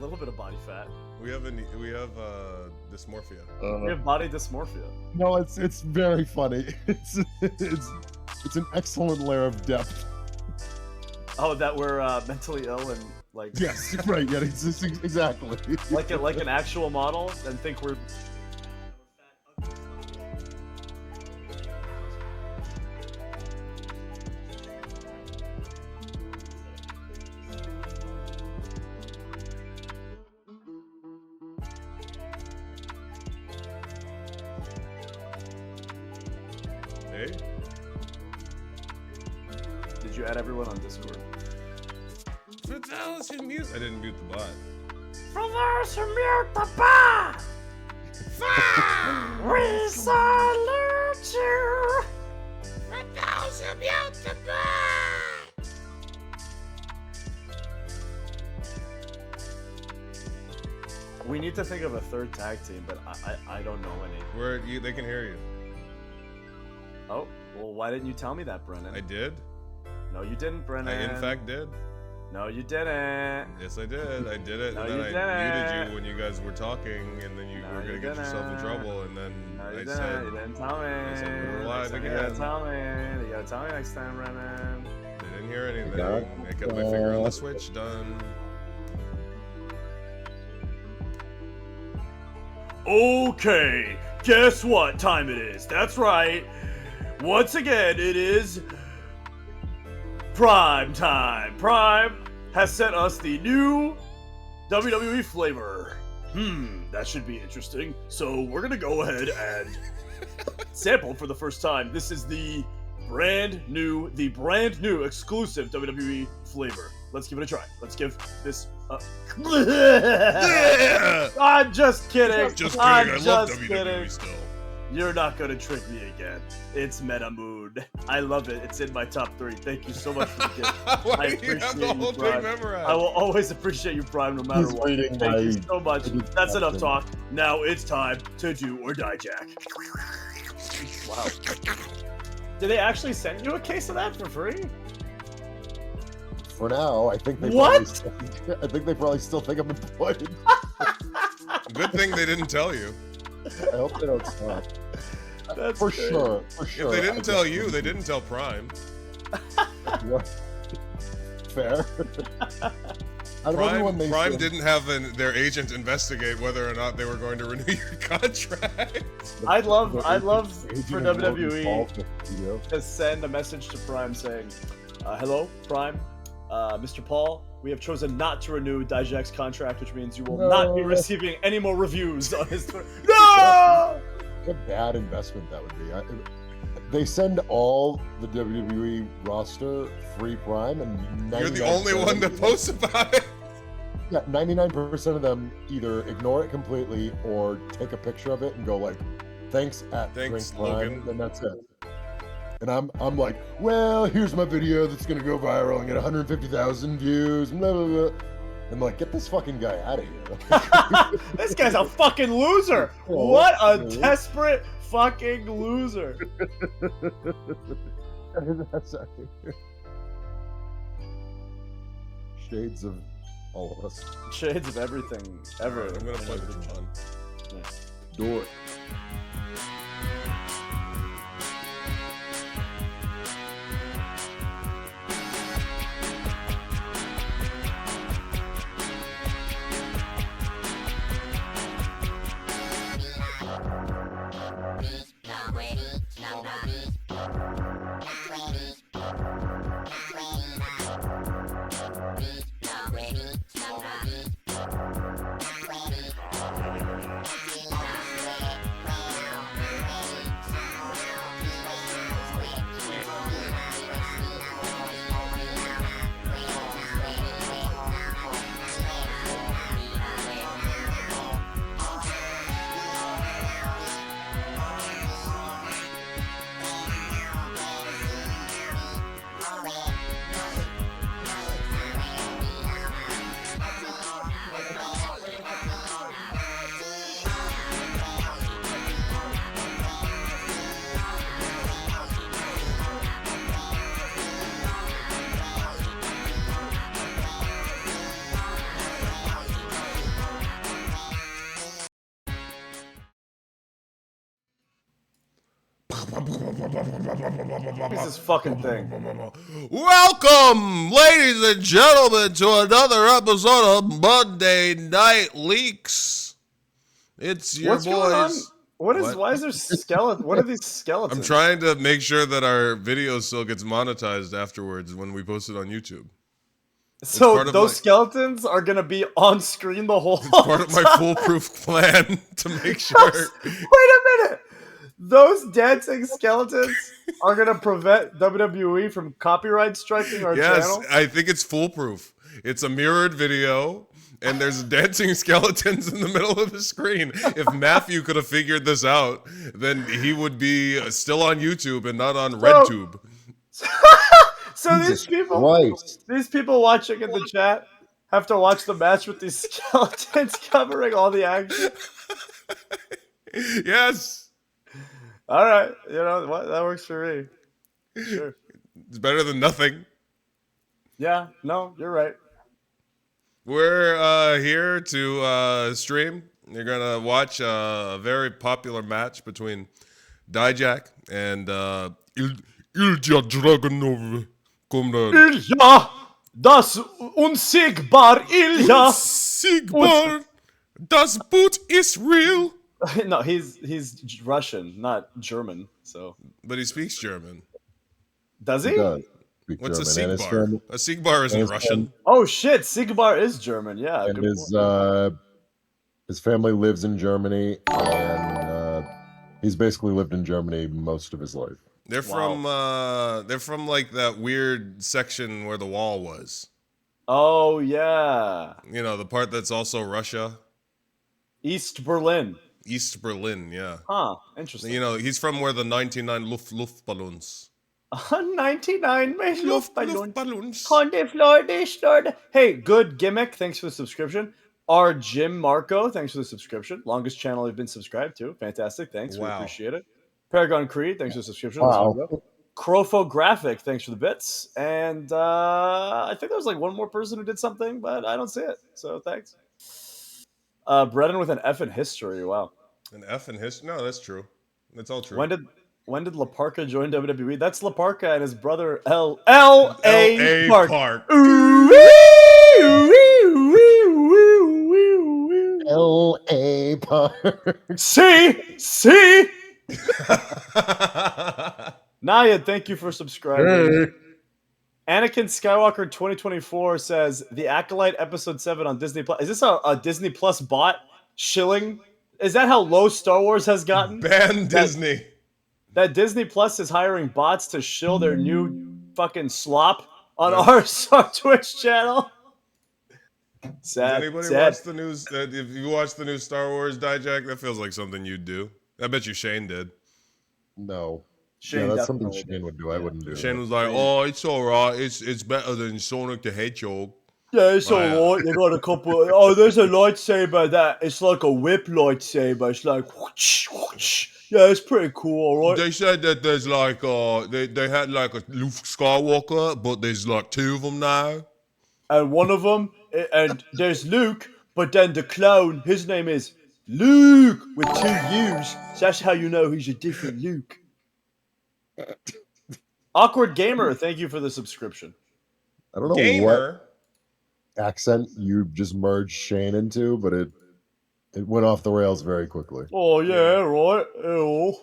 little bit of body fat. We have dysmorphia. We have body dysmorphia. No, it's very funny. It's an excellent layer of depth. Oh, that we're mentally ill and like. Yes, right. Yeah, it's exactly. like an actual model, and think we're. Hey? Did you add everyone on Discord? For those who mute, I didn't mute the bot. For those who mute the bot, we salute you. For those who mute the bot. We need to think of a third tag team, but I don't know any. They can hear you. Oh, well, why didn't you tell me that, Brennan? I did. No, you didn't, Brennan. I in fact did. No, you didn't. Yes, I did. I did it, No, and then you I didn't. muted you when you guys were talking, and then you were gonna get yourself in trouble, and then No, you I didn't. said, You didn't tell me. I said we were Next live time again. You gotta tell me. You gotta tell me next time, Brennan. They didn't hear anything. got it. I kept my finger on the switch. Done. Okay, guess what time it is? That's right. Once again, it is Prime time. Prime has sent us the new WWE flavor. That should be interesting. So we're gonna go ahead and sample for the first time. This is the brand new exclusive WWE flavor. Let's give it a try. Let's give this a... Yeah! I'm just kidding. Just kidding. I'm I love just WWE kidding. still. You're not gonna trick me again. It's Meta Mood. I love it. It's in my top 3. Thank you so much for the gift. Why I do you have the appreciate whole you, thing Prime. memorized? I will always appreciate you, Prime, no matter He's what. reading Thank you my- so much. That's enough talk. Now it's time to do or die, Jack. Wow. Did they actually send you a case of that for free? For now, I think they What? probably still think I'm employed. Good thing they didn't tell you. I hope they don't stop. That's For great. sure. If they didn't tell you, they didn't tell Prime. Fair. Out of everyone they Prime send- didn't have their agent investigate whether or not they were going to renew your contract. I'd love the agent for is more WWE involved with the video. to send a message to Prime saying, hello, Prime, Mr. Paul, we have chosen not to renew Dijak's contract, which means you will not be No. receiving any more reviews on his Twitter. No! What a bad investment that would be. They send all the WWE roster free Prime, and You're the 99% only one that of them- posts about it. Yeah, 99% of them either ignore it completely or take a picture of it and go like, "Thanks at Thanks, Drink Prime," Logan. and that's it. And I'm like, well, here's my video that's gonna go viral and get 150,000 views, blah blah blah. I'm like, get this fucking guy out of here. This guy's a fucking loser. Oh, What a really? desperate fucking loser. Shades of all of us. Shades of everything ever. I'm gonna play with John. Do it. What's this fucking thing? Welcome, ladies and gentlemen, to another episode of Monday Night Leaks. It's your What's going on? boys. Why is there skeleton? What are these skeletons? I'm trying to make sure that our video still gets monetized afterwards when we post it on YouTube. So those skeletons are gonna be on screen the whole It's part of my foolproof plan to make sure. Wait a minute! Those dancing skeletons are gonna prevent WWE from copyright striking our channel? Yes, I think it's foolproof. It's a mirrored video, and there's dancing skeletons in the middle of the screen. If Matthew could have figured this out, then he would be still on YouTube and not on RedTube. So these people watching in the chat have to watch the match with these skeletons covering all the action. Yes. All right, you know what? That works for me. Sure. It's better than nothing. Yeah. No, you're right. We're here to stream. You're gonna watch a very popular match between Dijak and Ilja Dragunov. Ilja! Das unsiegbar Ilja! Unsiegbar! Das Boot is real! No, he's Russian, not German, so... But he speaks German. Does he? What's a Siegbar? A Siegbar isn't Russian. Oh shit, Siegbar is German, yeah. And his family lives in Germany, and he's basically lived in Germany most of his life. They're from like that weird section where the wall was. Oh yeah. You know, the part that's also Russia. East Berlin. East Berlin, yeah. Huh, interesting. You know, he's from where the 99 Luftballons. 99 Luftballons. Konnte Florida start. Hey, good gimmick. Thanks for the subscription. Our Jim Marco, thanks for the subscription. Longest channel I've been subscribed to. Fantastic. Thanks. Wow. We appreciate it. Paragon Creed, thanks for the subscription. Wow. Crofographic, thanks for the bits. And I think there was like one more person who did something, but I don't see it. So thanks. Brennan with an F in history. Wow. An F in history? No, that's true. That's all true. When did La Parka join WWE? That's La Parka and his brother L.A. Park. L.A. Park. See. Naya, thank you for subscribing. Hey. Anakin Skywalker 2024 says the Acolyte episode 7 on Disney Plus. Is this a Disney Plus bot shilling? Is that how low Star Wars has gotten? Ban Disney. That Disney Plus is hiring bots to shill their new fucking slop on our Twitch channel. Sad. Does anybody watch the news? If you watch the new Star Wars Dijak, that feels like something you'd do. I bet you Shane did. No. Shane that's something definitely Shane would do. I wouldn't do. Shane was like, "Oh, it's all right. It's better than Sonic the Hedgehog." Yeah, it's alright. You got a couple. Oh, there's a lightsaber that it's like a whip lightsaber. It's like, whoosh, whoosh. Yeah, it's pretty cool. Alright. They said that there's like they had like a Luke Skywalker, but there's like 2 of them now. And one of them, and there's Luke, but then the clone, his name is Luke with 2 U's. So that's how you know he's a different Luke. Awkward Gamer, thank you for the subscription. I don't know what accent you just merged Shane into, but it went off the rails very quickly. Oh yeah, right. Ew.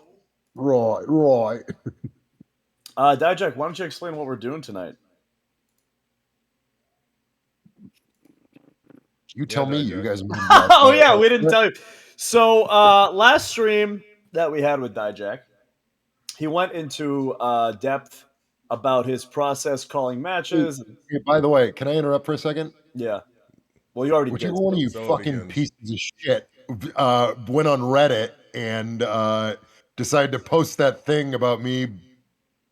Right. Dijak, why don't you explain what we're doing tonight? You tell me, you guys. Oh yeah, we didn't tell you. So last stream that we had with Dijak, he went into depth about his process calling matches. Hey, by the way, can I interrupt for a second? Yeah. Well, you already Whichever did. one of you fucking pieces of shit went on Reddit and decided to post that thing about me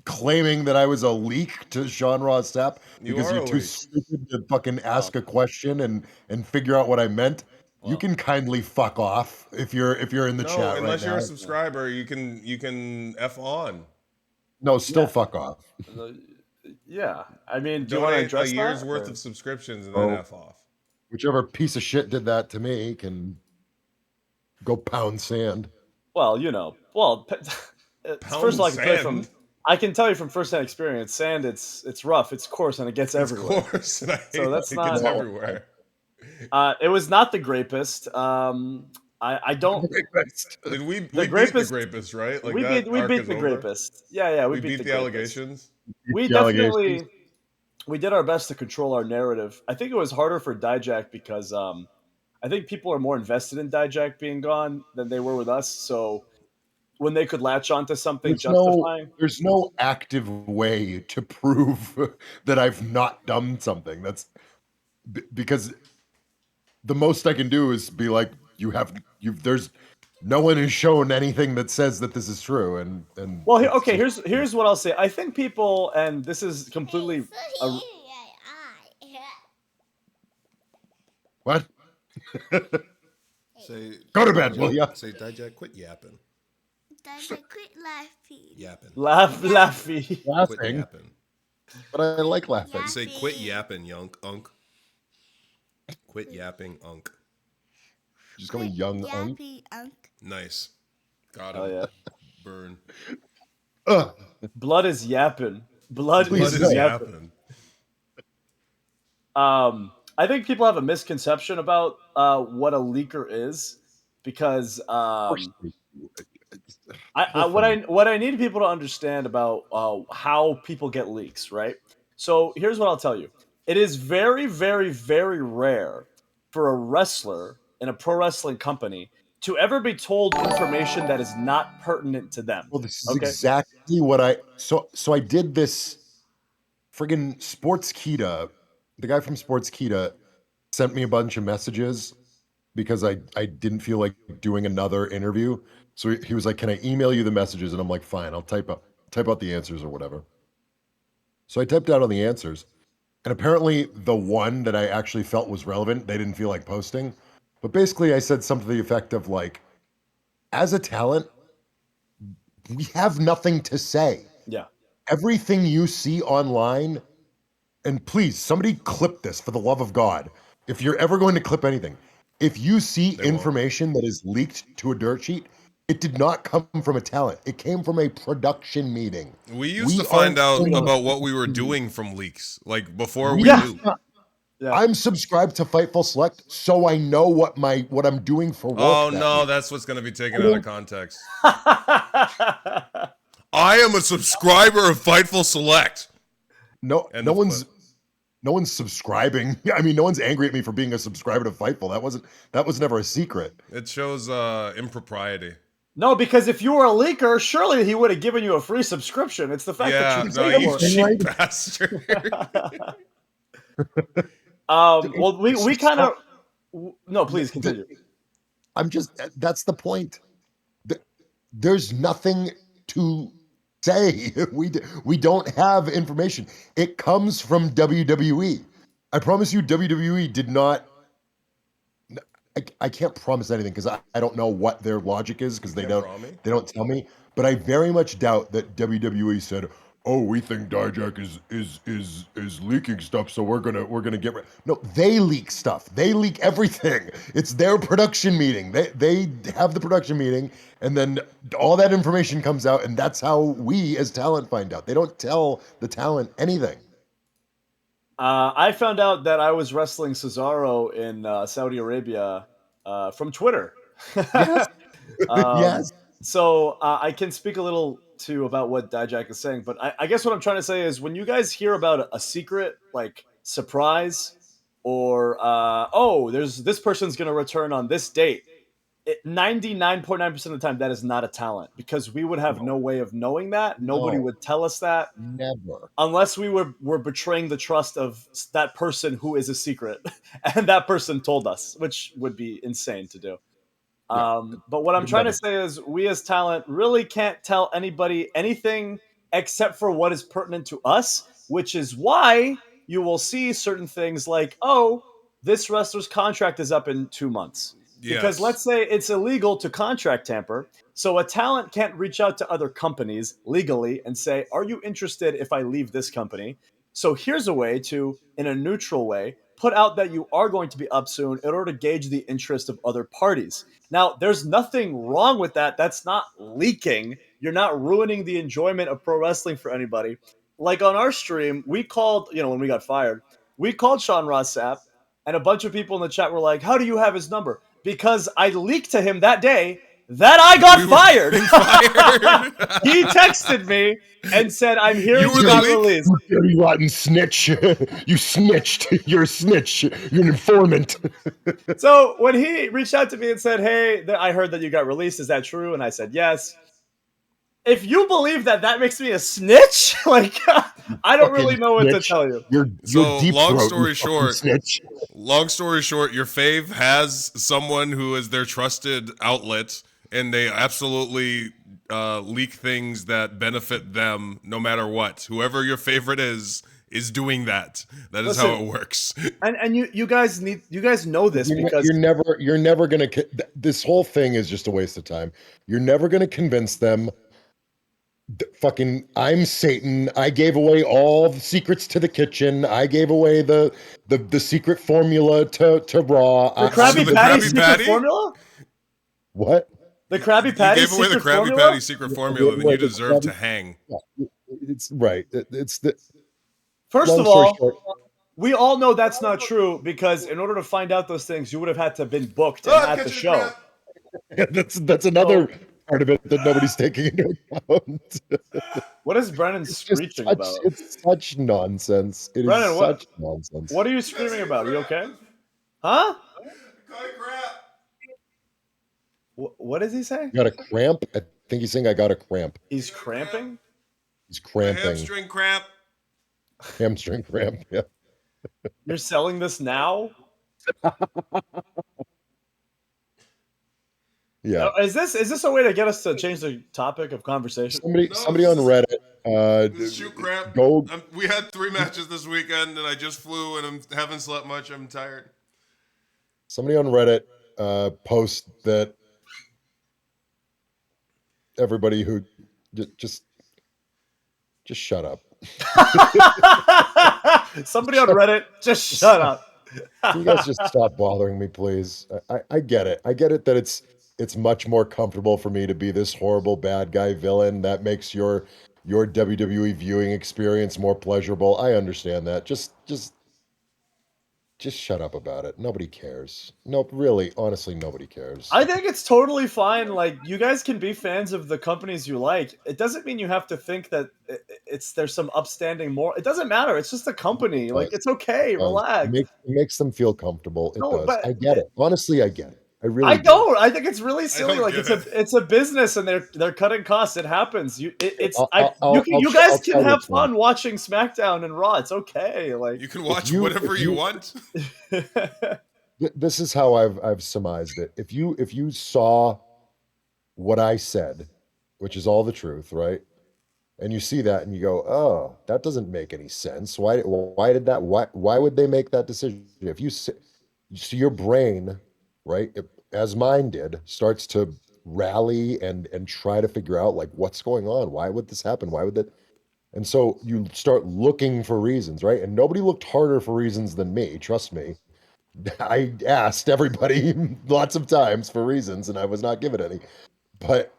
claiming that I was a leak to Sean Ross Sapp because you're too stupid to fucking ask a question and figure out what I meant. You can kindly fuck off if you're in the chat right now. Unless you're a subscriber, you can F on. No, still fuck off. Yeah, I mean, do you want to address a year's worth of subscriptions and then F off? Whichever piece of shit did that to me can go pound sand. Well, you know, First of all, Sand. I can tell you from firsthand experience, sand it's rough, it's coarse, and it gets It's everywhere. coarse, and I hate So that's it gets not. everywhere. It was not the grapest. I don't. Did we The beat the grapest. grapest, right? Like that We arc beat is the over. grapest. Yeah, we We beat beat the the grapest. allegations. We The allegations. definitely we did our best to control our narrative. I think it was harder for Dijak because I think people are more invested in Dijak being gone than they were with us. So when they could latch onto something justifying, There's no active way to prove that I've not done something. That's because the most I can do is be like, there's no one has shown anything that says that this is true, and well, it's okay. just Here's what I'll say. I think people, and this is completely. what? Say Go to bed, will ya? Say Dijak, quit yapping. Dijak, quit laughing. Yapping. Laughy. Quit Laughing, yapping. but I like laughing. Say quit yapping, young unk. Quit yapping, unk. Just call me young unk. Yappy, unk. Nice. Got him. Oh yeah. Burn. Ugh. Blood is yapping. Blood Please is Blood is no. yapping. yapping. I think people have a misconception about what a leaker is because what I need people to understand about how people get leaks, right? So here's what I'll tell you: it is very, very, very rare for a wrestler in a pro wrestling company to ever be told information that is not pertinent to them. Well, this is Okay. exactly what I did this friggin' Sportskeeda. The guy from Sportskeeda sent me a bunch of messages because I didn't feel like doing another interview. So he was like, "Can I email you the messages?" And I'm like, "Fine, I'll type out the answers or whatever." So I typed out all the answers. And apparently the one that I actually felt was relevant, they didn't feel like posting. But basically I said something to the effect of like, as a talent, we have nothing to say. Yeah. Everything you see online, and please, somebody clip this for the love of God. If you're ever going to clip anything, if you see They won't. information that is leaked to a dirt sheet, it did not come from a talent. It came from a production meeting. We used to find aren't out in a about what we were production meeting. doing from leaks, like before we Yeah. knew. Yeah. I'm subscribed to Fightful Select, so I know what I'm doing for work. Oh that no, week. that's what's going to be taken out of context. I am a subscriber of Fightful Select. No, End no of one's clip. no one's subscribing. I mean, no one's angry at me for being a subscriber to Fightful. That was never a secret. It shows impropriety. No, because if you were a leaker, surely he would have given you a free subscription. It's the fact Yeah, that no, you you paid cheap right? bastard. Well, we kind of no. Please continue. I'm just that's the point. There's nothing to say. We don't have information. It comes from WWE. I promise you, WWE did not. I can't promise anything because I don't know what their logic is because they Can't don't tell me. But I very much doubt that WWE said, "Oh, we think Dijak is leaking stuff, so we're gonna get rid." No, they leak stuff. They leak everything. It's their production meeting. They have the production meeting, and then all that information comes out, and that's how we as talent find out. They don't tell the talent anything. I found out that I was wrestling Cesaro in Saudi Arabia from Twitter. Yes, um, yes. so I can speak a little to about what Dijak is saying, but I guess what I'm trying to say is when you guys hear about a secret like surprise or oh, there's this person's going to return on this date. 99.9% of the time that is not a talent because we would have no way of knowing that. Nobody No, would tell us that never. unless we were betraying the trust of that person who is a secret and that person told us, which would be insane to do. Yeah, But what I'm would trying to never. say is we as talent really can't tell anybody anything except for what is pertinent to us, which is why you will see certain things like, oh, this wrestler's contract is up in 2 months. Because Yes. let's say it's illegal to contract tamper. So a talent can't reach out to other companies legally and say, are you interested if I leave this company? So here's a way to, in a neutral way, put out that you are going to be up soon in order to gauge the interest of other parties. Now, there's nothing wrong with that. That's not leaking. you're not ruining the enjoyment of pro wrestling for anybody. Like on our stream, we called, when we got fired, we called Sean Ross Sapp, and a bunch of people in the chat were like, how do you have his number? Because I leaked to him that day that I got fired. He texted me and said, I'm hearing you got released. You dirty rotten snitch. You snitched. You're a snitch. You're an informant. So when he reached out to me and said, hey, I heard that you got released. Is that true? And I said, yes. If you believe that that makes me a snitch, like, I don't really know what to tell you. You're deep long throat, story you short, snitch. Long story short, your fave has someone who is their trusted outlet, and they absolutely leak things that benefit them no matter what. Whoever your favorite is doing that. That is how it works. And you guys know this because you're never gonna. This whole thing is just a waste of time. You're never gonna convince them. Fucking, I'm Satan. I gave away all the secrets to the kitchen. I gave away the secret formula to Raw. The Krabby Patty secret formula? What? The Krabby Patty secret formula? You gave away the Krabby Patty secret formula, then you deserve to hang. It's right. It's the. First of all, we all know that's not true because in order to find out those things, you would have had to have been booked and at the show. That's another part of it that nobody's taking into account. What is Brennan screeching about? It's such nonsense. It Brennan, is such nonsense. What are you screaming about? Are you okay? Huh? What is he saying? You got a cramp? I think he's saying I got a cramp. He's cramping? He's cramping. Hamstring cramp. Hamstring cramp, yeah. You're selling this now? Yeah. Is this a way to get us to change the topic of conversation? Somebody on Reddit. Shoot crap. We had 3 matches this weekend, and I just flew, and I haven't slept much. I'm tired. Somebody on Reddit post that everybody who just shut up. Somebody on Reddit, just shut up. Can you guys just stop bothering me, please? I get it. I get it that it's much more comfortable for me to be this horrible bad guy villain. That makes your WWE viewing experience more pleasurable. I understand that. Just shut up about it. Nobody cares. Nope, really, honestly, nobody cares. I think it's totally fine. Like, you guys can be fans of the companies you like. It doesn't mean you have to think that there's some upstanding more. It doesn't matter. It's just a company. Like, it's okay. Relax. It makes them feel comfortable. It does. I get it. Honestly, I get it. I don't. I think it's really silly. Like, it's a business, and they're cutting costs. It happens. You guys can have fun watching SmackDown and Raw. It's okay. Like, you can watch whatever you want. This is how I've surmised it. If you saw what I said, which is all the truth, right? And you see that and you go, oh, that doesn't make any sense. Why did that? Why would they make that decision? If you see your brain, right, as mine did, starts to rally and try to figure out like what's going on. Why would this happen? Why would that? And so you start looking for reasons, right? And nobody looked harder for reasons than me. Trust me. I asked everybody lots of times for reasons, and I was not given any. But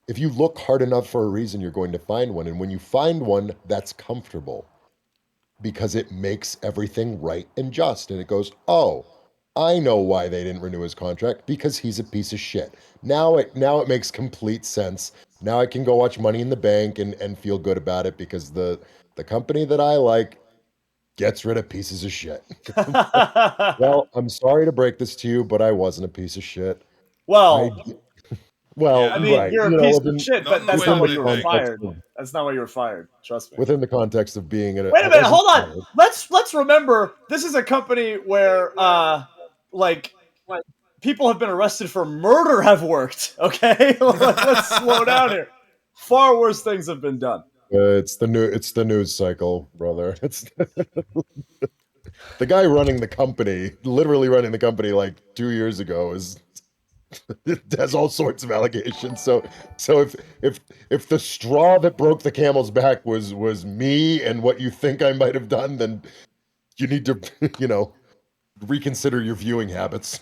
if you look hard enough for a reason, you're going to find one. And when you find one, that's comfortable because it makes everything right and just. And it goes, oh, I know why they didn't renew his contract, because he's a piece of shit. Now it makes complete sense. Now I can go watch Money in the Bank and feel good about it because the company that I like gets rid of pieces of shit. Well, I'm sorry to break this to you, but I wasn't a piece of shit. Well, I mean, right. You're a piece of shit, but that's not why you were fired. That's not why you were fired. Trust me. Within the context of being in a... Wait a minute, hold on. Let's remember, this is a company where, people have been arrested for murder have worked, okay? Let's slow down here. Far worse things have been done. It's the news cycle, brother. It's the guy running the company, literally running the company like 2 years ago has all sorts of allegations. So if the straw that broke the camel's back was me and what you think I might have done, then you need to reconsider your viewing habits.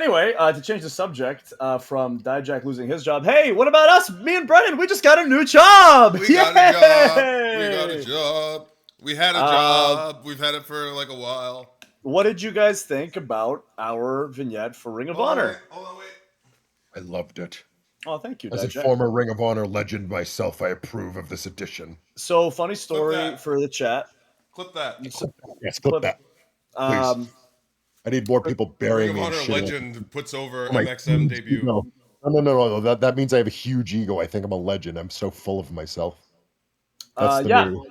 Anyway, to change the subject from Dijak losing his job, hey, what about us? Me and Brennan, we just got a new job. We got a job. We got a Yay! job. We had a job. We've had it for like a while. What did you guys think about our vignette for Ring of Hold on, Honor? wait. Hold on, wait. I loved it. Oh, thank you, As a Dijak. former Ring of Honor legend myself, I approve of this edition. So, funny story that. for the chat. Clip that. Yes, clip that. Um, I need more people Ring burying of me in Honor shit. legend puts over Oh my MxM huge debut. ego. No. That means I have a huge ego. I think I'm a legend. I'm so full of myself. That's the yeah. new.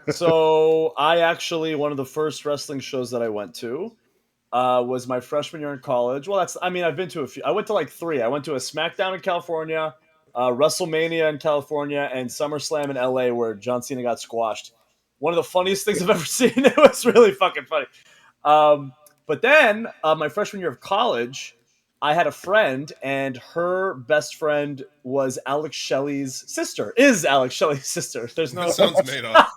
So, I actually, one of the first wrestling shows that I went to was my freshman year in college. Well, I've been to a few. I went to like 3. I went to a SmackDown in California, WrestleMania in California, and SummerSlam in LA where John Cena got squashed. One of the funniest things I've ever seen. It was really fucking funny. But then, my freshman year of college, I had a friend, and her best friend was Alex Shelley's sister. Is Alex Shelley's sister? There's no. That sounds made up.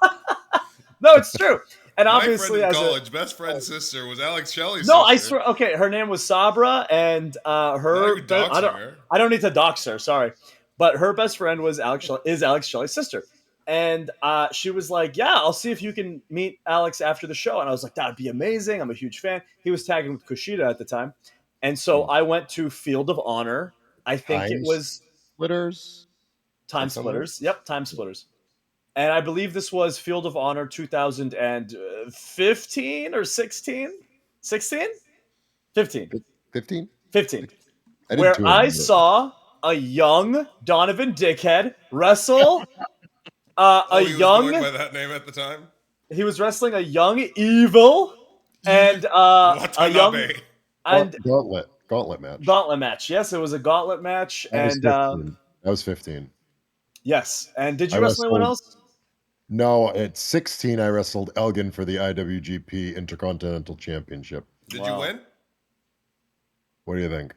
No, it's true. And My obviously, friend in as college, best friend's sister was Alex Shelley's no, sister. I swear. Okay, her name was Sabra, and Now her. you're doxing her. I don't need to dox her. Sorry, but her best friend was Alex Shelley's sister, and she was like, "Yeah, I'll see if you can meet Alex after the show." And I was like, "That'd be amazing. I'm a huge fan." He was tagging with Kushida at the time, and so I went to Field of Honor. I think it was Splitters. Time Splitters. Yep, Time Splitters. And I believe this was Field of Honor 2015 or 16? 16? 15. 15? 15. I did Where 2 I of them. saw a young Donovan Dickhead wrestle He was going by that name at the time? He was wrestling a young Evil and a young Watanabe. and Gauntlet match. Gauntlet match. Yes, it was a gauntlet match. That was And 15. That was 15. yes. And did you I wrestle anyone wrestled- else? No, at 16, I wrestled Elgin for the IWGP Intercontinental Championship. Did you win? What do you think?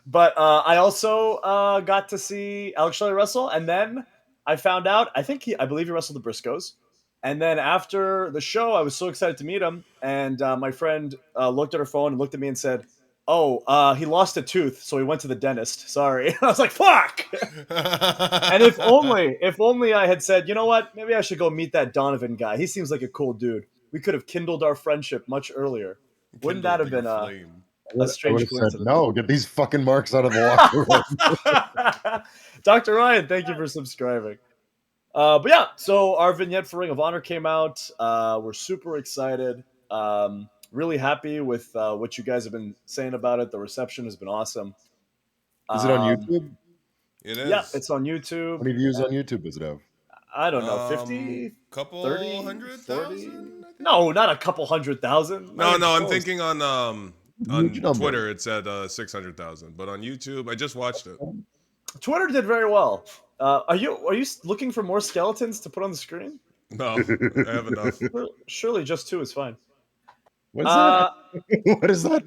But I also got to see Alex Shelley wrestle, and then I found out. I believe he wrestled the Briscoes. And then after the show, I was so excited to meet him, and my friend looked at her phone and looked at me and said, "Oh, he lost a tooth, so he went to the dentist. Sorry." I was like, "Fuck!" And if only I had said, "You know what? Maybe I should go meet that Donovan guy. He seems like a cool dude. We could have kindled our friendship much earlier." Wouldn't that have been a strange coincidence? Said, no, get these fucking marks out of the locker room. Dr. Ryan, thank you for subscribing. But yeah, so our vignette for Ring of Honor came out. We're super excited. Really happy with what you guys have been saying about it. The reception has been awesome. Is it on YouTube? It is. Yeah, it's on YouTube. How many views on YouTube does it have? I don't know, 50? Couple 30, 100,000? No, not a couple 100,000. No, I'm close. thinking on Huge number. Twitter it said 600,000, but on YouTube I just watched it. Twitter did very well. Are you looking for more skeletons to put on the screen? No, I have enough. Surely just 2 is fine. What is that? What is that?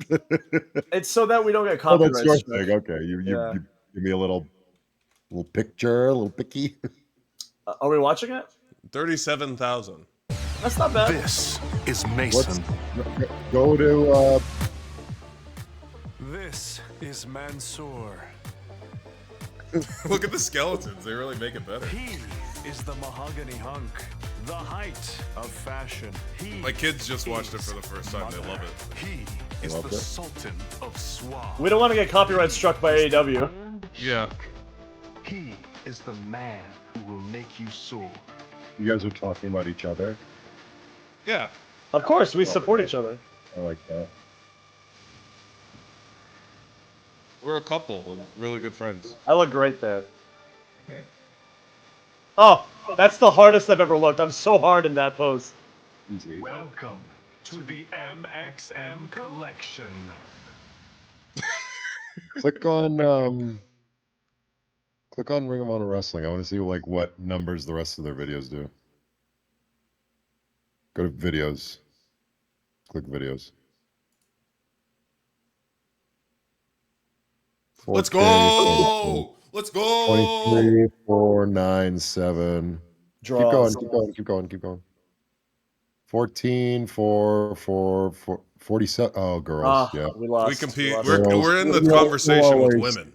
It's so that we don't get Oh, copyright that's your strike. thing. Okay, you give me a little picture, a little picky. Are we watching it? 37,000. That's not bad. This is Mason. Go to. This is Mansoor. Look at the skeletons. They really make it better. He is the mahogany hunk, the height of fashion. My kids just watched it for the first time. They love it. He is the Sultan of Suave. We don't want to get copyright struck by AEW. Yeah. He is the man who will make you soar. You guys are talking about each other. Yeah. Of course, we support each other. I like that. We're a couple, really good friends. I look great there. Oh, that's the hardest I've ever looked. I'm so hard in that pose. Easy. Welcome to the MxM collection. Click on Ring of Honor Wrestling. I want to see what numbers the rest of their videos do. Go to videos. Click videos. Let's go! Let's go! 23, 4, 9, 7. Draws. Keep going. 14, 4, 4, 47. Oh, girls. Yeah. We lost. We compete. lost. We're in the You'll conversation with always- women.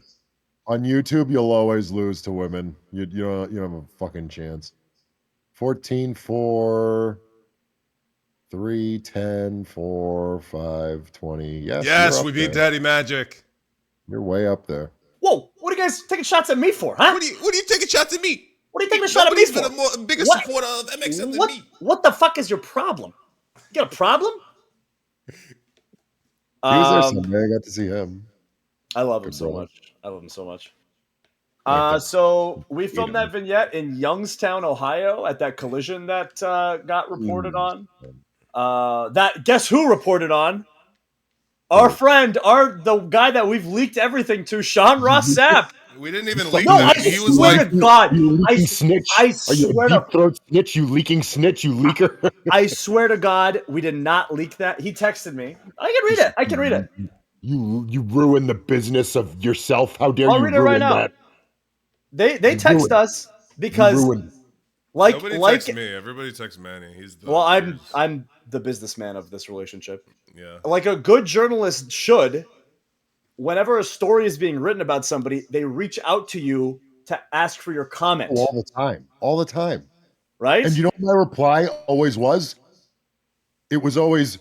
On YouTube, you'll always lose to women. You don't have a fucking chance. 14, 4, 3, 10, 4, 5, 20. Yes, Yes, you're up we beat there. Daddy Magic. You're way up there. Whoa! What are you guys taking shots at me for, huh? What are you taking shots at me? What are you taking a shot at me Nobody's for? been a bigger What? supporter of MxM than What? me. What the fuck is your problem? You got a problem? He was there Sunday. I got to see him. I love him Good so brother. much. I love him so much. Like So we hate filmed him. that vignette in Youngstown, Ohio, at that collision that got reported on. That guess who reported on? Our friend, the guy that we've leaked everything to, Sean Ross Sapp. We didn't even leak No, that. I He was swear like, to God, You I leaking snitch. I Are you swear a to deep throat snitch? You leaking snitch? You leaker? I swear to God, we did not leak that. He texted me. I can read it. I can read it. You ruin the business of yourself. How dare I'll you read it right ruin now. that? They You text ruined- us You because ruined. nobody texts me. Everybody texts Manny. He's the well, yours. I'm the businessman of this relationship. Yeah. Like a good journalist should, whenever a story is being written about somebody, they reach out to you to ask for your comment, All the time. All the time. right? And you know what my reply always was? It was always,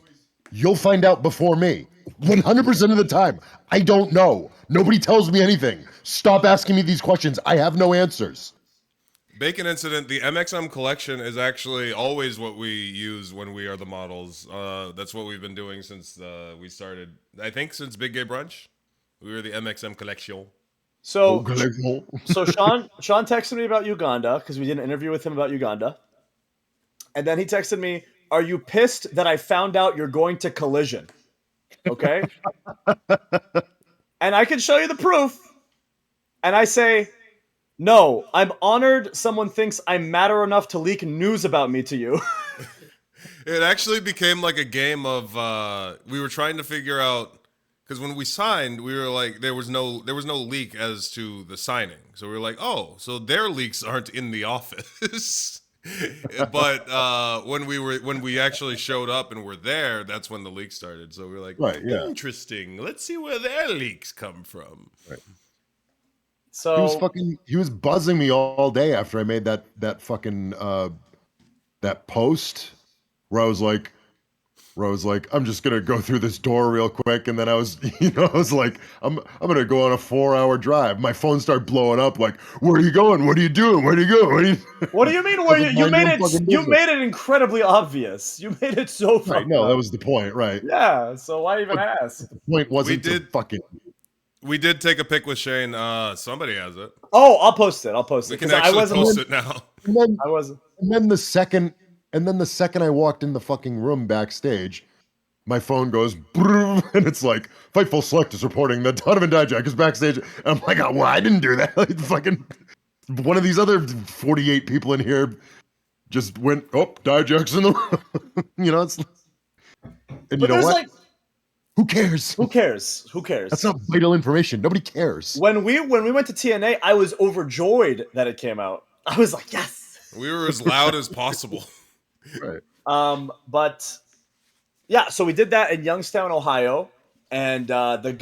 you'll find out before me. 100% of the time. I don't know. Nobody tells me anything. Stop asking me these questions. I have no answers. Bacon Incident, the MxM collection is actually always what we use when we are the models. That's what we've been doing since we started. I think since Big Gay Brunch, we were the MxM collection. So Sean texted me about Uganda because we did an interview with him about Uganda. And then he texted me, "Are you pissed that I found out you're going to Collision?" Okay? And I can show you the proof. And I say, "No, I'm honored someone thinks I'm matter enough to leak news about me to you." It actually became like a game of we were trying to figure out, because when we signed, we were like, there was no leak as to the signing. So we were like, oh, so their leaks aren't in the office. But when we actually showed up and were there, that's when the leak started. So we were like, Right, yeah. Interesting. Let's see where their leaks come from. Right. So He was buzzing me all day after I made that fucking that post where I was like, I'm just gonna go through this door real quick, and then I was like, I'm gonna go on a 4-hour drive. My phone started blowing up, like, where are you going? What are you doing? Where do you go? what do you mean? Where you made it incredibly obvious. You made it so fucking Right, no, that obvious. was the point, right? Yeah, so why even ask? The point wasn't We to did- fucking. We did take a pic with Shane. Somebody has it. Oh, I'll post it. I'll post it. We can 'cause actually I wasn't. post it now. And then the second I walked in the fucking room backstage, my phone goes brrr, and it's like Fightful Select is reporting that Donovan Dijak is backstage. And I'm like, oh, well, I didn't do that. Like, fucking one of these other 48 people in here just went, oh, Dijak's in the room. It's and you know what? Like, who cares? who cares? Who cares? That's not vital information. Nobody cares. When we went to TNA, I was overjoyed that it came out. I was like, yes. We were as loud as possible. Right. But yeah, so we did that in Youngstown, Ohio, and the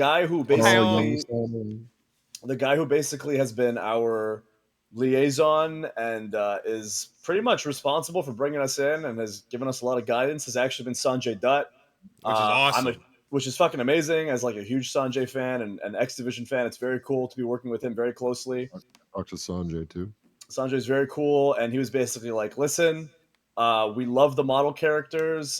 guy who basically has been our liaison and is pretty much responsible for bringing us in and has given us a lot of guidance has actually been Sanjay Dutt, Which is awesome. which is fucking amazing. As like a huge Sanjay fan and an X Division fan, it's very cool to be working with him very closely. Talk to Sanjay too. Sanjay's very cool, and he was basically like, listen, we love the model characters.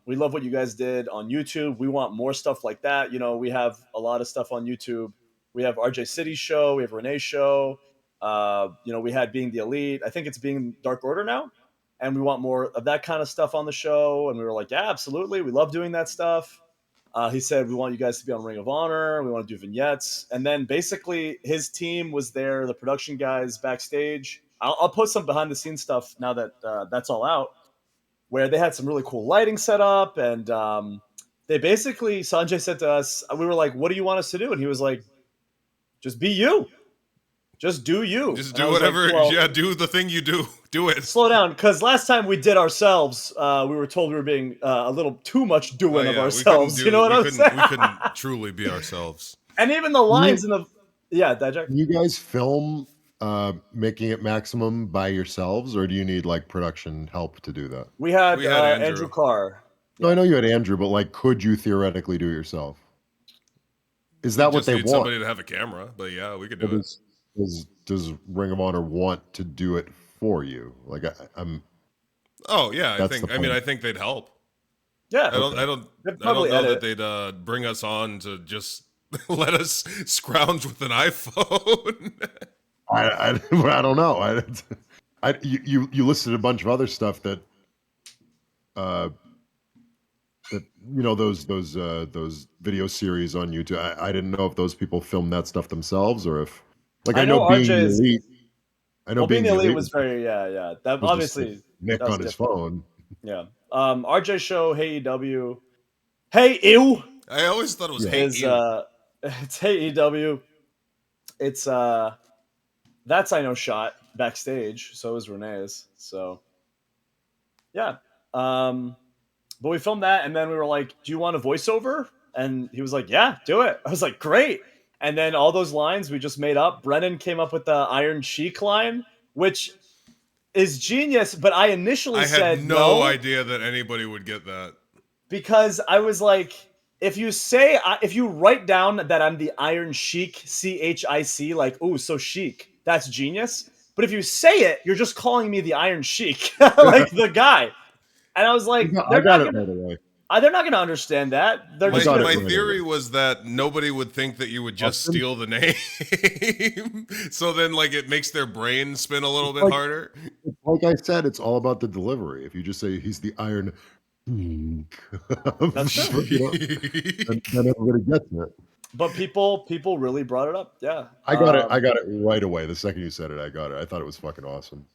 We love what you guys did on YouTube. We want more stuff like that. We have a lot of stuff on YouTube. We have RJ City's show. We have Renee's show. We had Being the Elite. I think it's Being Dark Order now. And we want more of that kind of stuff on the show. And we were like, yeah, absolutely. We love doing that stuff. He said, we want you guys to be on Ring of Honor. We want to do vignettes. And then basically his team was there, the production guys backstage. I'll post some behind the scenes stuff now that that's all out, where they had some really cool lighting set up. And they basically, Sanjay said to us, we were like, what do you want us to do? And he was like, just be you. Just do you. Just And do I was like, whatever. well, yeah, do the thing you do. Do it. slow down, because last time we did ourselves, we were told we were being a little too much doing of ourselves. You know what I'm saying? We couldn't truly be ourselves. And even the lines in the Dijak. Can you guys film making it maximum by yourselves, or do you need like production help to do that? We had Andrew. Andrew Carr. No, I know you had Andrew, but like, could you theoretically do it yourself? Is that what just they need want? somebody to have a camera, but yeah, we could do it. Does Ring of Honor want to do it for you? Like, I'm. Oh yeah, That's the point. I think they'd help. Yeah, I don't know that they'd bring us on to just let us scrounge with an iPhone. I don't know. You listed a bunch of other stuff that those video series on YouTube. I didn't know if those people filmed that stuff themselves or if I know being the RJ's elite. I know being the elite was very that was obviously just Nick that was on his different. phone. Yeah. RJ show Hey EW. Hey Ew I always thought it was is it's Hey EW. It's that's I know shot backstage. So is Renee's. So yeah. But we filmed that, and then we were like, "Do you want a voiceover?" And he was like, "Yeah, do it." I was like, "Great!" And then all those lines we just made up. Brennan came up with the Iron Sheik line, which is genius. But I initially said had no idea that anybody would get that, because I was like, if you write down that I'm the Iron Sheik, CHIC, like, ooh, so chic, that's genius. But if you say it, you're just calling me the Iron Sheik, like the guy. And I was like, I got it right away. they're not going to understand that. They're just my theory was that nobody would think that you would just steal the name. So then, like, it makes their brain spin a little bit harder. Like I said, it's all about the delivery. If you just say he's the Iron, that's true. then everybody gets it. But people really brought it up. Yeah, I got it. I got it right away. The second you said it, I got it. I thought it was fucking awesome.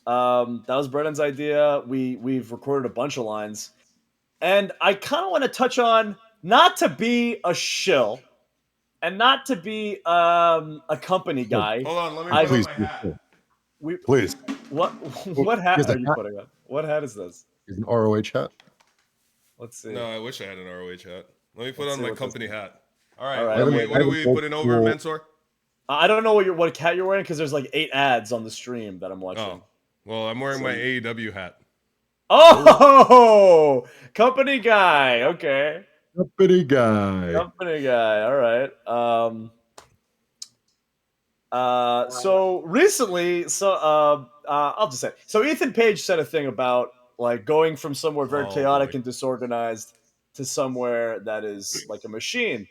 That was Brennan's idea. We've recorded a bunch of lines, and I kind of want to touch on, not to be a shill and not to be a company guy. Hold on, let me put on my hat. Please. What hat are you putting on? What hat is this? Is an ROH hat? Let's see. No, I wish I had an ROH hat. Let me put on my company hat. All right. All right. What are we putting over, Mansoor? I don't know what hat you're wearing because there's like 8 ads on the stream that I'm watching. Oh, well, I'm wearing my AEW hat. Oh, company guy. Okay. Company guy. Company guy. All right. So recently, I'll just say. So Ethan Page said a thing about like going from somewhere very chaotic and disorganized to somewhere that is like a machine.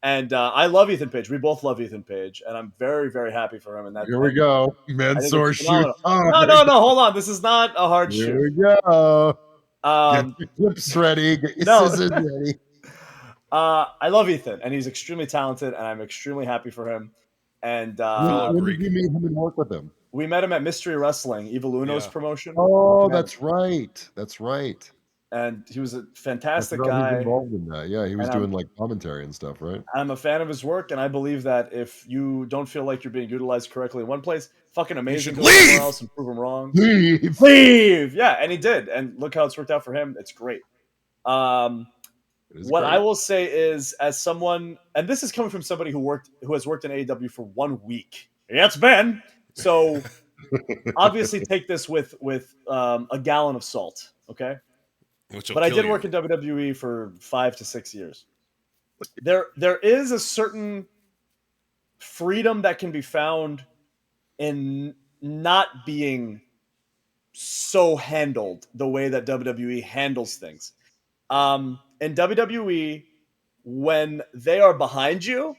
And I love Ethan Page. We both love Ethan Page, and I'm very, very happy for him. And that Here we go. Mansoor shoot. No. Hold on. This is not a hard shoot. Here we go. Get your clips ready. Get your scissors ready. I love Ethan, and he's extremely talented, and I'm extremely happy for him. And when did you meet him and work with him? We met him at Mystery Wrestling, Evil Uno's promotion. Oh, that's right. That's right. And he was a fantastic guy. He was involved in that. Yeah, he was doing like commentary and stuff, right? I'm a fan of his work, and I believe that if you don't feel like you're being utilized correctly in one place, fucking amazing. Go somewhere else and prove him wrong. Leave. Yeah, and he did. And look how it's worked out for him. It's great. What I will say is, as someone, and this is coming from somebody who has worked in AEW for 1 week. Yeah, it's Ben. So obviously take this with a gallon of salt, okay? But I did work in WWE for 5 to 6 years. There is a certain freedom that can be found in not being so handled the way that WWE handles things. In WWE, when they are behind you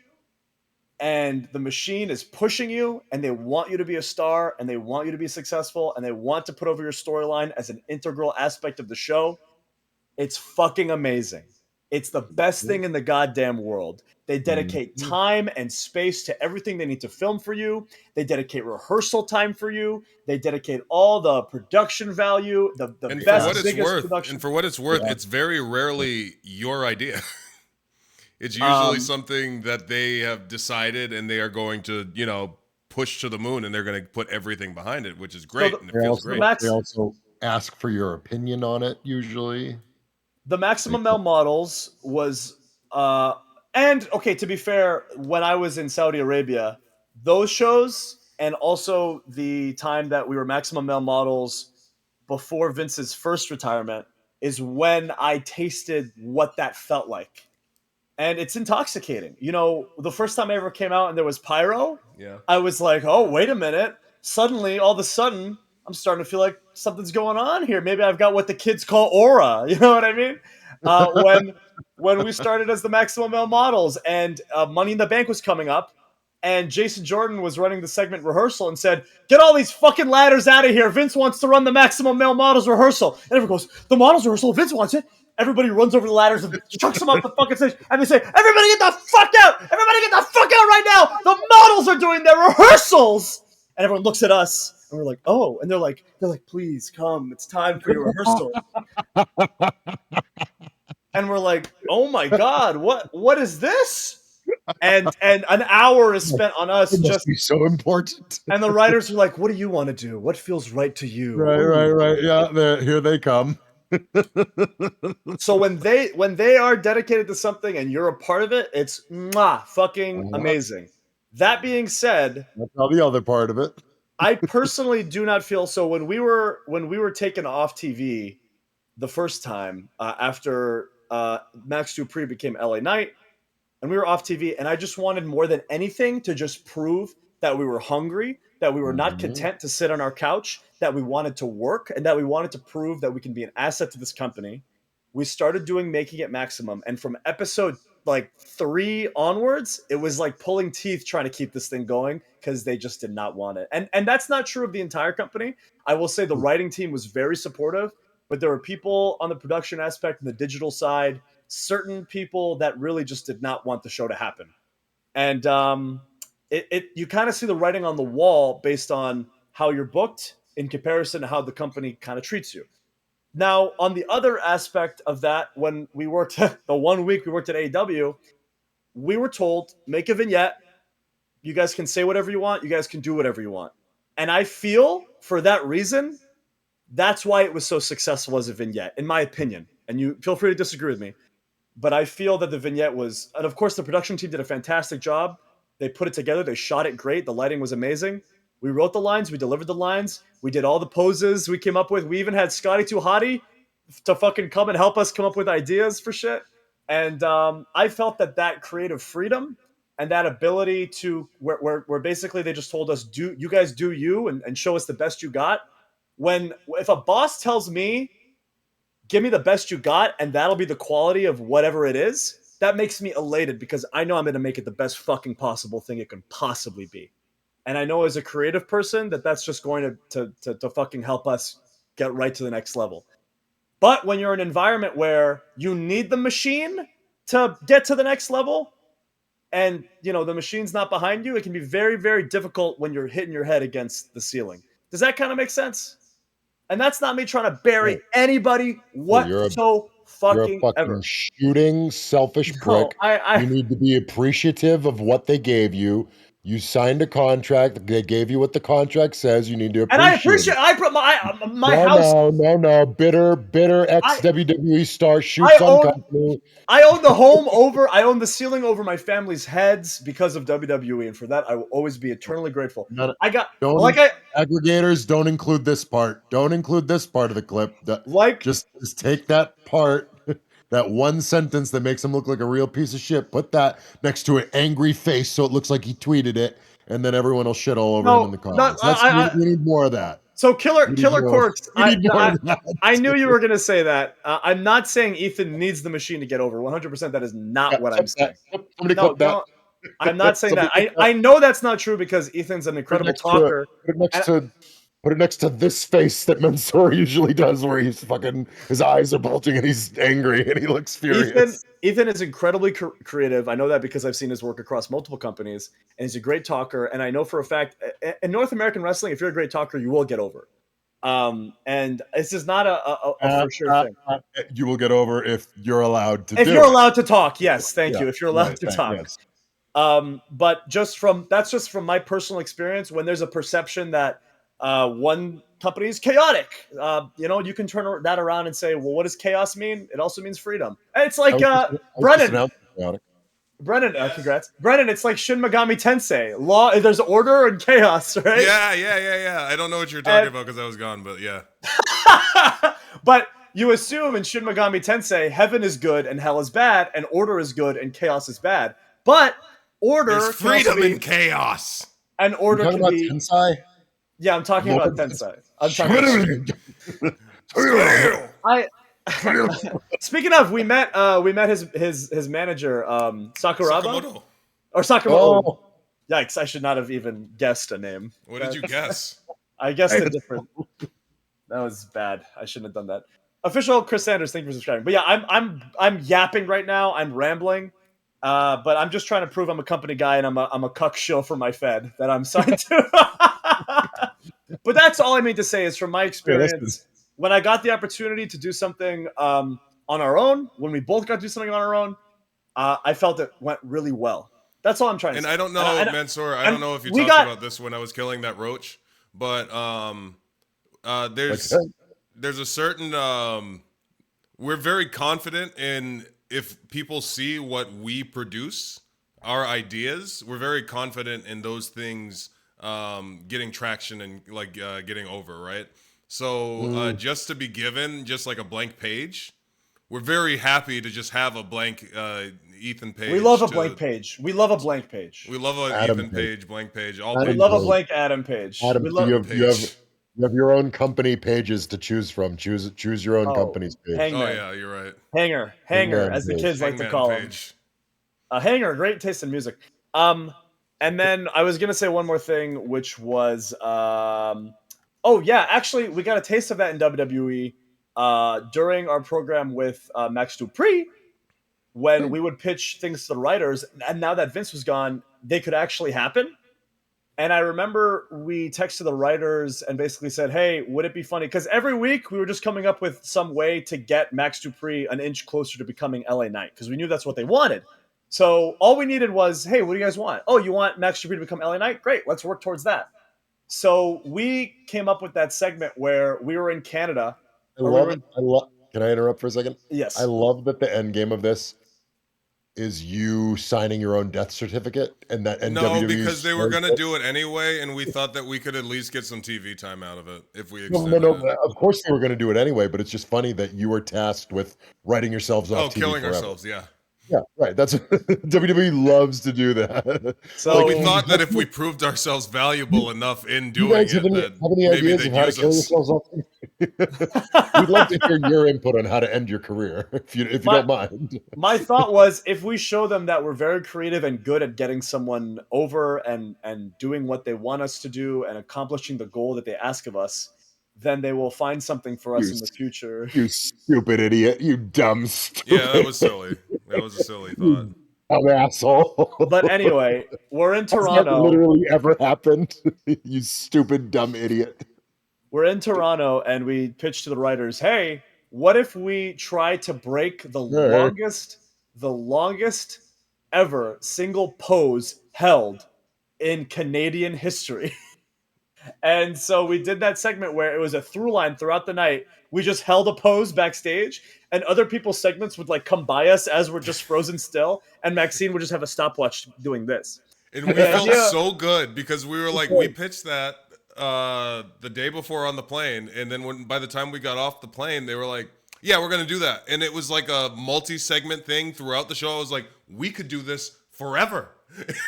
and the machine is pushing you and they want you to be a star and they want you to be successful and they want to put over your storyline as an integral aspect of the show, it's fucking amazing. It's the best thing in the goddamn world. They dedicate time and space to everything they need to film for you. They dedicate rehearsal time for you. They dedicate all the production value, the and best, biggest production. And for what it's worth, it's very rarely your idea. It's usually something that they have decided and they are going to, push to the moon, and they're going to put everything behind it, which is great, and it They feels also, great. they also ask for your opinion on it usually. The maximum male models was and okay, to be fair, when I was in Saudi Arabia, those shows and also the time that we were maximum male models before Vince's first retirement is when I tasted what that felt like. And it's intoxicating. You know, the first time I ever came out and there was pyro, Yeah. I was like, "Oh, wait a minute." Suddenly, all of a sudden, I'm starting to feel like something's going on here. Maybe I've got what the kids call aura. You know what I mean? When we started as the Maximum Male Models and Money in the Bank was coming up, and Jason Jordan was running the segment rehearsal and said, "Get all these fucking ladders out of here. Vince wants to run the Maximum Male Models rehearsal." And everyone goes, "The models rehearsal? Vince wants it." Everybody runs over the ladders and chucks them off the fucking stage, and they say, "Everybody get the fuck out! Everybody get the fuck out right now! The models are doing their rehearsals!" And everyone looks at us, and we're like, "Oh," and they're like, "Please come, it's time for your rehearsal." And we're like, "Oh my god, what is this?" And an hour is spent on us It must just, be so important. and the writers are like, "What do you want to do? What feels right to you?" Right. Yeah, here they come. So when they are dedicated to something and you're a part of it, it's fucking amazing. That being said, That's all the other part of it. I personally do not feel so. When we were taken off TV the first time after Max Dupree became LA Knight, and we were off TV, and I just wanted more than anything to just prove that we were hungry, that we were not content to sit on our couch, that we wanted to work, and that we wanted to prove that we can be an asset to this company. We started doing Making It Maximum, and from episode like 3 onwards, it was like pulling teeth trying to keep this thing going because they just did not want it. And that's not true of the entire company. I will say the writing team was very supportive, but there were people on the production aspect and the digital side, certain people that really just did not want the show to happen. And you kind of see the writing on the wall based on how you're booked in comparison to how the company kind of treats you. Now, on the other aspect of that, when we worked the 1 week we worked at AEW, we were told, make a vignette. You guys can say whatever you want. You guys can do whatever you want. And I feel for that reason, that's why it was so successful as a vignette, in my opinion. And you feel free to disagree with me. But I feel that the vignette was, and of course the production team did a fantastic job. They put it together. They shot it great. The lighting was amazing. We wrote the lines. We delivered the lines. We did all the poses we came up with. We even had Scotty Too Hottie to fucking come and help us come up with ideas for shit. And I felt that creative freedom and that ability to where basically they just told us, do you guys do you and show us the best you got. If a boss tells me, give me the best you got, and that'll be the quality of whatever it is, that makes me elated because I know I'm going to make it the best fucking possible thing it can possibly be. And I know as a creative person that's just going to fucking help us get right to the next level. But when you're in an environment where you need the machine to get to the next level, and you know the machine's not behind you, it can be very, very difficult when you're hitting your head against the ceiling. Does that kind of make sense? And that's not me trying to bury anybody You're a fucking fucking ever. shooting, selfish No, prick. You need to be appreciative of what they gave you. You signed a contract. They gave you what the contract says. You need to and I appreciate appreciate. it. I put my house. No. Bitter ex I WWE star I shoots on own company. I own the home over. I own the ceiling over my family's heads because of WWE, and for that I will always be eternally grateful. None- I got Don't aggregators don't include this part. Don't include this part of the clip. like Just take that part, that one sentence that makes him look like a real piece of shit. Put that next to an angry face so it looks like he tweeted it, and then everyone will shit all over him in the no. comments. We need more of that. So We need Killer more. Corpse. We need more of that. I knew you were gonna say that. I'm not saying Ethan needs the machine to get over. 100%. That is not what I'm saying. Somebody No, clip that. don't. I'm not saying that. Somebody clip I know that's not true because Ethan's an Put it incredible next to talker. put it next to this face that Mansoor usually does, where he's fucking his eyes are bulging and he's angry and he looks furious. Ethan is incredibly creative. I know that because I've seen his work across multiple companies, and he's a great talker. And I know for a fact, in North American wrestling, if you're a great talker, you will get over. And it's just not a for sure thing. You will get over if you're allowed to. If you're allowed to talk, yes, thank you. If you're allowed Right, to talk. yes. But that's just from my personal experience. When there's a perception that one company is chaotic, you can turn that around and say, well, what does chaos mean? It also means freedom. And it's like I was just Brennan. announcing chaotic. Brennan, congrats, Brennan. It's like Shin Megami Tensei. Law, there's order and chaos, right? Yeah. I don't know what you're talking about because I was gone, but yeah. But you assume in Shin Megami Tensei, heaven is good and hell is bad, and order is good and chaos is bad. But order, there's freedom in chaos, and order You're can talking be. about Tensai? Yeah, I'm talking Lord, about Tensei. I'm talking I Speaking of, we met his manager, Sakuraba Sakamoto. or Sakamoto. Oh, Yikes! I should not have even guessed a name. What did you guess? I guessed a different. That was bad. I shouldn't have done that. Official Chris Sanders, thank you for subscribing. But yeah, I'm yapping right now. I'm rambling. But I'm just trying to prove I'm a company guy and I'm a cuck shill for my Fed that I'm signed to. But that's all I mean to say is from my experience, when I got the opportunity to do something on our own, when we both got to do something on our own, I felt it went really well. That's all I'm trying to And say. I don't know, Mansoor, I don't know if you talked about this when I was killing that roach, but there's a certain we're very confident in if people see what we produce, our ideas, we're very confident in those things getting traction and like getting over, right? So just to be given just like a blank page, we're very happy to just have a blank Ethan page. We love a blank page. We love a blank page. We love a Adam Ethan page, blank page. We love a blank Adam page. Adam, we love you have your own company pages to choose from. Choose your own company's page. Hangman. Oh yeah, you're right. Hanger, as the kids like to call him. Hanger, great taste in music. And then I was gonna say one more thing, which was, oh yeah, actually we got a taste of that in WWE during our program with Max Dupree, when we would pitch things to the writers, and now that Vince was gone, they could actually happen. And I remember we texted the writers and basically said, hey, would it be funny? Because every week we were just coming up with some way to get Max Dupree an inch closer to becoming LA Knight, because we knew that's what they wanted. So all we needed was, hey, what do you guys want? Oh, you want Max Dupree to become LA Knight? Great, let's work towards that. So we came up with that segment where we were in Canada. Can I interrupt for a second? Yes. I love that the end game of this is you signing your own death certificate, and that No, because they were going to do it anyway, and we thought that we could at least get some TV time out of it if we extended it. Of course they were going to do it anyway, but it's just funny that you were tasked with writing yourselves off TV killing forever. ourselves, yeah. Yeah, right. That's WWE loves to do that. So we thought that if we proved ourselves valuable enough in doing have any ideas of how to kill yourselves off? We'd love to hear your input on how to end your career, if you don't mind. My thought was, if we show them that we're very creative and good at getting someone over and doing what they want us to do and accomplishing the goal that they ask of us, then they will find something for us in the future. You stupid idiot. You dumb stupid. Yeah, that was silly. That was a silly thought. Dumb asshole. But anyway, we're in Toronto. That literally ever happened. You stupid dumb idiot. We're in Toronto and we pitched to the writers, hey, what if we try to break the longest ever single pose held in Canadian history? And so we did that segment where it was a through line throughout the night. We just held a pose backstage, and other people's segments would like come by us as we're just frozen still, and Maxine would just have a stopwatch doing this. And we felt so good because we were like, we pitched that the day before on the plane, and then by the time we got off the plane, they were like, yeah, we're going to do that. And it was like a multi-segment thing throughout the show. I was like, we could do this forever.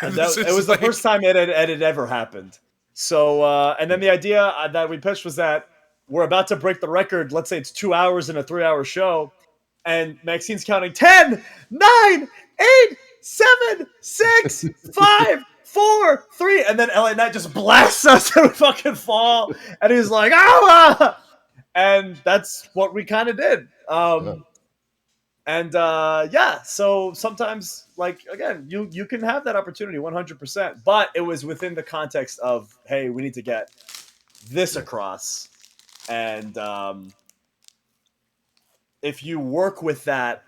And it was the first time it had ever happened. So, and then the idea that we pitched was that we're about to break the record. Let's say it's 2 hours in a 3-hour show. And Maxine's counting 10, 9, 8, 7, 6, 5, 4, 3. And then LA Knight just blasts us and we fucking fall. And he's like, ah! And that's what we kind of did. And so sometimes, like, again, you can have that opportunity 100%, but it was within the context of, hey, we need to get this across. And if you work with that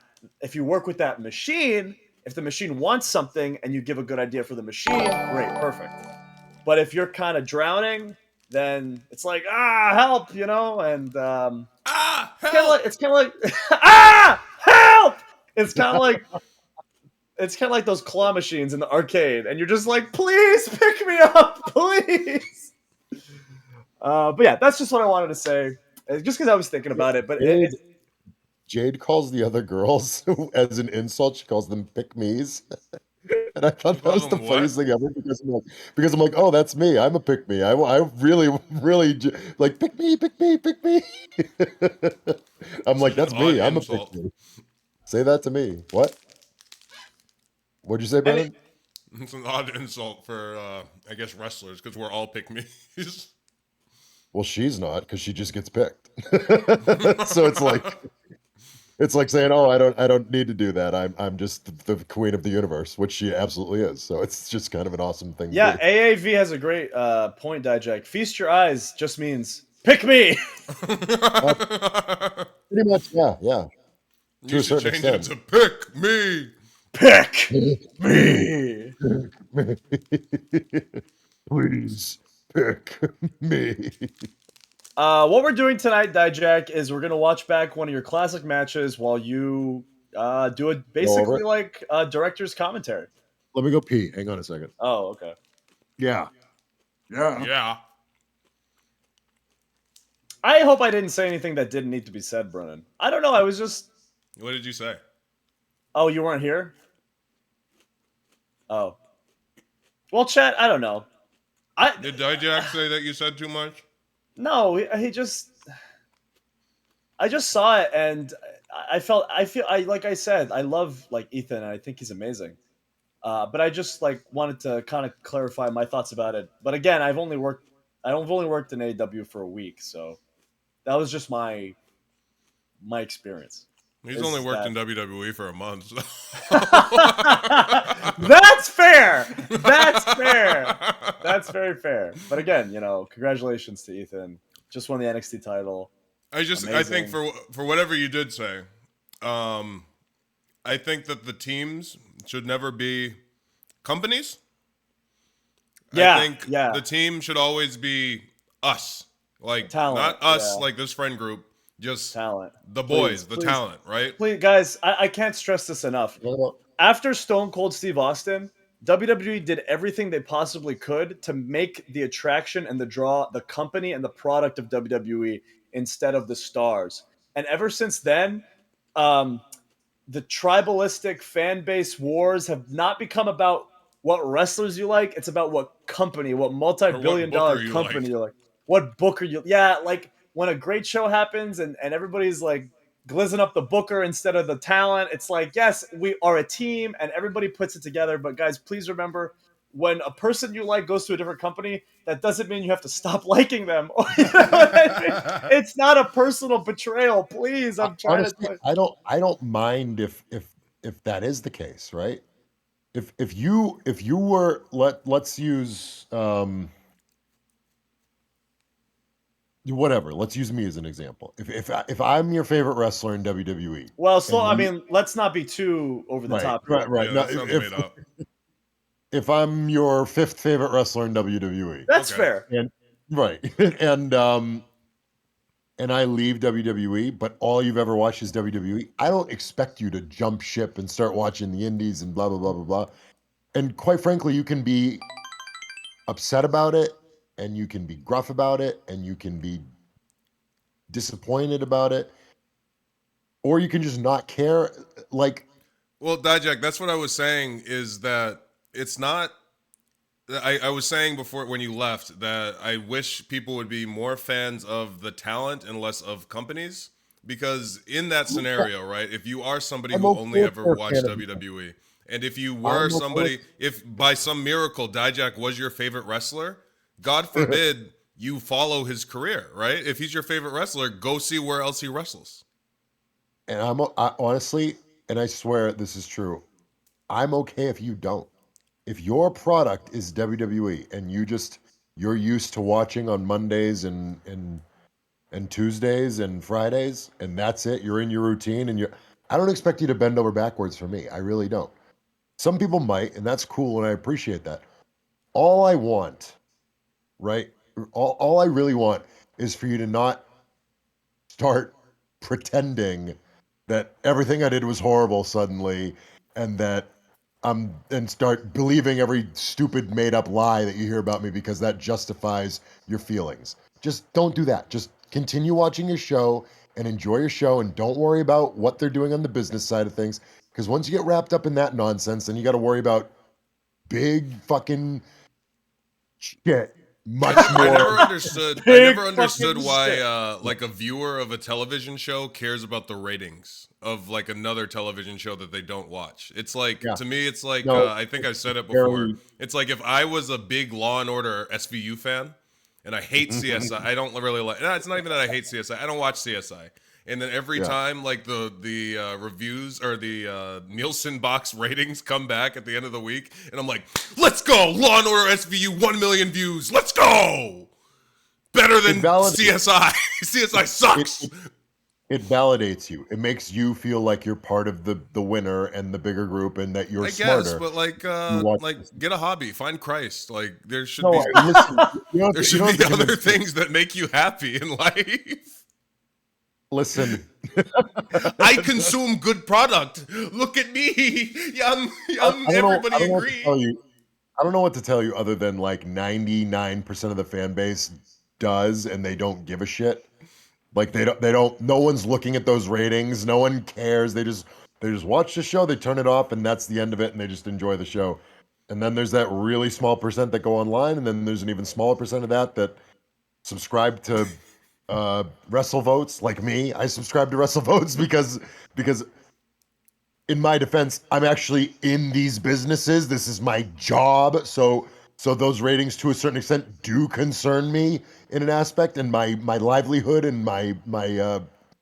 machine, If the machine wants something and you give a good idea for the machine, great, perfect. But if you're kind of drowning, then it's like, help, you know, and Help! it's kind of like help. It's kind of like those claw machines in the arcade, and you're just like, please pick me up, please. But yeah, that's just what I wanted to say, just because I was thinking about it. But Jade calls the other girls as an insult. She calls them pick-me's. And I thought that was the funniest thing ever because I'm like, oh, that's me. I'm a pick me. I really, really like pick me, pick me, pick me. I'm like, that's me. I'm a pick me. Say that to me. What? What'd you say, Brennan? It's an odd insult for, I guess, wrestlers because we're all pick me's. Well, she's not because she just gets picked. So it's like saying, "Oh, I don't need to do that. I'm just the queen of the universe," which she absolutely is. So it's just kind of an awesome thing. Yeah, to do. AAV has a great point, Dijak. Feast your eyes just means pick me. Pretty much, yeah. You should change it to pick me. Pick me. Please pick me. What we're doing tonight, Dijak, is we're gonna watch back one of your classic matches while you do it basically like director's commentary. Let me go pee. Hang on a second. Oh, okay. Yeah. I hope I didn't say anything that didn't need to be said, Brennan. I don't know. I was just. What did you say? Oh, you weren't here? Oh. Well, chat, I don't know. Did Dijak say that you said too much? No, he just. I just saw it and like I said, I love like Ethan and I think he's amazing. But I just like wanted to kind of clarify my thoughts about it. But again, I've only worked in AEW for a week, so that was just my experience. He's only worked in WWE for a month. So. That's fair. That's fair. That's very fair. But again, you know, congratulations to Ethan. Just won the NXT title. I think for whatever you did say, I think that the teams should never be companies. Yeah, I think the team should always be us. Like talent, not us, like this friend group, just talent. The boys, the talent, right? Please, guys, I can't stress this enough. After Stone Cold Steve Austin, WWE did everything they possibly could to make the attraction and the draw the company and the product of WWE instead of the stars. And ever since then, the tribalistic fan base wars have not become about what wrestlers you like. It's about what company, what multi-billion-dollar company you like. What booker you... Yeah, like when a great show happens and everybody's like glizzing up the booker instead of the talent, it's like, yes, we are a team and everybody puts it together. But guys, please remember, when a person you like goes to a different company, that doesn't mean you have to stop liking them. You know what I mean? It's not a personal betrayal. Please, I'm trying Honestly, to. I don't mind if that is the case, right? If you were let's use whatever. Let's use me as an example. If I'm your favorite wrestler in WWE, well, I mean, let's not be too over the top. Right. Yeah, that sounds made up. If I'm your fifth favorite wrestler in WWE, that's fair. And and I leave WWE, but all you've ever watched is WWE, I don't expect you to jump ship and start watching the indies and blah blah blah blah blah. And quite frankly, you can be upset about it, and you can be gruff about it, and you can be disappointed about it, or you can just not care. Like, well, Dijak, that's what I was saying, is that it's not. I was saying before when you left that I wish people would be more fans of the talent and less of companies, because in that scenario, right, if you are somebody who only ever watched WWE, and if you were somebody, if by some miracle Dijak was your favorite wrestler, God forbid you follow his career, right? If he's your favorite wrestler, go see where else he wrestles. And I honestly, and I swear this is true, I'm okay if you don't. If your product is WWE and you're used to watching on Mondays and Tuesdays and Fridays, and that's it, you're in your routine, and I don't expect you to bend over backwards for me. I really don't. Some people might, and that's cool, and I appreciate that. All I want, right? All I really want is for you to not start pretending that everything I did was horrible suddenly, and that and start believing every stupid made up lie that you hear about me because that justifies your feelings. Just don't do that. Just continue watching your show and enjoy your show, and don't worry about what they're doing on the business side of things, because once you get wrapped up in that nonsense, then you got to worry about big fucking shit much I never more. understood. I Big never understood fucking why, shit. like a viewer of a television show cares about the ratings of like another television show that they don't watch. It's like Yeah. to me, it's like No, I think I've said it very- before. It's like if I was a big Law and Order SVU fan, and I hate CSI. I don't really like. No, it's not even that I hate CSI. I don't watch CSI. And then every Yeah. time, like the reviews or the Nielsen box ratings come back at the end of the week, and I'm like, "Let's go, Law and Order SVU, 1 million views. Let's go, better than CSI. CSI sucks." It validates you. It makes you feel like you're part of the winner and the bigger group, and that you're I guess, smarter. but like get a hobby, find Christ. Like there should No, be listen, there should be other things that make you happy in life. Listen, I consume good product. Look at me. Yum, yum. Everybody agree. I don't know what to tell you other than like 99% of the fan base does, and they don't give a shit. Like they don't. No one's looking at those ratings. No one cares. They just watch the show. They turn it off, and that's the end of it. And they just enjoy the show. And then there's that really small percent that go online, and then there's an even smaller percent of that subscribe to Wrestle Votes, like me. I subscribe to Wrestle Votes because in my defense, I'm actually in these businesses. This is my job. So those ratings to a certain extent do concern me in an aspect, and my livelihood and my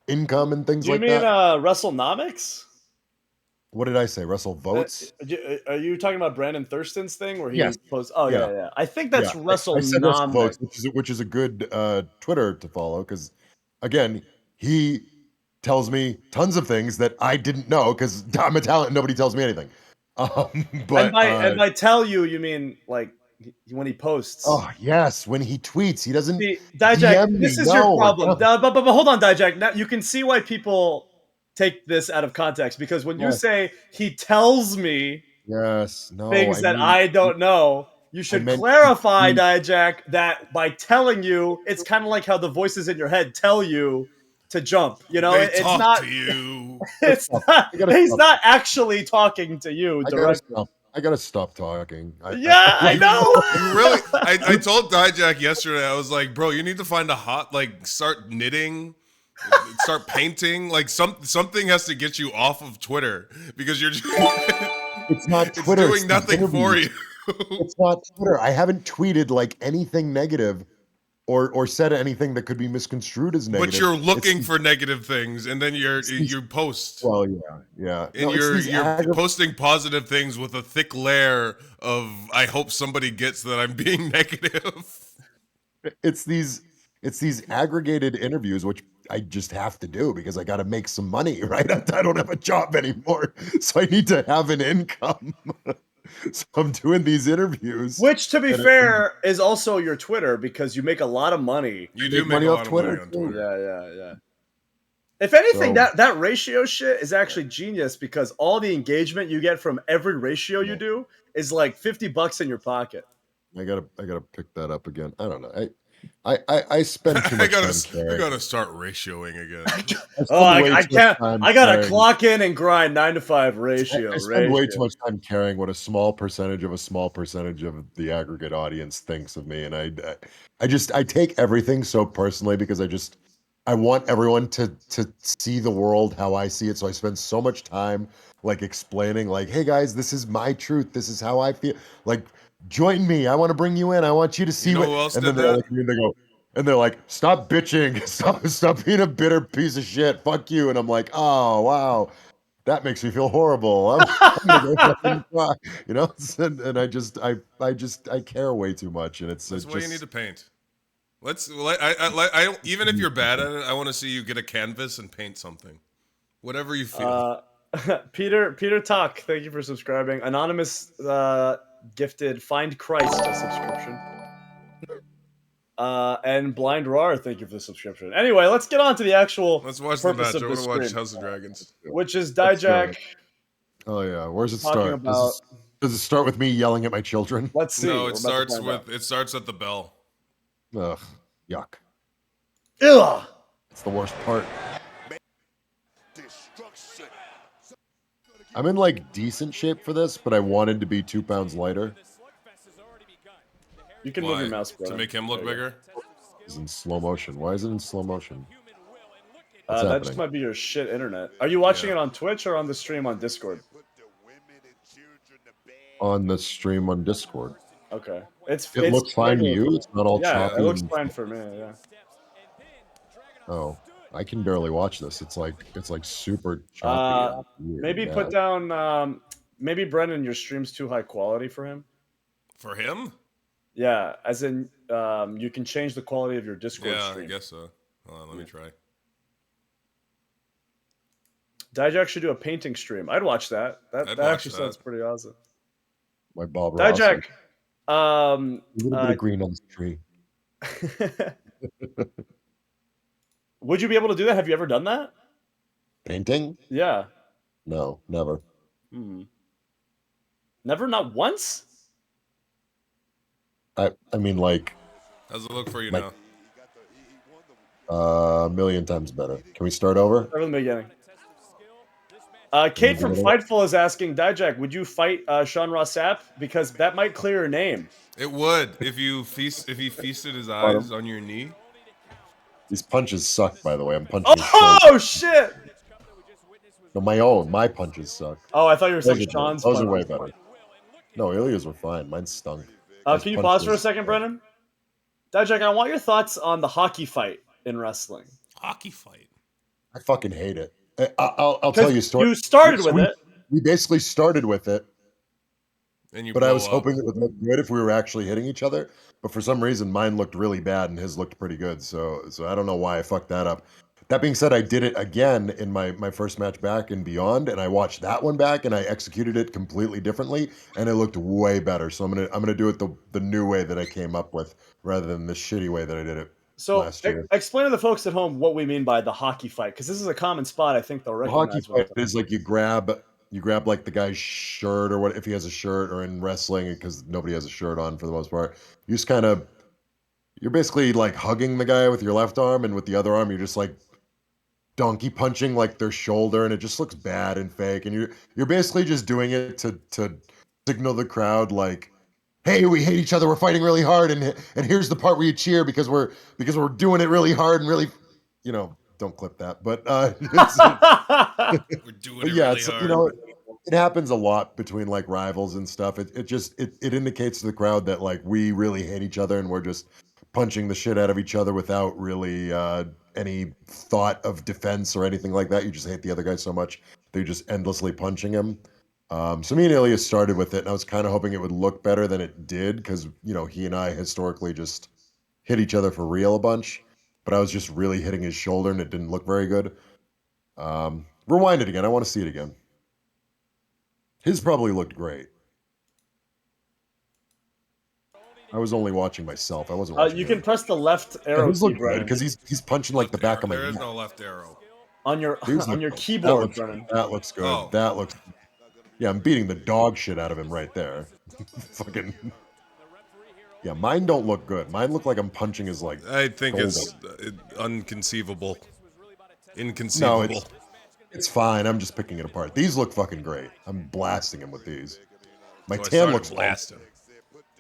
income and things Do you like mean that. WrestleNomics? What did I say? Wrestle Votes? Are you talking about Brandon Thurston's thing where he Yes. posts? Oh Yeah. yeah. I think that's I said Wrestle Votes, WrestleNomics. which is a good Twitter to follow, because again, he tells me tons of things that I didn't know because I'm a talent. Nobody tells me anything. But and by tell you mean like when he posts. oh yes, when he tweets, he doesn't See, Dijak, DM me. this is your problem. No. But hold on, Dijak. Now you can see why people take this out of context, because when you Yes. say he tells me Yes, no, things that mean, I don't know, you should meant clarify, Dijak, that by telling you, it's kind of like how the voices in your head tell you to jump. You know, They it's talk not. to you. It's not. He's not actually talking to you directly. I gotta stop talking. I know. You really? I told Dijak yesterday. I was like, bro, you need to find a hot start knitting, start painting. Like something has to get you off of Twitter because you're just, It's not Twitter. It's doing nothing for you. It's not Twitter. I haven't tweeted like anything negative or said anything that could be misconstrued as negative. But you're looking for negative things, and then you post. Well, yeah. And you're posting positive things with a thick layer of I hope somebody gets that I'm being negative. It's these aggregated interviews, which I just have to do because I got to make some money, right? I don't have a job anymore, so I need to have an income. So I'm doing these interviews. Which, to be fair, is also your Twitter, because you make a lot of money. You do make a lot of money on Twitter. Yeah. If anything, that ratio shit is actually genius, because all the engagement you get from every ratio you do is like $50 in your pocket. I gotta pick that up again. I don't know. I spend too much time caring. I gotta start ratioing again. I can't. I gotta clock in and grind 9 to 5 ratio. I spend way too much time caring what a small percentage of the aggregate audience thinks of me, and I take everything so personally because I want everyone to see the world how I see it. So I spend so much time like explaining, like, hey guys, this is my truth. This is how I feel. Like, join me. I want to bring you in. I want you to see you know who else and did then that? they're like, stop bitching. Stop being a bitter piece of shit. Fuck you. And I'm like, oh wow, that makes me feel horrible. I'm gonna go cry. You know, and I care way too much, and it's That's why you need to paint. Even if you're bad at it, I want to see you get a canvas and paint something, whatever you feel. Peter Talk, thank you for subscribing. Anonymous gifted Find Christ a subscription. And Blind Rar, thank you for the subscription. Anyway, let's get on to the actual Let's watch the purpose match. of I want this to watch stream, House of Dragons. which is Let's do Dijak it. Oh yeah, where's it talking start? about. Does it start with me yelling at my children? Let's see. No, We're about to find out. it starts at the bell. Ugh, yuck. Ugh. It's the worst part. I'm in like decent shape for this, but I wanted to be 2 pounds lighter. You can move your Why? mouse, To Brennan. make him look There you go. bigger? It's in slow motion. Why is it in slow motion? What's That happening? just might be your shit internet. Are you watching Yeah. it on Twitch or on the stream on Discord? On the stream on Discord. Okay. It looks fine to you? It's not all Yeah, choppy. it looks and- fine for me. Yeah. Oh, I can barely watch this. It's like super choppy. and weird Maybe and put bad. down. Maybe Brennan, your stream's too high quality for him. For him? Yeah, as in you can change the quality of your Discord Yeah, stream. I guess so. Hold on, let me try. Dijak should do a painting stream. I'd watch that. I'd That watch actually that. sounds pretty awesome. My Bob Ross. Dijak, A little bit of green on this tree. would you be able to do that? Have you ever done that? Painting? Yeah. No, never. Never, not once. I mean, like How's it look for you Like- now? a million times better. Can we start over? Start from the beginning. Kate from Fightful is asking Dijak, would you fight Sean Ross Sapp? Because that might clear your name. It would if you feasted his eyes on your knee. These punches suck, by the way. I'm punching his Oh shoulder. shit! No, my punches suck. Oh, I thought you were saying Those are, Sean's. those are punches. way better. No, Ilya's were fine. Mine stunk. Can you pause for a second, Brennan? Dijak, I want your thoughts on the hockey fight in wrestling. Hockey fight. I fucking hate it. I'll tell you a story. You started with it. We basically started with it, And you but I blow was up. hoping it would look good if we were actually hitting each other. But for some reason, mine looked really bad and his looked pretty good. So I don't know why I fucked that up. That being said, I did it again in my first match back and beyond, and I watched that one back and I executed it completely differently, and it looked way better. So I'm gonna do it the new way that I came up with, rather than the shitty way that I did it So last year. explain to the folks at home what we mean by the hockey fight, because this is a common spot. I think they'll The recognize. hockey fight is like you grab like the guy's shirt, or what if he has a shirt, or in wrestling, because nobody has a shirt on for the most part. You just kind of, you're basically like hugging the guy with your left arm, and with the other arm you're just like donkey punching like their shoulder, and it just looks bad and fake. And you're basically just doing it to signal the crowd like, hey, we hate each other, we're fighting really hard, and here's the part where you cheer because we're doing it really hard and really, don't clip that, but We're doing but it yeah, really it's, hard. it happens a lot between like rivals and stuff. It indicates to the crowd that like we really hate each other and we're just punching the shit out of each other without really any thought of defense or anything like that. You just hate the other guy so much that you're just endlessly punching him. So me and Elias started with it, and I was kind of hoping it would look better than it did, because he and I historically just hit each other for real a bunch. But I was just really hitting his shoulder, and it didn't look very good. Rewind it again. I want to see it again. His probably looked great. I was only watching myself. I wasn't watching you him. can press the left Yeah, arrow his key, looked good Brennan, because he's punching like the back of my There is neck. no left arrow. on your Here's on the- your that keyboard, looks, Brennan. that looks good. Oh. That looks. Yeah, I'm beating the dog shit out of him right there. Fucking. Yeah, mine don't look good. Mine look like I'm punching his like. I think it's shoulder. unconceivable. No, Inconceivable. it's fine. I'm just picking it apart. These look fucking great. I'm blasting him with these. My So I tan started looks blasting.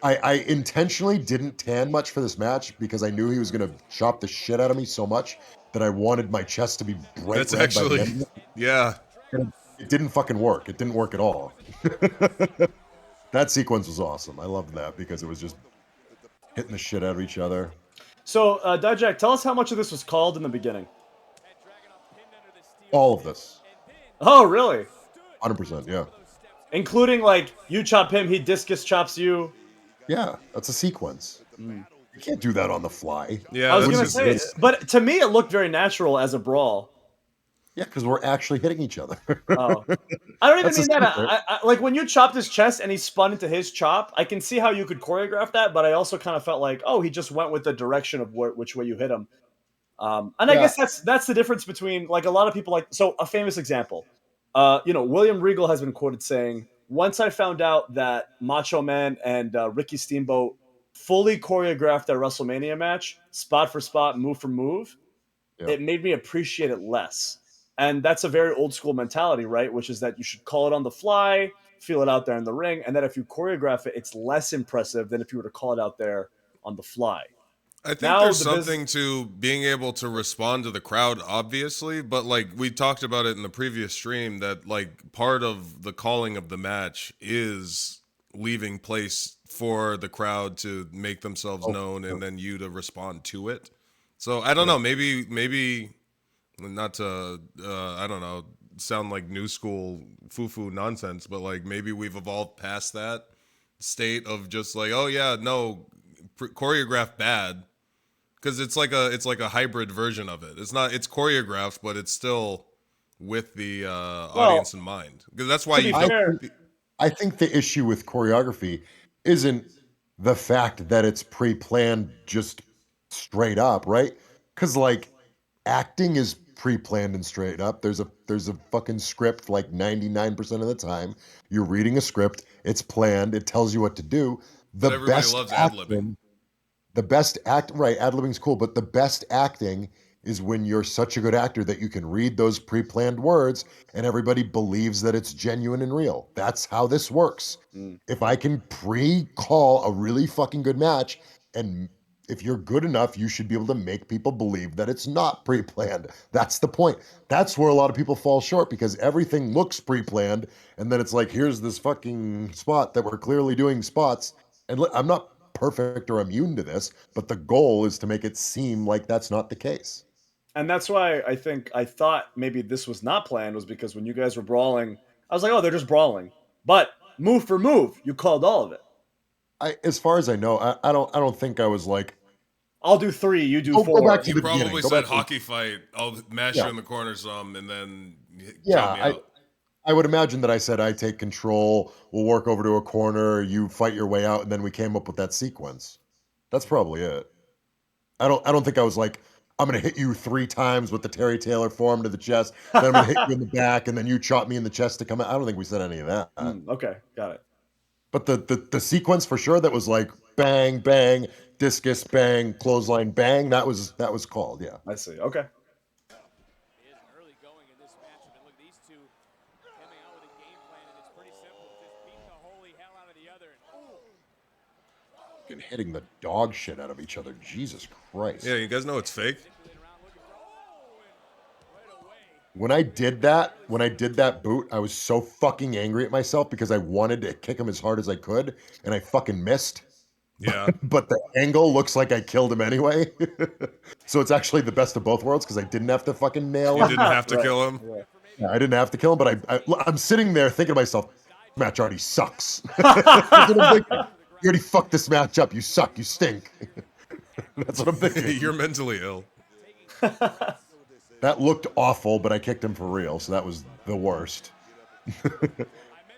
I intentionally didn't tan much for this match because I knew he was gonna chop the shit out of me so much that I wanted my chest to be bright That's red by actually, the end. yeah. It didn't fucking work. It didn't work at all. That sequence was awesome. I loved that because it was just hitting the shit out of each other. So, Dijak, tell us how much of this was called in the beginning. All of this. Oh, really? 100%, yeah. Including like you chop him, he discus chops you. Yeah, that's a sequence. You can't do that on the fly. Yeah, I was that's gonna just- say, but to me, it looked very natural as a brawl. Yeah, because we're actually hitting each other. Oh. I don't even That's a mean that. secret. Like when you chopped his chest and he spun into his chop, I can see how you could choreograph that, but I also kind of felt like, oh, he just went with the direction of which way you hit him. And I Yeah. guess that's the difference between like a lot of people like so a famous example. William Regal has been quoted saying, "Once I found out that Macho Man and Ricky Steamboat fully choreographed their WrestleMania match, spot for spot, move for move, Yeah. it made me appreciate it less." And that's a very old school mentality, right? Which is that you should call it on the fly, feel it out there in the ring, and that if you choreograph it, it's less impressive than if you were to call it out there on the fly. I think Now there's the business. something to being able to respond to the crowd, obviously, but like we talked about it in the previous stream, that like part of the calling of the match is leaving place for the crowd to make themselves known and then you to respond to it. So I don't know, maybe not to I don't know, sound like new school foo-foo nonsense, but like maybe we've evolved past that state of just like, oh yeah, no, choreograph bad, because it's like a hybrid version of it. It's choreographed, but it's still with the audience in mind. Because that's why To be you fair, don't. I think the issue with choreography isn't the fact that it's pre-planned just straight up, right? Because like acting is pre-planned and straight up. There's a fucking script like 99% of the time. You're reading a script, it's planned, it tells you what to do. The But everybody best loves ad-libbing. acting, right, ad-libbing's cool, but the best acting is when you're such a good actor that you can read those pre-planned words and everybody believes that it's genuine and real. That's how this works. Mm. If I can pre-call a really fucking good match, and if you're good enough, you should be able to make people believe that it's not pre-planned. That's the point. That's where a lot of people fall short, because everything looks pre-planned, and then it's like, here's this fucking spot that we're clearly doing spots. And I'm not perfect or immune to this, but the goal is to make it seem like that's not the case. and that's why I thought maybe this was not planned, was because when you guys were brawling, I was like, oh, they're just brawling. But move for move, you called all of it. As far as I know, I don't think I was like, I'll do 3, you do go back 4. to You the beginning. probably Go said back to, hockey fight. I'll mash yeah, you in the corner some, and then yeah. count me out. I would imagine that I said I take control. We'll work over to a corner. You fight your way out, and then we came up with that sequence. That's probably it. I don't think I was like, I'm gonna hit you 3 times with the Terry Taylor form to the chest. Then I'm gonna hit you in the back, and then you chop me in the chest to come out. I don't think we said any of that. Okay, got it. But the sequence for sure that was like bang bang discus bang clothesline bang, that was called, yeah. I see. Okay. It is early going in this matchup, and look, these two coming out with a game plan, and it's pretty simple. Just beat the holy hell out of the other. Fucking hitting the dog shit out of each other. Jesus Christ. Yeah, you guys know it's fake. When I did that boot, I was so fucking angry at myself because I wanted to kick him as hard as I could, and I fucking missed. Yeah. But the angle looks like I killed him anyway. So it's actually the best of both worlds because I didn't have to fucking nail You him. didn't have to Right. kill him. Yeah. Yeah, I didn't have to kill him, but I'm sitting there thinking to myself, match already sucks. That's what I'm thinking. You already fucked this match up. You suck. You stink. That's what I'm thinking. You're mentally ill. That looked awful, but I kicked him for real, so that was the worst.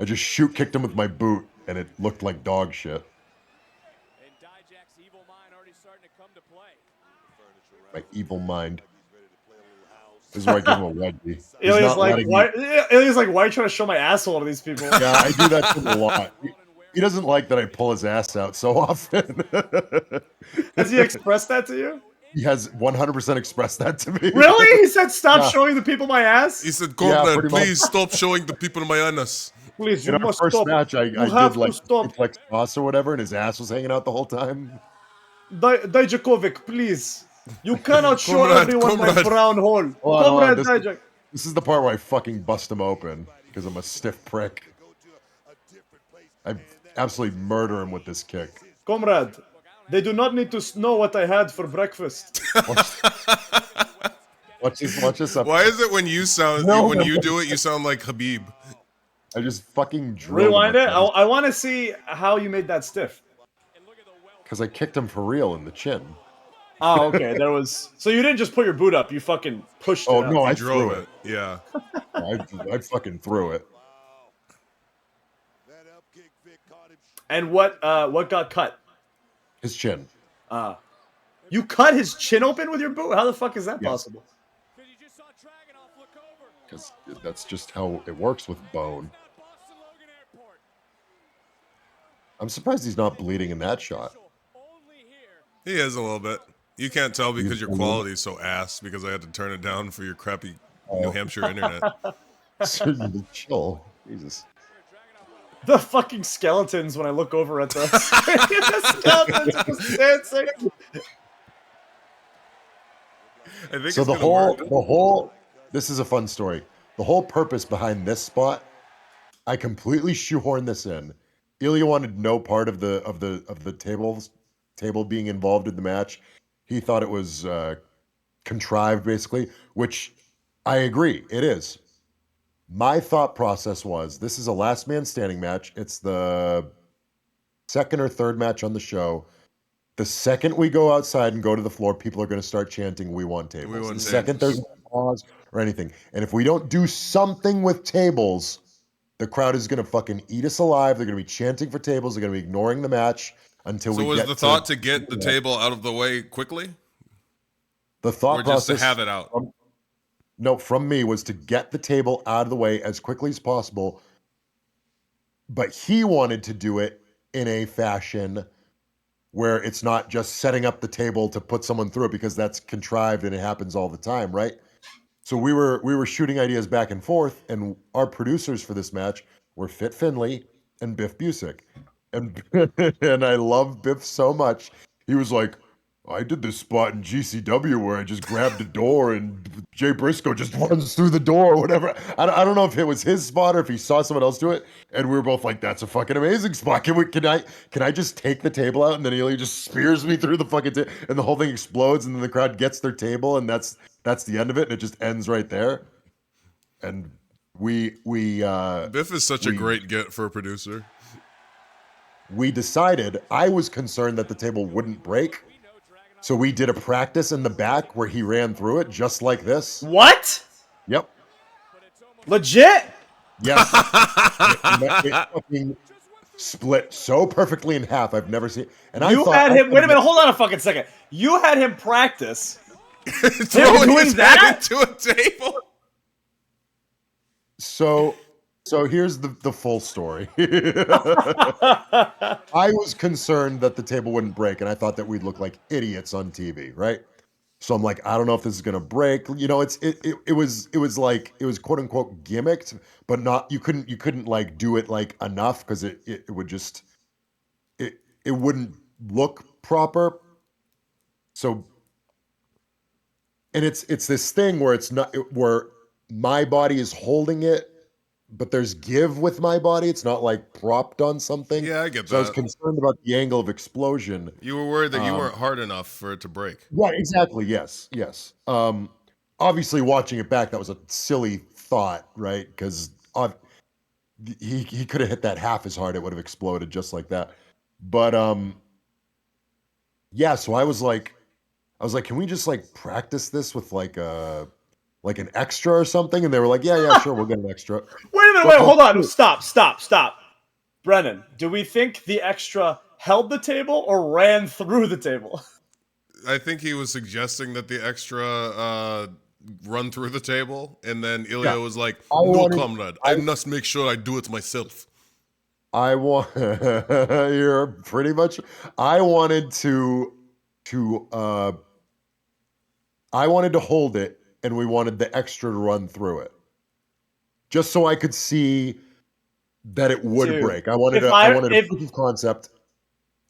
I just kicked him with my boot, and it looked like dog shit. And Dijak's evil mind already starting to come to play. My evil mind. This is where I give him a wedgie. He's Ilya's not like, letting why? me. Ilya's like, why are you trying to show my asshole to these people? Yeah, I do that to him a lot. He doesn't like that I pull his ass out so often. Has he expressed that to you? He has 100% expressed that to me. Really? He said, "Stop Yeah. showing the people my ass." He said, Yeah, Comrade, pretty much. please stop showing the people my anus. Please, In you our must first stop. match, I You did have like to stop. suplex boss or whatever, and his ass was hanging out the whole time. Dijakovic, please. You cannot show Comrade, everyone my comrade. brown hole. Hold on, Comrade This, Dijak. this is the part where I fucking bust him open because I'm a stiff prick. I absolutely murder him with this kick. Comrade, they do not need to know what I had for breakfast. Watch this up. Why is it when you sound No. when you do it, you sound like Habib? I just fucking drilled Rewind it. him I want to see how you made that stiff. because I kicked him for real in the chin. Oh, okay. There was. So you didn't just put your boot up. You fucking pushed Oh it up. no, He I drove threw it. Yeah. I fucking threw it. And what got cut? His chin. You cut his chin open with your boot? How the fuck is that Yes. possible? Because you just saw Dragunov look over. Because that's just how it works with bone. Not Boston Logan Airport. I'm surprised he's not bleeding in that shot. Only here. He is a little bit. You can't tell because your a little quality is so ass because I had to turn it down for your crappy New Hampshire internet. Chill. Jesus. The fucking skeletons when I look over at the screen. The skeletons are just dancing. I think So it's the gonna work. whole this is a fun story. The whole purpose behind this spot, I completely shoehorned this in. Ilya wanted no part of the table being involved in the match. He thought it was contrived, basically, which I agree, it is. My thought process was this is a last man standing match. It's the second or third match on the show. The second we go outside and go to the floor, people are going to start chanting, "We want tables." We want the second there's tables. a pause or anything. And if we don't do something with tables, the crowd is going to fucking eat us alive. They're going to be chanting for tables. They're going to be ignoring the match until So we was get the thought to get the table out of the way quickly, the thought or just to process have it out? from me was to get the table out of the way as quickly as possible. But he wanted to do it in a fashion where it's not just setting up the table to put someone through it, because that's contrived and it happens all the time, right? So we were shooting ideas back and forth, and our producers for this match were Fit Finley and Biff Busick. And and I love Biff so much. He was like, I did this spot in GCW where I just grabbed a door and Jay Briscoe just runs through the door or whatever. I don't know if it was his spot or if he saw someone else do it. And we were both like, that's a fucking amazing spot. Can I just take the table out? And then Ilya just spears me through the fucking table and the whole thing explodes and then the crowd gets their table and that's the end of it. And it just ends right there. And we Biff is such a great get for a producer. we decided, I was concerned that the table wouldn't break. So we did a practice in the back where he ran through it just like this. What? Yep. Legit? Yes. it fucking split so perfectly in half. I've never seen. And You had him. Wait a minute. Hold on a fucking second. You had him practice. Throwing doing his that? head into a table. So here's the full story. I was concerned that the table wouldn't break, and I thought that we'd look like idiots on TV, right? So I'm like, I don't know if this is gonna break. You know, it was quote unquote gimmicked, but not you couldn't like do it like enough because it would just it wouldn't look proper. So and it's this thing where it's not where my body is holding it, but there's give with my body. It's not like propped on something. Yeah, I get So I was that. concerned about the angle of explosion. You were worried that you weren't hard enough for it to break. Right, exactly. Yes, yes. Obviously, watching it back, that was a silly thought, right? Because he could have hit that half as hard; it would have exploded just like that. But yeah. So I was like, can we just like practice this with like an extra or something? And they were like, yeah, sure, we'll get an extra. Wait a minute. Wait, hold on. Stop. Brennan, do we think the extra held the table or ran through the table? I think he was suggesting that the extra run through the table, and then Ilya was like, "No, comrade, I must make sure I do it myself." You're pretty much. I wanted to hold it, and we wanted the extra to run through it, just so I could see that it would Dude, break. I wanted a proof of concept,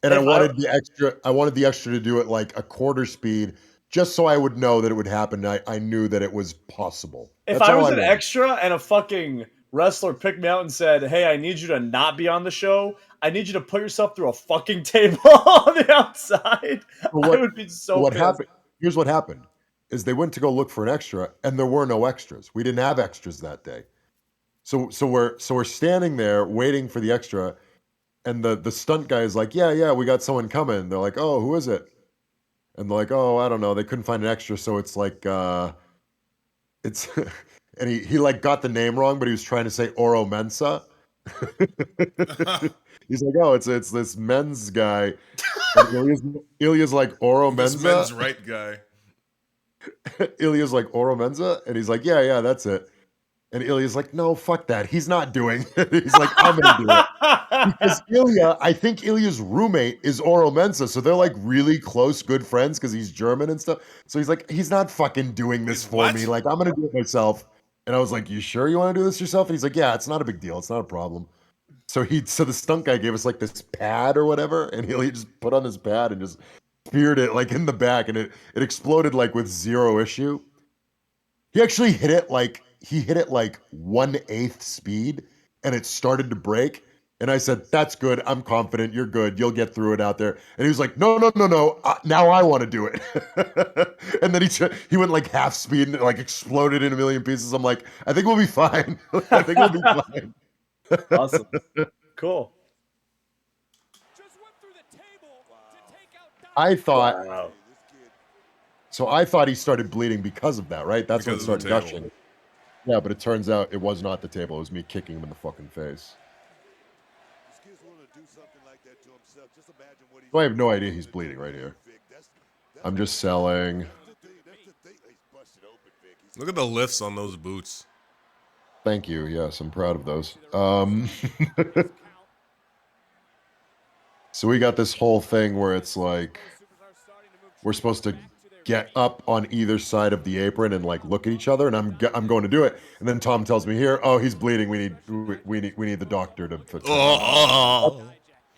and I wanted the extra. I wanted the extra to do it like a quarter speed, just so I would know that it would happen. I knew that it was possible. If That's I all was an wanted. extra and a fucking wrestler picked me out and said, "Hey, I need you to not be on the show. I need you to put yourself through a fucking table on the outside," I would be so what pissed. happened? Here's what happened: is they went to go look for an extra, and there were no extras. We didn't have extras that day. So we're standing there waiting for the extra, and the stunt guy is like, yeah, we got someone coming. They're like, oh, who is it? And they're like, oh, I don't know, they couldn't find an extra, so it's like it's and he like got the name wrong, but he was trying to say Oro Mensa. He's like, oh, it's this men's guy. And Ilya's like Oro This Mensa. men's right guy. Ilya's like Oro Mensa, and he's like, yeah, that's it. And Ilya's like, no, fuck that. He's not doing it. He's like, I'm gonna do it. Because I think Ilya's roommate is Oro Mensa, so they're like really close, good friends because he's German and stuff. So he's like, he's not fucking doing this He's for what? me. Like, I'm gonna do it myself. And I was like, you sure you want to do this yourself? And he's like, yeah, it's not a big deal. It's not a problem. So the stunt guy gave us like this pad or whatever, and he just put on this pad and just speared it like in the back, and it exploded like with 0 issue. He actually hit it like 1/8 speed, and it started to break. And I said, "That's good. I'm confident. You're good. You'll get through it out there." And he was like, "No, no, no, no. Now I want to do it." And then he went like half speed and it like exploded in a million pieces. I'm like, "I think we'll be fine. I think we'll be fine." Awesome. Cool. Just went through the table to take out I thought Wow. so. I thought he started bleeding because of that, right? That's when it Because of the started table. gushing. Yeah, but it turns out it was not the table. It was me kicking him in the fucking face. So I have no idea he's bleeding right here. I'm just selling. Look at the lifts on those boots. Thank you. Yes, I'm proud of those. So we got this whole thing where it's like we're supposed to get up on either side of the apron and like look at each other, and I'm going to do it, and then Tom tells me here, oh, he's bleeding. We need the doctor to. Oh.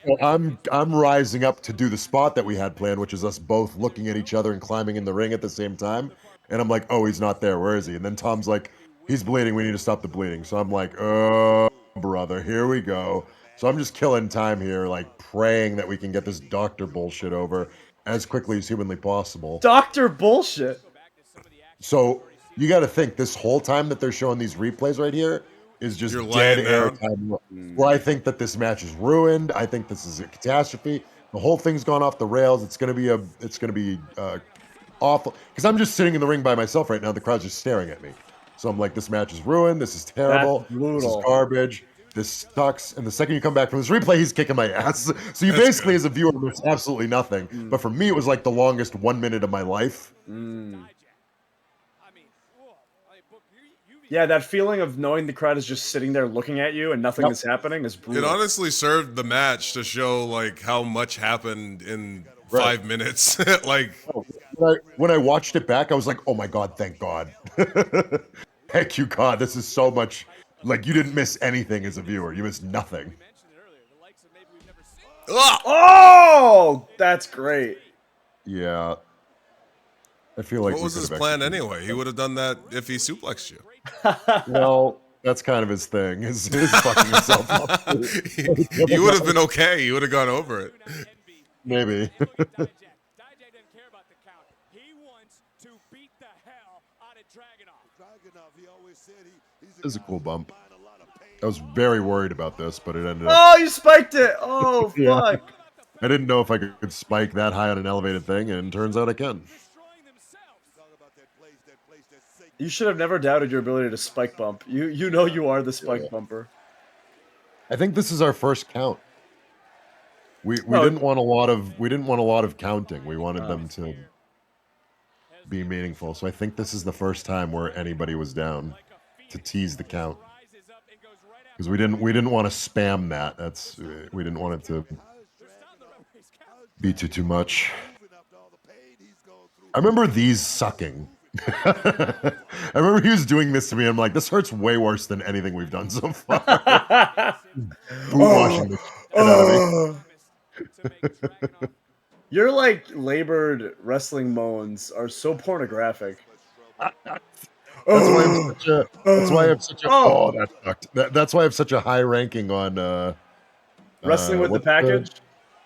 So I'm rising up to do the spot that we had planned, which is us both looking at each other and climbing in the ring at the same time. And I'm like, oh, he's not there. Where is he? And then Tom's like, he's bleeding. We need to stop the bleeding. So I'm like, oh, brother, here we go. So I'm just killing time here, like praying that we can get this doctor bullshit over as quickly as humanly possible. Doctor bullshit. So you got to think this whole time that they're showing these replays right here is just You're dead laying air down? time. Where I think that this match is ruined. I think this is a catastrophe. The whole thing's gone off the rails. It's gonna be awful. Because I'm just sitting in the ring by myself right now. The crowd's just staring at me. So I'm like, this match is ruined. This is terrible. That's This is brutal. garbage. This sucks. And the second you come back from this replay, he's kicking my ass. So you That's basically, good. as a viewer, miss absolutely nothing. But for me, it was like the longest 1 minute of my life. Yeah, that feeling of knowing the crowd is just sitting there looking at you and nothing Yep. is happening is It brutal. honestly served the match to show like how much happened in Right. 5 minutes. Like When I watched it back, I was like, oh my God, thank God. Thank you, God. This is so much. Like, you didn't miss anything as a viewer. You missed nothing. ah! Oh, that's great. Yeah. I feel like What we was could his have plan executed anyway? He would have done that if he suplexed you. that. Well, that's kind of his thing. His fucking himself up. You would have been okay. You would have gone over it. Maybe. Dijak doesn't care about the count. He wants to beat the hell out of Dragunov. This is a cool bump. I was very worried about this, but it ended up. Oh, you spiked it. Oh, Yeah. fuck. I didn't know if I could spike that high on an elevated thing, and it turns out I can. You should have never doubted your ability to spike bump. You know you are the spike bumper. I think this is our first count. We No. didn't want a lot of counting. We wanted them to be meaningful. So I think this is the first time where anybody was down to tease the count. Because we didn't want to spam that. We didn't want it to be too much. I remember these sucking. I remember he was doing this to me. I'm like, this hurts way worse than anything we've done so far. Boot washing the shit out of me. Your like labored wrestling moans are so pornographic. That's why I'm such a. That's why I have such a. Oh. Oh, that sucked. That's why I have such a high ranking on. Wrestling with the what's package.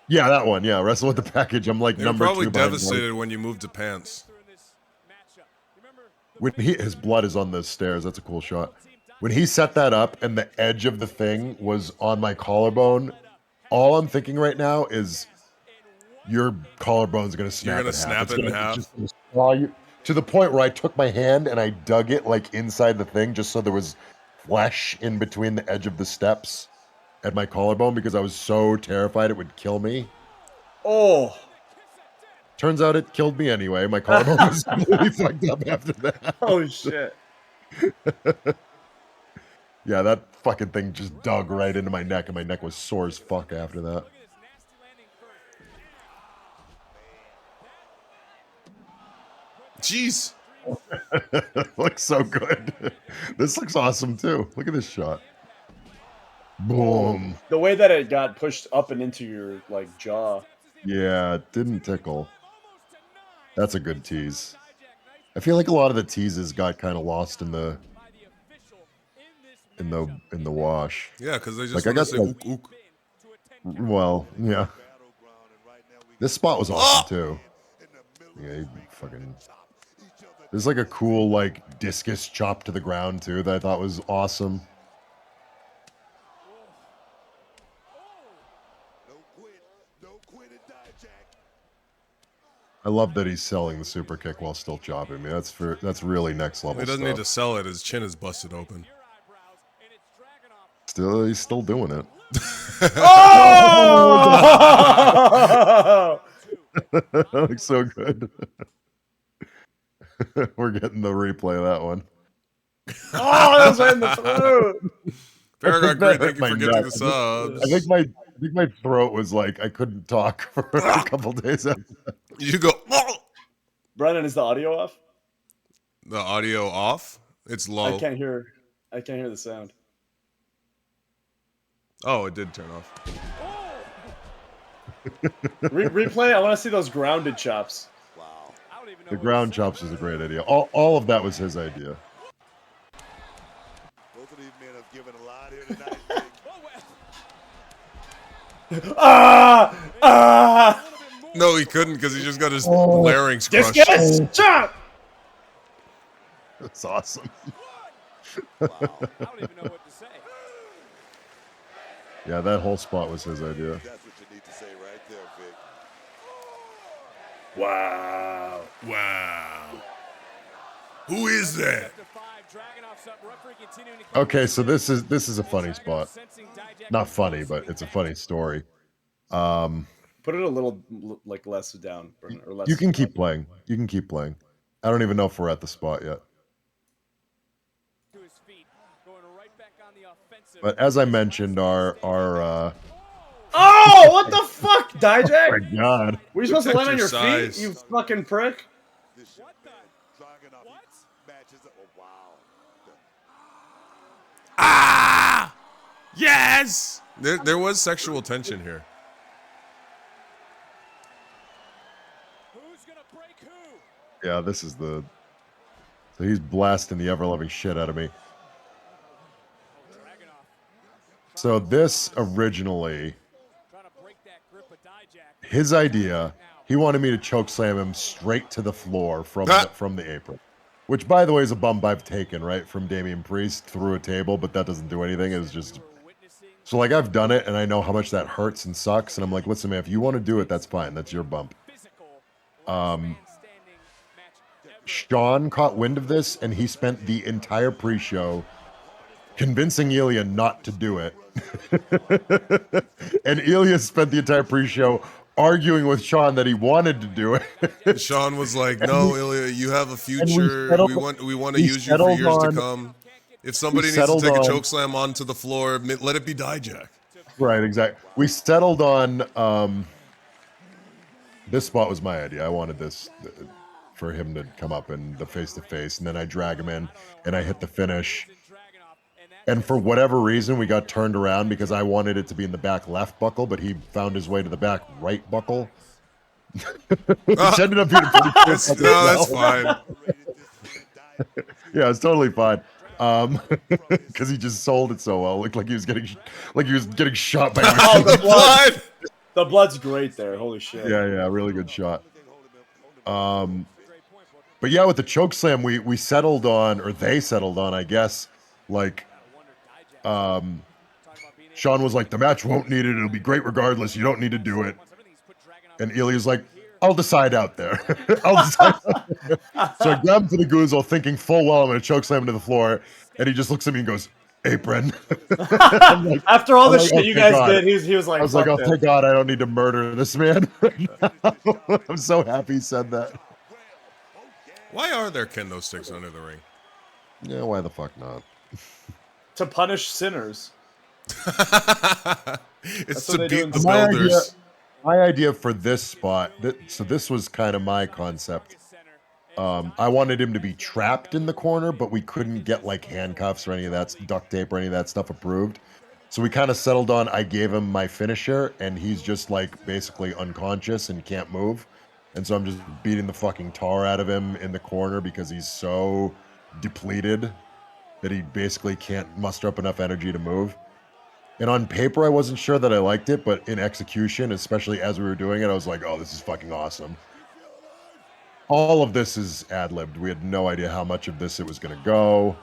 Yeah, that one. Yeah, wrestle with the package. I'm like You're number probably 2 behind devastated when you moved to pants. when his blood is on the stairs. That's a cool shot. When he set that up and the edge of the thing was on my collarbone, all I'm thinking right now is your collarbone's gonna snap. You're gonna in half. snap It's it in gonna- half? it's just gonna saw you to the point where I took my hand and I dug it like inside the thing, just so there was flesh in between the edge of the steps at my collarbone because I was so terrified it would kill me. Oh. Turns out it killed me anyway. My collarbone was completely fucked up after that. Oh shit. Yeah, that fucking thing just dug right into my neck, and my neck was sore as fuck after that. Jeez. Looks so good. This looks awesome too. Look at this shot. Boom. The way that it got pushed up and into your like jaw. Yeah, it didn't tickle. That's a good tease. I feel like a lot of the teases got kind of lost in the wash. Yeah, because they just Like, I want to got say like- ook ook. Well, yeah. This spot was awesome too. Yeah, he fucking. There's like a cool like discus chop to the ground too that I thought was awesome. I love that he's selling the super kick while still chopping me. That's really next level He doesn't stuff. need to sell it. His chin is busted open. He's still doing it. Oh! That looks so good. We're getting the replay of that one. Oh, that was right in the throat. Paragon that Great, thank you hurt for my getting neck. the subs. I think my throat was like I couldn't talk for a couple days after that. You go. Brennan, is the audio off? The audio off. It's low. I can't hear the sound. Oh, it did turn off. Replay. I want to see those grounded chops. The ground chops is a great idea. All of that was his idea. Both of these men have given a lot here tonight. Ah! No, he couldn't because he just got his larynx crushed. Discus chop. That's awesome. I don't even know what to say. Yeah, that whole spot was his idea. That's what you need to say right there, Vic. Wow. Wow. Who is that? Okay, so this is a funny spot. Not funny, but it's a funny story. Put it a little like less down, Brennan, or less. You can keep playing. You can keep playing. I don't even know if we're at the spot yet. But as I mentioned, our Oh, what the fuck, Dijak? oh my god. Were you supposed to Protect land on your your size. feet, you fucking prick? This young man strong enough. He matches up. Oh, wow. Ah! Yes! There was sexual tension here. Who's gonna break who? Yeah, this is the. So he's blasting the ever-loving shit out of me. So this originally, Trying to break that grip of Dijak. his idea, he wanted me to choke slam him straight to the floor from the apron. Which, by the way, is a bump I've taken, right, from Damian Priest through a table, but that doesn't do anything. It was just... So, like, I've done it, and I know how much that hurts and sucks, and I'm like, listen, man, if you want to do it, that's fine. That's your bump. Sean caught wind of this, and he spent the entire pre-show convincing Ilya not to do it. And Ilya spent the entire pre-show arguing with Sean that he wanted to do it. Sean was like, "No, Ilya, you have a future. We want to we use you for settled years to on- come. If somebody needs to settled take a on- choke slam onto the floor, let it be Dijak." Right, exactly. We settled on this spot was my idea. I wanted this for him to come up in the face-to-face, and then I drag him in, and I hit the finish. And for whatever reason, we got turned around because I wanted it to be in the back left buckle, but he found his way to the back right buckle. Which ended up being a pretty cool No, fucking that's spell. fine. Yeah, it's totally fine. Because he just sold it so well. Looked like he was getting shot by. Oh, the blood. Blood. The blood's great there. Holy shit. Yeah, really good shot. But yeah, with the choke slam, we settled on, or they settled on, I guess, like, Sean was like, the match won't need it. It'll be great regardless. You don't need to do it. And Ilya's like, I'll decide out there. I'll decide out there. So I grab him for the goozle, thinking full well I'm going to chokeslam him to the floor. And he just looks at me and goes, apron. After all the like, shit oh, you thank guys God. did, he was like, I was like, fuck oh, this. thank God I don't need to murder this man right now. I'm so happy he said that. Why are there kendo sticks under the ring? Yeah, why the fuck not? To punish sinners. It's what to they do beat in the My idea, builders. my idea for this spot, so this was kind of my concept. I wanted him to be trapped in the corner, but we couldn't get like handcuffs or any of that duct tape or any of that stuff approved. So we kind of settled on I gave him my finisher, and he's just like basically unconscious and can't move. And so I'm just beating the fucking tar out of him in the corner because he's so depleted that he basically can't muster up enough energy to move. And on paper, I wasn't sure that I liked it, but in execution, especially as we were doing it, I was like, oh, this is fucking awesome. All of this is ad-libbed. We had no idea how much of this it was going to go.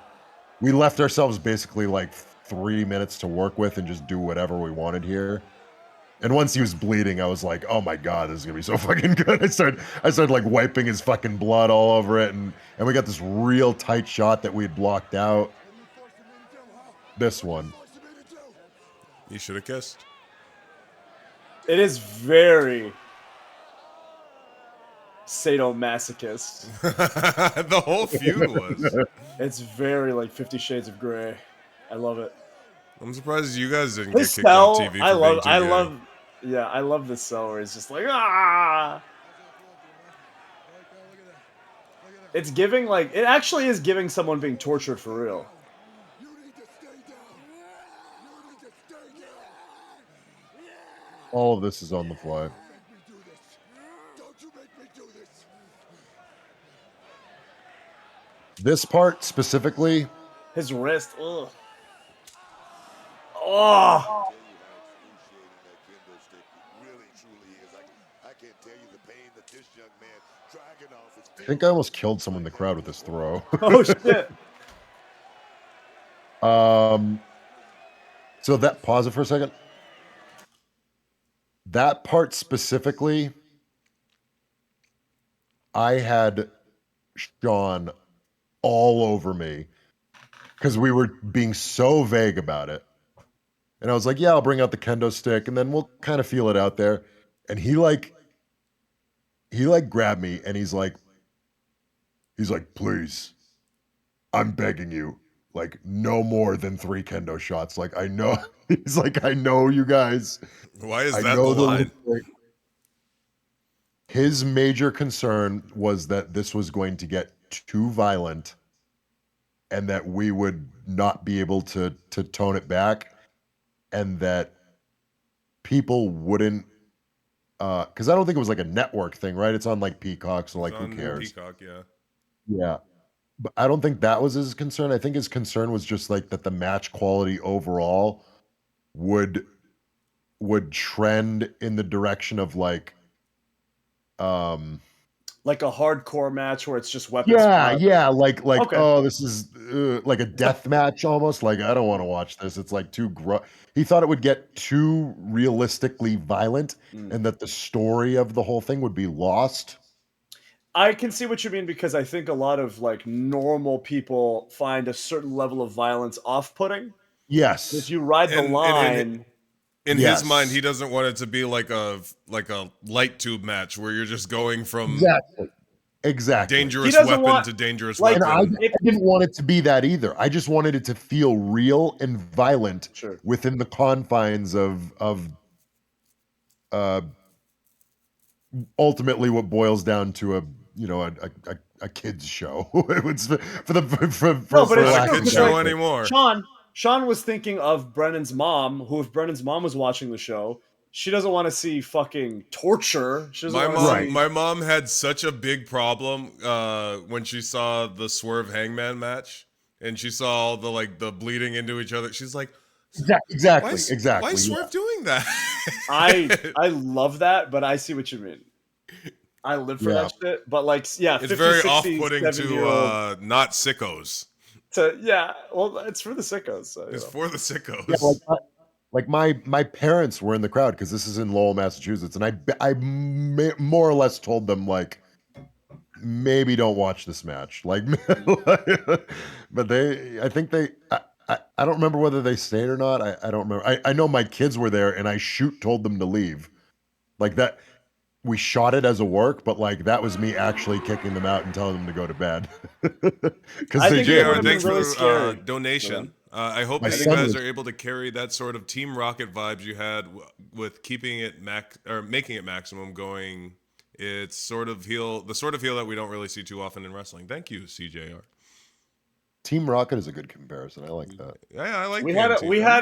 We left ourselves basically like 3 minutes to work with and just do whatever we wanted here. And once he was bleeding, I was like, oh my God, this is going to be so fucking good. I started like wiping his fucking blood all over it. And we got this real tight shot that we had blocked out. This one. You should have kissed. It is very sadomasochist. The whole feud was. It's very like 50 Shades of Grey. I love it. I'm surprised you guys didn't His get kicked off cell, TV for I being love, too I gay. love, yeah, I love this cell where he's just like, ah. It's giving like, it actually is giving someone being tortured for real. All of this is on the fly. This part specifically, His wrist, ugh. Oh. I think I almost killed someone in the crowd with this throw. Oh shit. So that, pause it for a second. That part specifically, I had Sean all over me because we were being so vague about it. And I was like, yeah, I'll bring out the kendo stick and then we'll kind of feel it out there. And he grabbed me and he's like, please, I'm begging you, like no more than 3 kendo shots. Like I know, he's like, I know you guys. Why is I that the know line? His major concern was that this was going to get too violent and that we would not be able to tone it back and that people wouldn't because I don't think it was like a network thing, right? It's on like Peacock, so like who cares? Peacock, yeah. Yeah. But I don't think that was his concern. I think his concern was just like that the match quality overall would trend in the direction of like Like a hardcore match where it's just weapons. yeah, like Okay. oh, this is like a death match almost. Like I don't want to watch this. It's like too he thought it would get too realistically violent and that the story of the whole thing would be lost. I can see what you mean because I think a lot of like normal people find a certain level of violence off-putting. Yes. If you ride the line, in Yes. his mind, he doesn't want it to be like a light tube match where you're just going from Exactly. dangerous He doesn't weapon want- to dangerous like, weapon. I didn't want it to be that either. I just wanted it to feel real and violent Sure. within the confines of ultimately what boils down to a kids show. It was for No, but it's Not a true, kid because, show like, anymore. Sean was thinking of Brennan's mom, who if Brennan's mom was watching the show, she doesn't want to see fucking torture. She doesn't My want to mom, see... my mom had such a big problem when she saw the Swerve Hangman match, and she saw all the bleeding into each other. She's like, exactly. Why is Swerve doing that? I love that, but I see what you mean. I live for that shit, but like, yeah, It's 50, very 60, off-putting 70-year-old to not sickos. well, it's for the sickos. So, It's for the sickos. Yeah, Like my parents were in the crowd because this is in Lowell, Massachusetts, and I more or less told them like maybe don't watch this match. Like, but I think I don't remember whether they stayed or not. I don't remember. I know my kids were there, and I told them to leave. Like that, we shot it as a work, but like that was me actually kicking them out and telling them to go to bed because I they think it JR, would've been thanks really for scary donation. I hope My that you son guys was- are able to carry that sort of Team Rocket vibes you had with keeping it making it maximum going. It's the sort of heel that we don't really see too often in wrestling. Thank you, CJR. Team Rocket is a good comparison. I like that. Yeah, I like we the had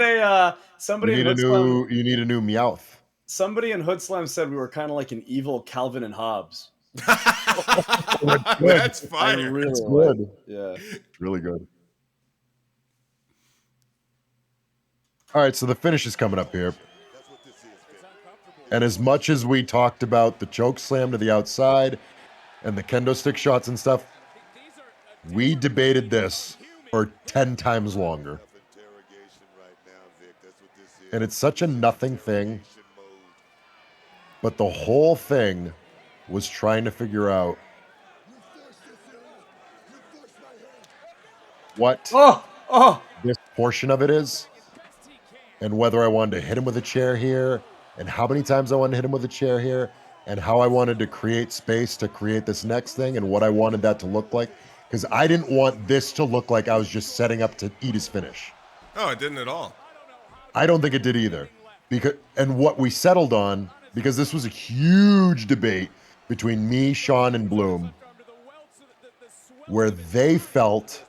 MT. a somebody in Hood Slam, You need a new Meowth. somebody in Hood Slam said we were kind of like an evil Calvin and Hobbes. That's I fire. really It's like good. Yeah. It's really good. All right, so the finish is coming up here. And as much as we talked about the choke slam to the outside and the kendo stick shots and stuff, we debated this for 10 times longer. And it's such a nothing thing. But the whole thing was trying to figure out what this portion of it is, and whether I wanted to hit him with a chair here, and how many times I wanted to hit him with a chair here, and how I wanted to create space to create this next thing, and what I wanted that to look like. Because I didn't want this to look like I was just setting up to eat his finish. Oh, it didn't at all. I don't think it did either. And what we settled on, because this was a huge debate between me, Sean, and Bloom, where they felt,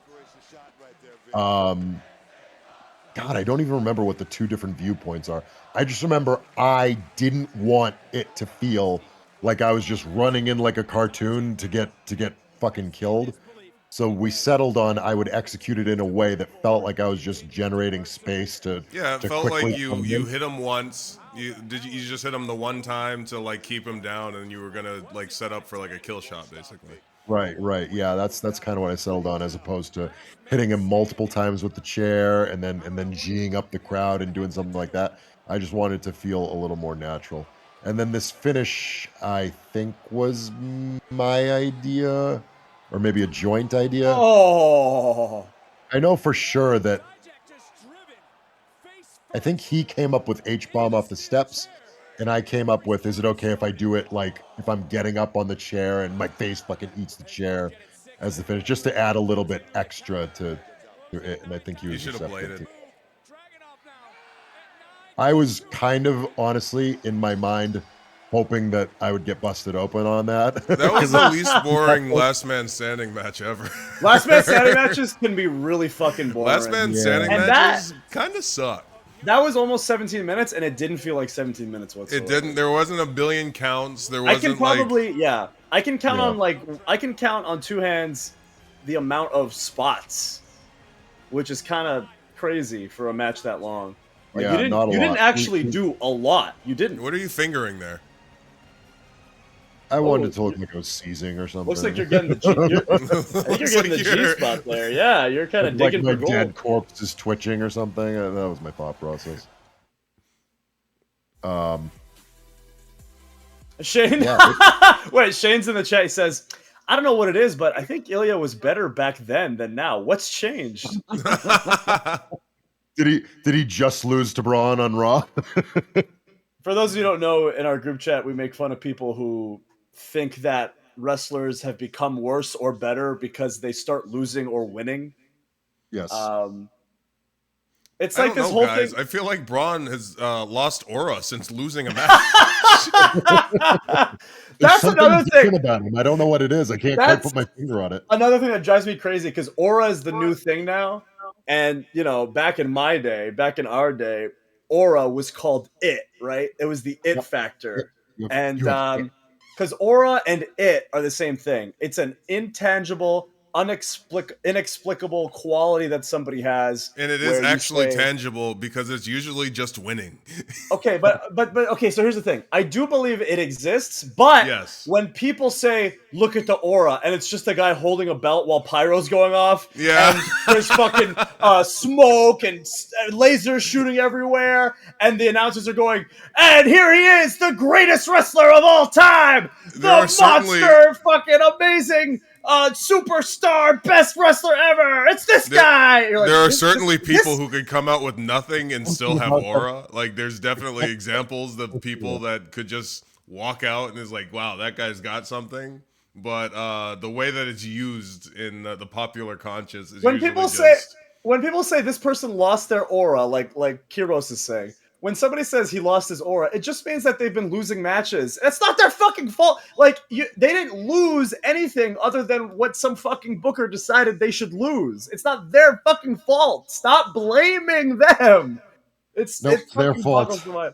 God, I don't even remember what the two different viewpoints are. I just remember I didn't want it to feel like I was just running in like a cartoon to get fucking killed. So we settled on I would execute it in a way that felt like I was just generating space to Yeah, it to felt like quickly you come you in. hit him once. You just hit him the one time to like keep him down, and you were gonna like set up for like a kill shot basically. Right. Yeah, that's kind of what I settled on, as opposed to hitting him multiple times with the chair and then geeing up the crowd and doing something like that. I just wanted to feel a little more natural. And then this finish, I think, was my idea, or maybe a joint idea. Oh. I know for sure that I think he came up with H-bomb off the steps, and I came up with, is it okay if I do it like if I'm getting up on the chair and my face fucking eats the chair as the finish, just to add a little bit extra to it. And I think he You was should have receptive played to it. I was kind of honestly in my mind hoping that I would get busted open on that. That was the least boring last man standing match ever. Last man standing matches can be really fucking boring. Last man standing And matches kind of suck. that was almost 17 minutes, and it didn't feel like 17 minutes whatsoever. It didn't. There wasn't a billion counts. There I wasn't can probably, yeah. I can count Yeah. on I can count on two hands the amount of spots, which is kind of crazy for a match that long. Like Yeah, not a you didn't lot. actually do a lot. You didn't. What are you fingering there? I wanted it to look like I was seizing or something. Looks like you're getting the G. I think you're getting the G spot there. Yeah, you're kind of like digging my for gold. dead corpse is twitching or something. That was my thought process. Shane, Yeah, wait, Shane's in the chat. He says, "I don't know what it is, but I think Ilya was better back then than now. What's changed?" Did he just lose to Braun on Raw? For those of you who don't know, in our group chat, we make fun of people who think that wrestlers have become worse or better because they start losing or winning. Yes. It's I like don't this know, whole guys. thing. I feel like Braun has lost aura since losing a match. There's That's something another different thing. about him. I don't know what it is. I can't quite That's put my finger on it. another thing that drives me crazy because aura is the new thing now. And, you know, back in our day, aura was called it, right? It was the it factor. You have- And you have- because aura and it are the same thing. It's an intangible, inexplicable quality that somebody has, And it is where you actually say- tangible because it's usually just winning. Okay, but okay, so here's the thing. I do believe it exists, but Yes. when people say, look at the aura, and it's just a guy holding a belt while pyro's going off, Yeah. and there's fucking smoke and lasers shooting everywhere, and the announcers are going, and here he is, the greatest wrestler of all time, There are the certainly- monster, fucking amazing, superstar, best wrestler ever. It's this guy. You're like, There are this- certainly this- people this- who could come out with nothing and still have aura. Like, there's definitely examples of people that could just walk out and is like, wow, that guy's got something. But the way that it's used in the popular conscious is when usually people just... say this person lost their aura, like Kiros is saying, when somebody says he lost his aura, it just means that they've been losing matches. It's not their fucking fault. Like, they didn't lose anything other than what some fucking booker decided they should lose. It's not their fucking fault. Stop blaming them. It's Nope, it's their fucking fault. boggles the mind.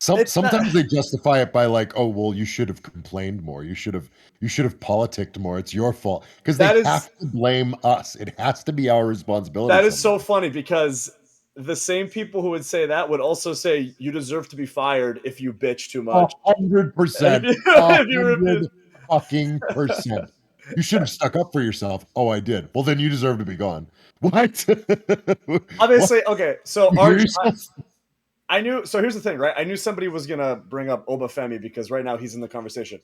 Sometimes they justify it by like, oh well, you should have complained more. You should have politicked more. It's your fault because they have to blame us. It has to be our responsibility. That is so funny because the same people who would say that would also say you deserve to be fired if you bitch too much. 100%. If you- 100%. You should have stuck up for yourself. Oh, I did. Well, then you deserve to be gone. What? Obviously, okay. So You hear yourself? I knew. So here's the thing, right? I knew somebody was gonna bring up Obafemi because right now he's in the conversation.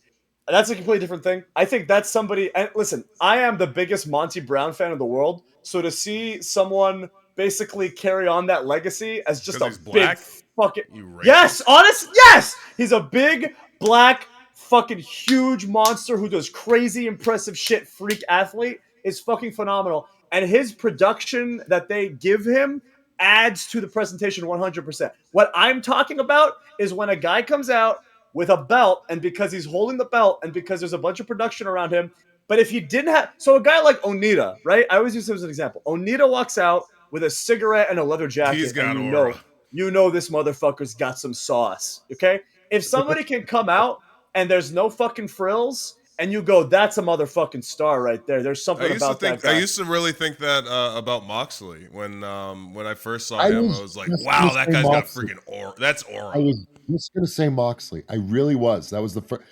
That's a completely different thing. I think that's somebody. And listen, I am the biggest Monty Brown fan in the world. So to see someone basically carry on that legacy as just a he's big black? fucking You racist. yes, he's a big black fucking huge monster who does crazy impressive shit. Freak athlete is fucking phenomenal, and his production that they give him adds to the presentation 100%. What I'm talking about is when a guy comes out with a belt, and because he's holding the belt, and because there's a bunch of production around him. But if he didn't have, so a guy like Onita, right? I always use him as an example. Onita walks out with a cigarette and a leather jacket. He's got and aura. you know this motherfucker's got some sauce. Okay, if somebody can come out and there's no fucking frills, and you go, that's a motherfucking star right there. There's something about that guy. I used to really think that about Moxley when I first saw I him. was I was like, just wow, gonna that say guy's got Moxley. freaking aura. That's aura. I was just gonna say Moxley. I really was. That was the first.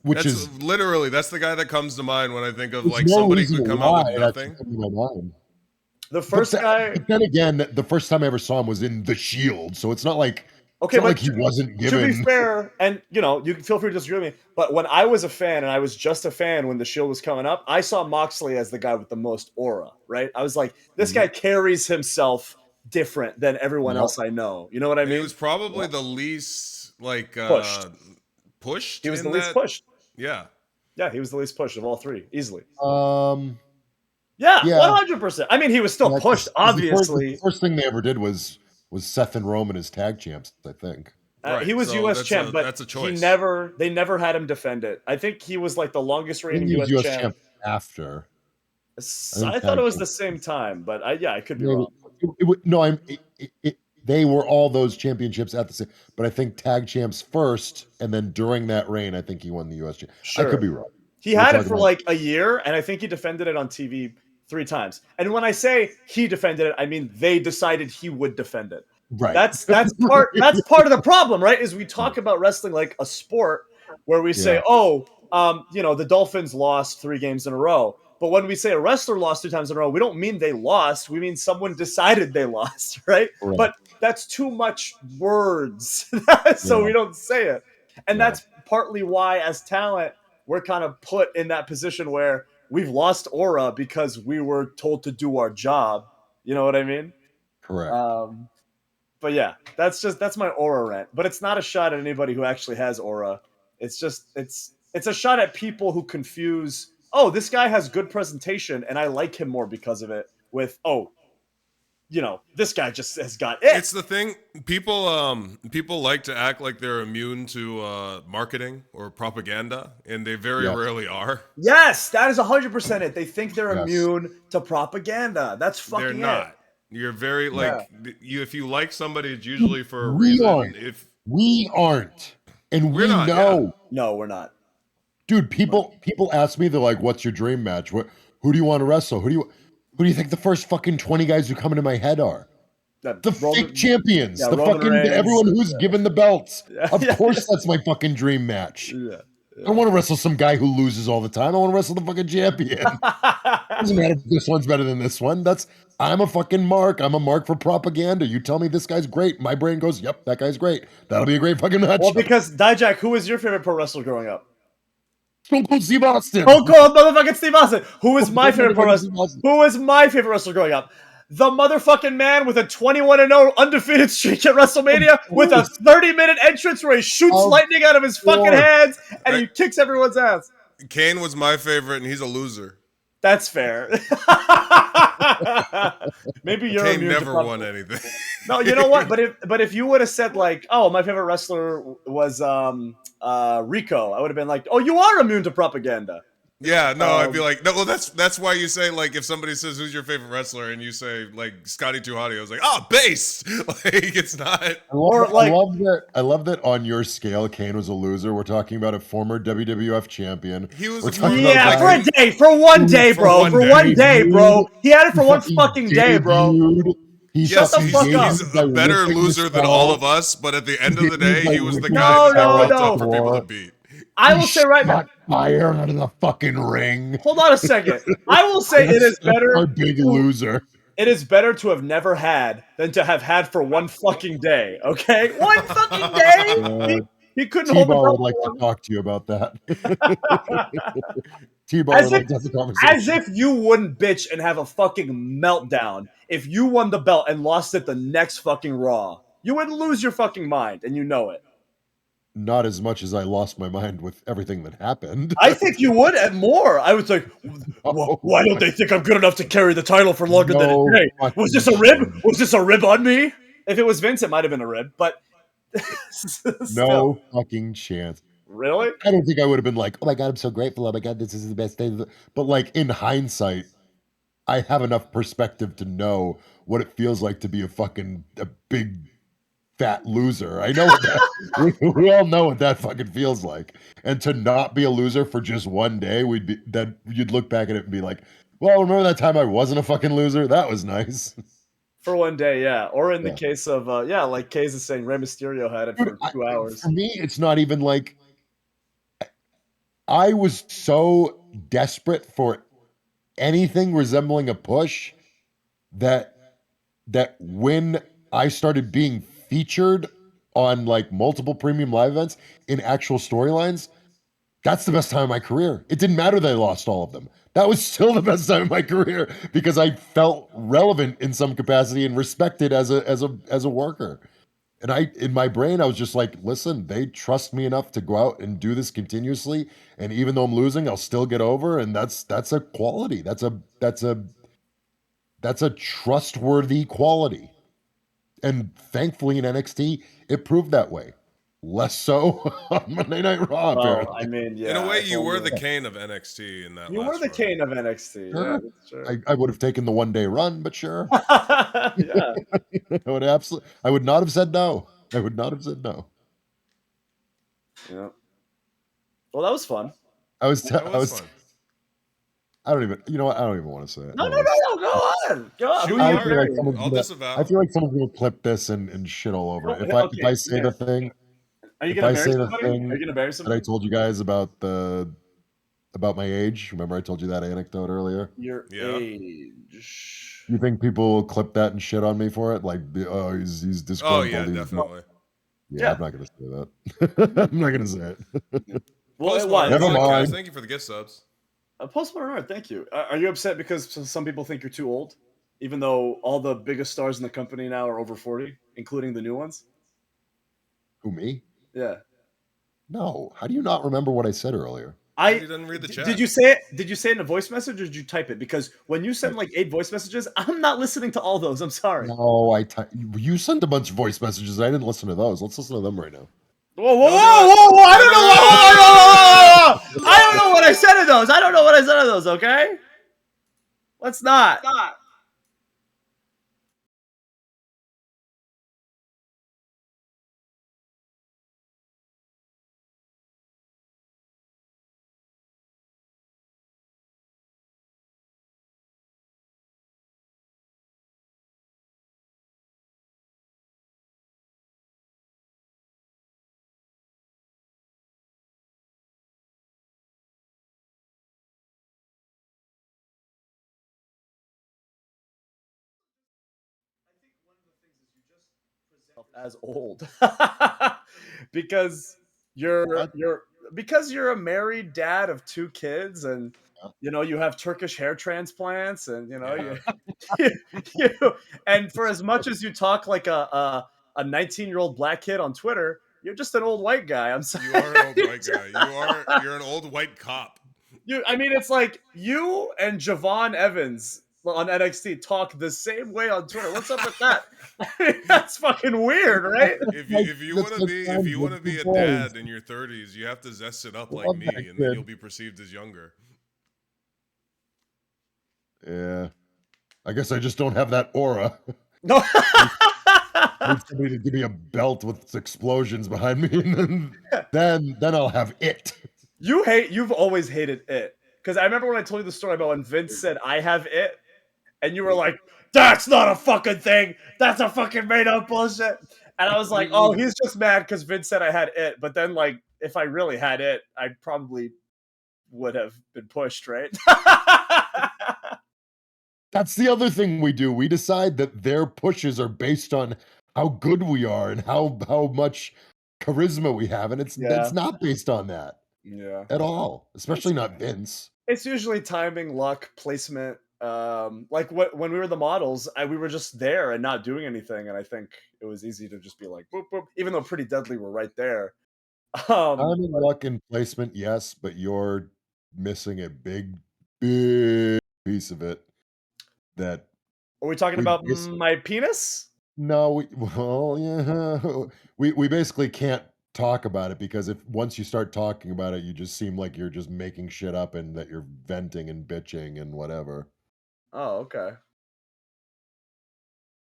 Which That's is literally that's the guy that comes to mind when I think of there's like no somebody reason who come why out with it nothing. actually came to my mind. The first guy. But then again, the first time I ever saw him was in The Shield, so it's not like Okay, it's not but like he wasn't given. To be fair, and you can feel free to disagree with me, but when I was a fan, and I was just a fan when the Shield was coming up, I saw Moxley as the guy with the most aura, right? I was like, this guy carries himself different than everyone else I know. You know what I And mean? he was probably the least like pushed. He was in the least that- pushed. Yeah. Yeah, he was the least pushed of all three, easily. Yeah. 100%. I mean, he was still Yeah, pushed, 'cause obviously. The first thing they ever did was Seth and Roman as tag champs, I think. Right, He was so U.S. that's champ, a- but that's a choice. they never had him defend it. I think he was like the longest I reigning think he was U.S. champ. after. I thought it was the same time, but I could be wrong. They were all those championships at the same. But I think tag champs first, and then during that reign, I think he won the U.S. champ. Sure. I could be wrong. He We're had it talking for about- like a year, and I think he defended it on TV 3 times. And when I say he defended it, I mean they decided he would defend it. Right. That's part of the problem, right? Is we talk about wrestling like a sport where we say, the Dolphins lost 3 games in a row. But when we say a wrestler lost 2 times in a row, we don't mean they lost. We mean someone decided they lost, right? Right. But that's too much words, so we don't say it. And that's partly why, as talent, we're kind of put in that position where we've lost aura because we were told to do our job. You know what I mean? Correct. But yeah, that's my aura rant. But it's not a shot at anybody who actually has aura. It's just it's a shot at people who confuse, oh, this guy has good presentation and I like him more because of it, with, this guy just has got it. It's the thing. People like to act like they're immune to marketing or propaganda, and they very rarely are. Yes, that is 100% it. They think they're Yes. immune to propaganda. That's fucking They're not. You're very if you like somebody, it's usually for a We reason. aren't. We aren't. And We're we not, know. it. No, we're not. Dude, people ask me, they're like, "What's your dream match? Who do you want to wrestle? Who do you think the first fucking 20 guys who come into my head are? The fake champions, yeah, the Roman fucking Reigns. everyone who's given the belts. Of Yeah. course, that's my fucking dream match. Yeah. I don't want to wrestle some guy who loses all the time. I want to wrestle the fucking champion. Doesn't matter if this one's better than this one. I'm a fucking mark. I'm a mark for propaganda. You tell me this guy's great, my brain goes, "Yep, that guy's great. That'll be a great fucking match." Well, because Dijak, who was your favorite pro wrestler growing up? Stone Cold Steve Austin. Stone Cold motherfucking Steve Austin. Who was my favorite pro Motherfucking wrestler? Steve Austin. Who was my favorite wrestler growing up? The motherfucking man with a 21-0 undefeated streak at WrestleMania with a 30-minute entrance where he shoots Of lightning out of his fucking course. hands and he Right. kicks everyone's ass. Kane was my favorite, and he's a loser. That's fair. Maybe you're Kane immune to never won anything. No, you know what? But if you would have said like, oh, my favorite wrestler was Rico, I would have been like, oh, you are immune to propaganda. Yeah, no, I'd be like, no. Well, that's why you say, like, if somebody says who's your favorite wrestler, and you say like Scotty 2 Hotty, I was like, oh, base. Like, it's not. I love that on your scale, Kane was a loser. We're talking about a former WWF champion. He was We're a talking loser. about Yeah, guys for a day, for one day, For bro, one for day. one day, bro. He had it for one fucking fucking day, bro. debuted. He Yes, fucking fuck up. he's debuted a by better ripping the loser than skull. all of us, but at the end of the day, he was the No, guy that no, got built no. up for people to beat. I He will say right now. shot fire out of the fucking ring. Hold on a second. I will say it is That's better. our big loser. It is better to have never had than to have had for one fucking day. Okay, one fucking day. He couldn't hold the T-Bar belt. would like to talk to you about that. T-Bar As would if, like to have a conversation. as if you wouldn't bitch and have a fucking meltdown if you won the belt and lost it the next fucking Raw. You would lose your fucking mind, and you know it. Not as much as I lost my mind with everything that happened. I think you would and more. I was like, why don't they think I'm good enough to carry the title for longer than a day? Was this a rib? Was this a rib on me? If it was Vince, it might have been a rib, but No fucking chance. Really? I don't think I would have been like, "Oh my god, I'm so grateful. Oh my god, this is the best day." But like in hindsight, I have enough perspective to know what it feels like to be a big fat loser. I know what that we all know what that fucking feels like. And to not be a loser for just one day, you'd look back at it and be like, "Well, remember that time I wasn't a fucking loser? That was nice." For one day, yeah. Or in the Yeah. case of, like Kay's is saying, Rey Mysterio had it for 2 hours. For me, it's not even like I was so desperate for anything resembling a push that when I started being featured on like multiple premium live events in actual storylines, that's the best time of my career. It didn't matter that I lost all of them. That was still the best time of my career because I felt relevant in some capacity and respected as a worker. And in my brain, I was just like, listen, they trust me enough to go out and do this continuously. And even though I'm losing, I'll still get over. And that's a quality. That's a trustworthy quality. And thankfully in NXT, it proved that way. Less so on Monday Night Raw, Well, apparently. I mean, yeah. In a way, if you were only- the Kane of NXT in that. You were last the run. Kane of NXT. Sure. Yeah, that's true. I would have taken the 1 day run, but sure. Yeah. I would not have said no. I would not have said no. Yeah. Well, that was fun. I was That was fun. I don't even, you know what? I don't even want to say it. No, I no, don't no, wanna- no. Go on. Go on. Shoot Who I you your feel like married? someone's I'll gonna, disavow. I feel like someone's gonna clip this and shit all over it. Okay, If I say yeah. the thing, Are you if gonna I marry say the somebody? Are thing you gonna marry that I somebody? told you guys about my age, remember I told you that anecdote earlier? Your Yeah. age. You think people will clip that and shit on me for it? Like, oh, he's Oh disgruntled. yeah, he's- definitely. Yeah, Yeah. I'm not gonna say that. I'm not gonna say it. Well, Postmodern why? Never podcast. mind. Thank you for the gift subs. Postmodern art. Thank you. Are you upset because some people think you're too old, even though all the biggest stars in the company now are over 40, including the new ones? Who, me? Yeah. No. How do you not remember what I said earlier? You didn't read the chat. Did you say it? Did you say it in a voice message or did you type it? Because when you send like 8 voice messages, I'm not listening to all those. I'm sorry. No, you sent a bunch of voice messages. I didn't listen to those. Let's listen to them right now. Whoa, whoa, Don't do whoa, it. whoa, whoa! I don't Don't know. do Whoa, it. whoa, whoa, whoa, whoa, whoa. I don't know what I said in those. I don't know what I said in those. Okay. Let's not. as old because you're What? you're because you're a married dad of 2 kids, and you have Turkish hair transplants, and Yeah. you and for as much as you talk like a 19-year-old black kid on Twitter, you're just an old white guy. I'm sorry. You are an old white guy. You're an old white cop. I mean, it's like you and Javon Evans on NXT talk the same way on Twitter. What's up with that? I mean, that's fucking weird, right? If you want to be a boys. dad in your 30s, you have to zest it up like Love me, that and then kid. you'll be perceived as younger. Yeah. I guess I just don't have that aura. No. I need somebody to give me a belt with explosions behind me, and then I'll have it. You've always hated it. Because I remember when I told you the story about when Vince said, I have it, and you were like, that's not a fucking thing. That's a fucking made up bullshit. And I was like, oh, he's just mad because Vince said I had it. But then, like, if I really had it, I probably would have been pushed, right? That's the other thing we do. We decide that their pushes are based on how good we are and how much charisma we have, and Yeah. it's not based on that Yeah. at all. Especially not Vince. It's usually timing, luck, placement. Like when we were the models, we were just there and not doing anything, and I think it was easy to just be like, boop, boop, even though Pretty Deadly were right there. Timing, luck, and placement, yes, but you're missing a big piece of it. That Are we talking we about bas- my penis? no, well, yeah, we basically can't talk about it because if once you start talking about it, you just seem like you're just making shit up and that you're venting and bitching and whatever. Oh, okay.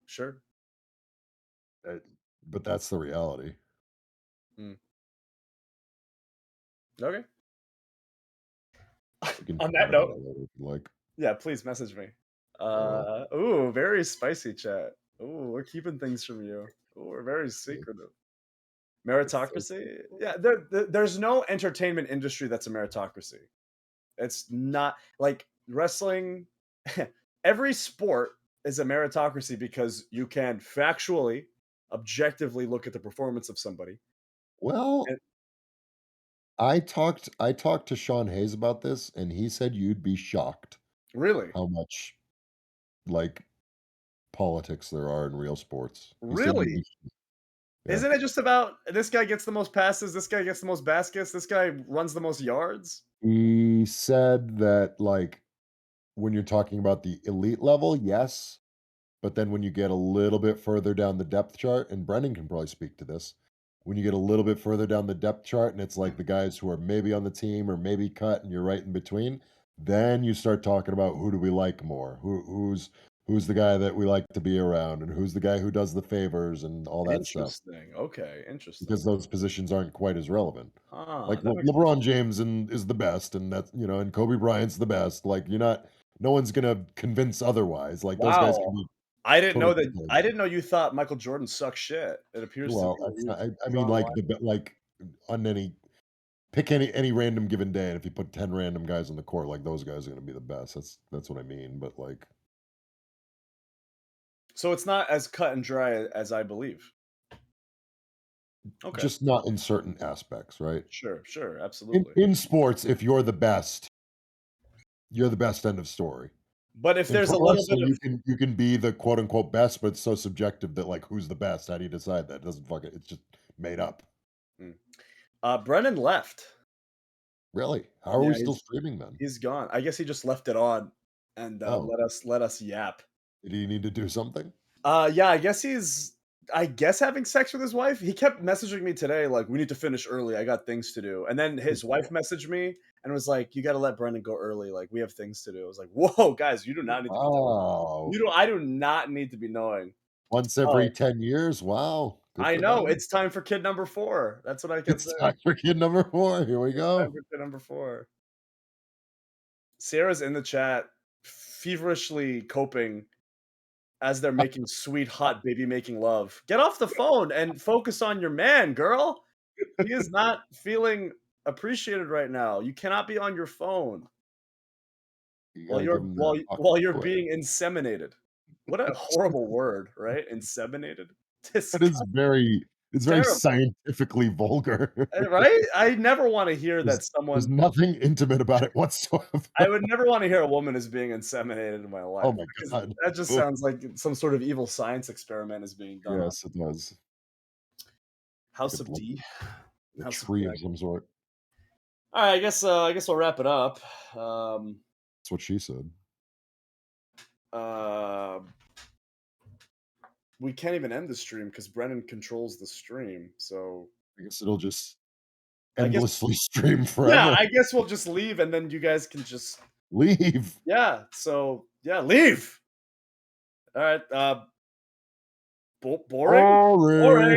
Sure. Uh, But that's the reality. Mm. Okay. We can On chat that about note, it later if you like. yeah, please message me. Well, Ooh, very spicy chat. Ooh, we're keeping things from you. Ooh, we're very secretive. Meritocracy? Yeah, there's no entertainment industry that's a meritocracy. It's not like wrestling. Every sport is a meritocracy because you can factually, objectively look at the performance of somebody. well, And I talked to Sean Hayes about this, and he said you'd be shocked really, how much like politics there are in real sports. He said you'd really, be yeah. isn't it just about this guy gets the most passes, this guy gets the most baskets, this guy runs the most yards? He said that like when you're talking about the elite level, yes, but then when you get a little bit further down the depth chart, and Brennan can probably speak to this, when you get a little bit further down the depth chart and it's like the guys who are maybe on the team or maybe cut and you're right in between, then you start talking about who do we like more? Who's the guy that we like to be around and who's the guy who does the favors and all that stuff Interesting. Okay, interesting. because those positions aren't quite as relevant. Ah, Like that makes LeBron James is the best, and that's and Kobe Bryant's the best. Like you're not, no one's gonna convince otherwise. Like those guys can wow. be I didn't know totally that. I replaced. didn't know you thought Michael Jordan sucked shit. It appears to be Well, that that's you've not, I mean, drawn a like line. like on any pick any random given day, and if you put 10 random guys on the court, like those guys are gonna be the best. That's what I mean. But like, So it's not as cut and dry as I believe. Okay. just not in certain aspects, right? Sure, sure, In absolutely. in sports, if you're the best, you're the best. End of story. But if In there's pro a little bit wrestling, of you can be the quote unquote best, but it's so subjective that like who's the best? How do you decide that? It doesn't fucking it's just made up. mm. Brennan left. Really? How are we Yeah, still streaming then? he's gone. I guess he just left it on and Oh, let us yap. did he need to do something? Yeah, I guess having sex with his wife. He kept messaging me today, like, we need to finish early. I got things to do. And then his wife messaged me and was like, you gotta let Brendan go early. Like, we have things to do. I was like, whoa, guys, you do not need to be telling. Wow. I do not need to be knowing. Once Oh, every 10 years. Wow. Good I for know. them. It's time for kid number 4. That's what I can It's say. time for kid number 4. Here we Time go. for kid number 4. Sarah's in the chat, feverishly coping as they're making sweet, hot baby making love. Get off the phone and focus on your man, girl. He is not feeling appreciated right now. You cannot be on your phone You while gotta give you're them that while fucking while you're foot. being inseminated. What a horrible word, right? Inseminated. This That is very, it's very terrible. scientifically vulgar. Right? I never want to hear that There's someone. nothing intimate about it whatsoever. I would never want to hear a woman is being inseminated in my Oh life my because god. that just Oh, sounds like some sort of evil science experiment is being done on yes, it does. House Like of D. a House of tree Drag. of some sort. All right, I guess we'll wrap it up. That's what she said. Uh, we can't even end the stream because Brennan controls the stream. So I guess it'll just I guess, endlessly stream yeah, forever. I guess we'll just leave and then you guys can just, Leave. yeah. So yeah, leave. All right. Boring. Boring. Boring.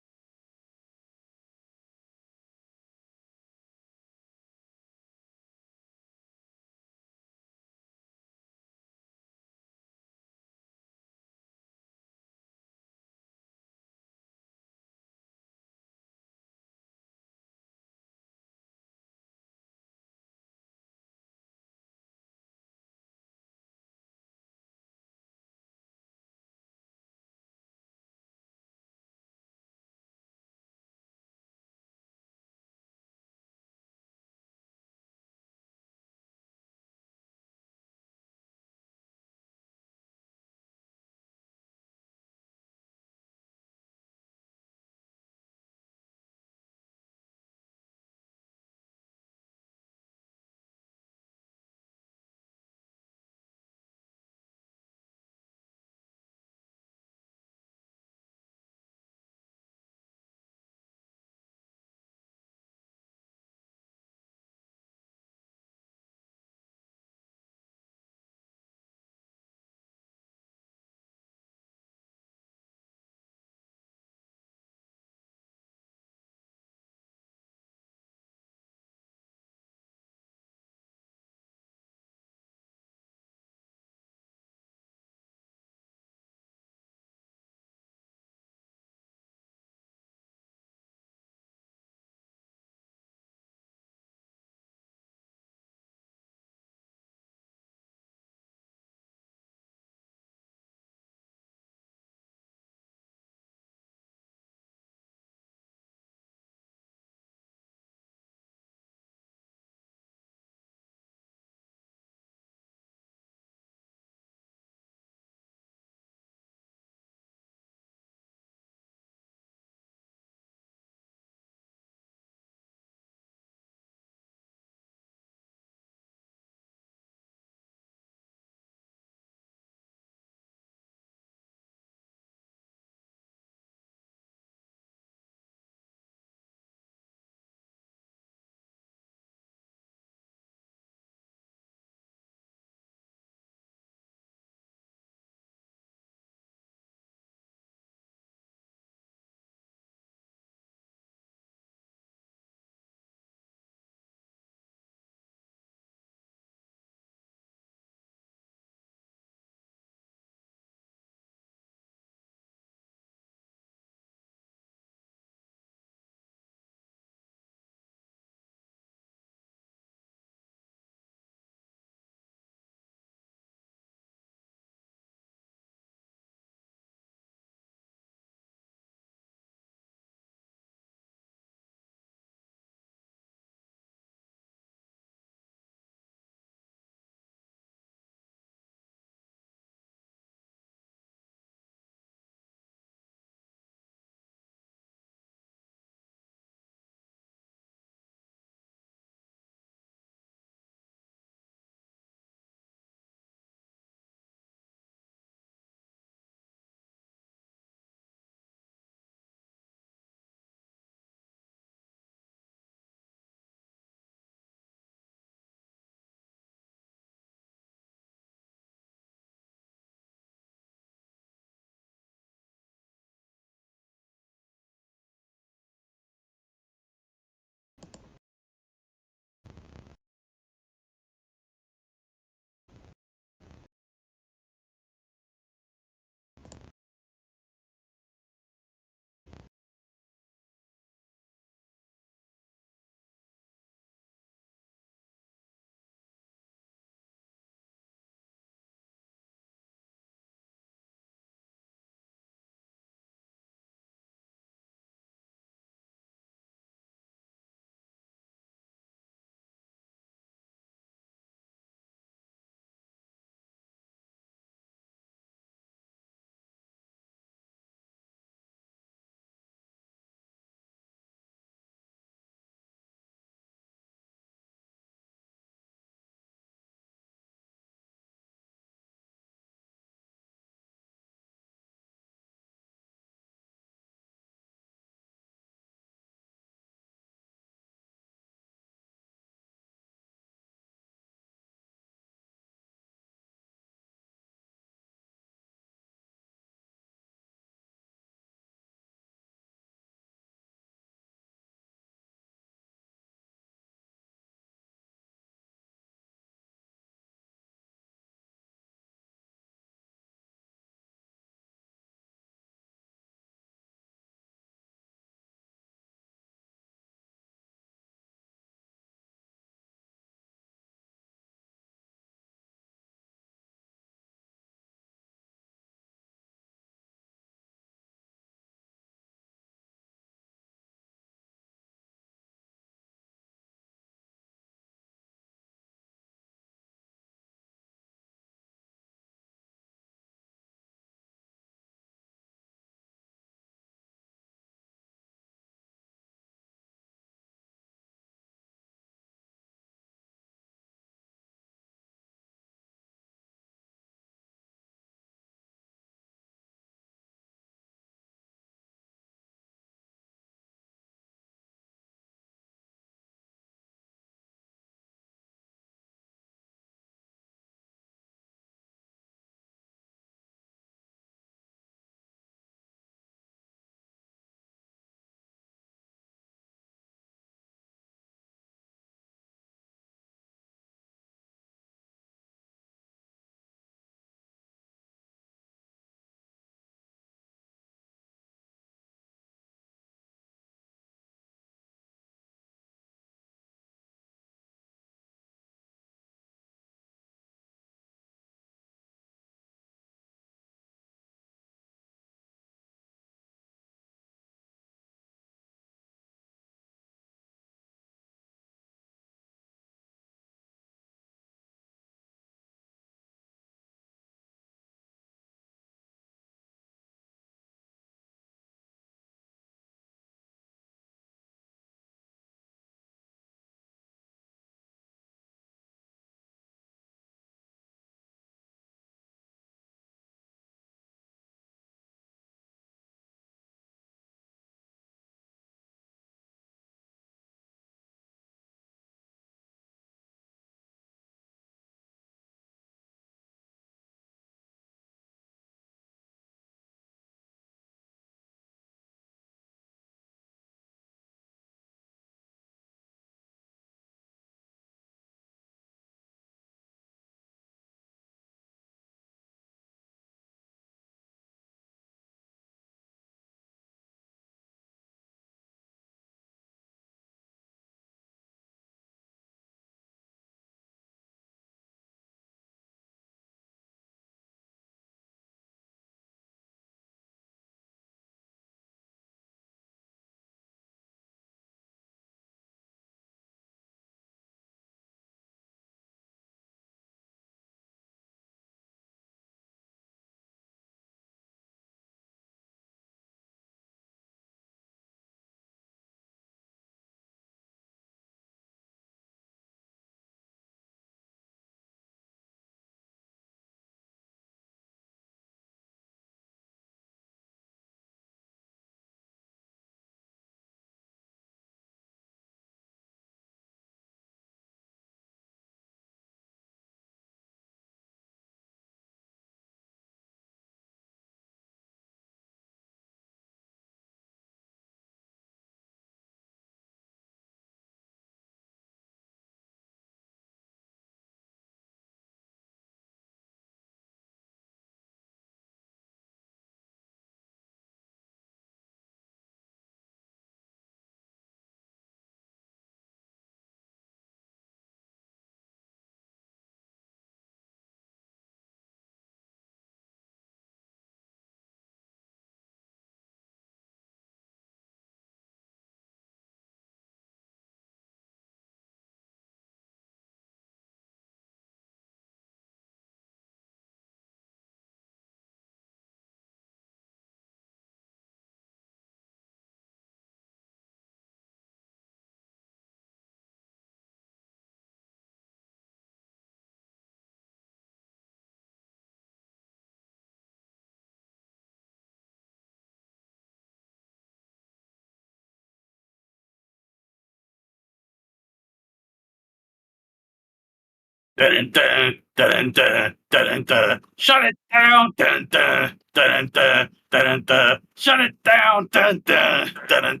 Dun, dun, dun, dun, dun, dun. Shut it down. Dun, dun, dun, dun, dun, dun. Shut it down. Dun, dun, dun, dun,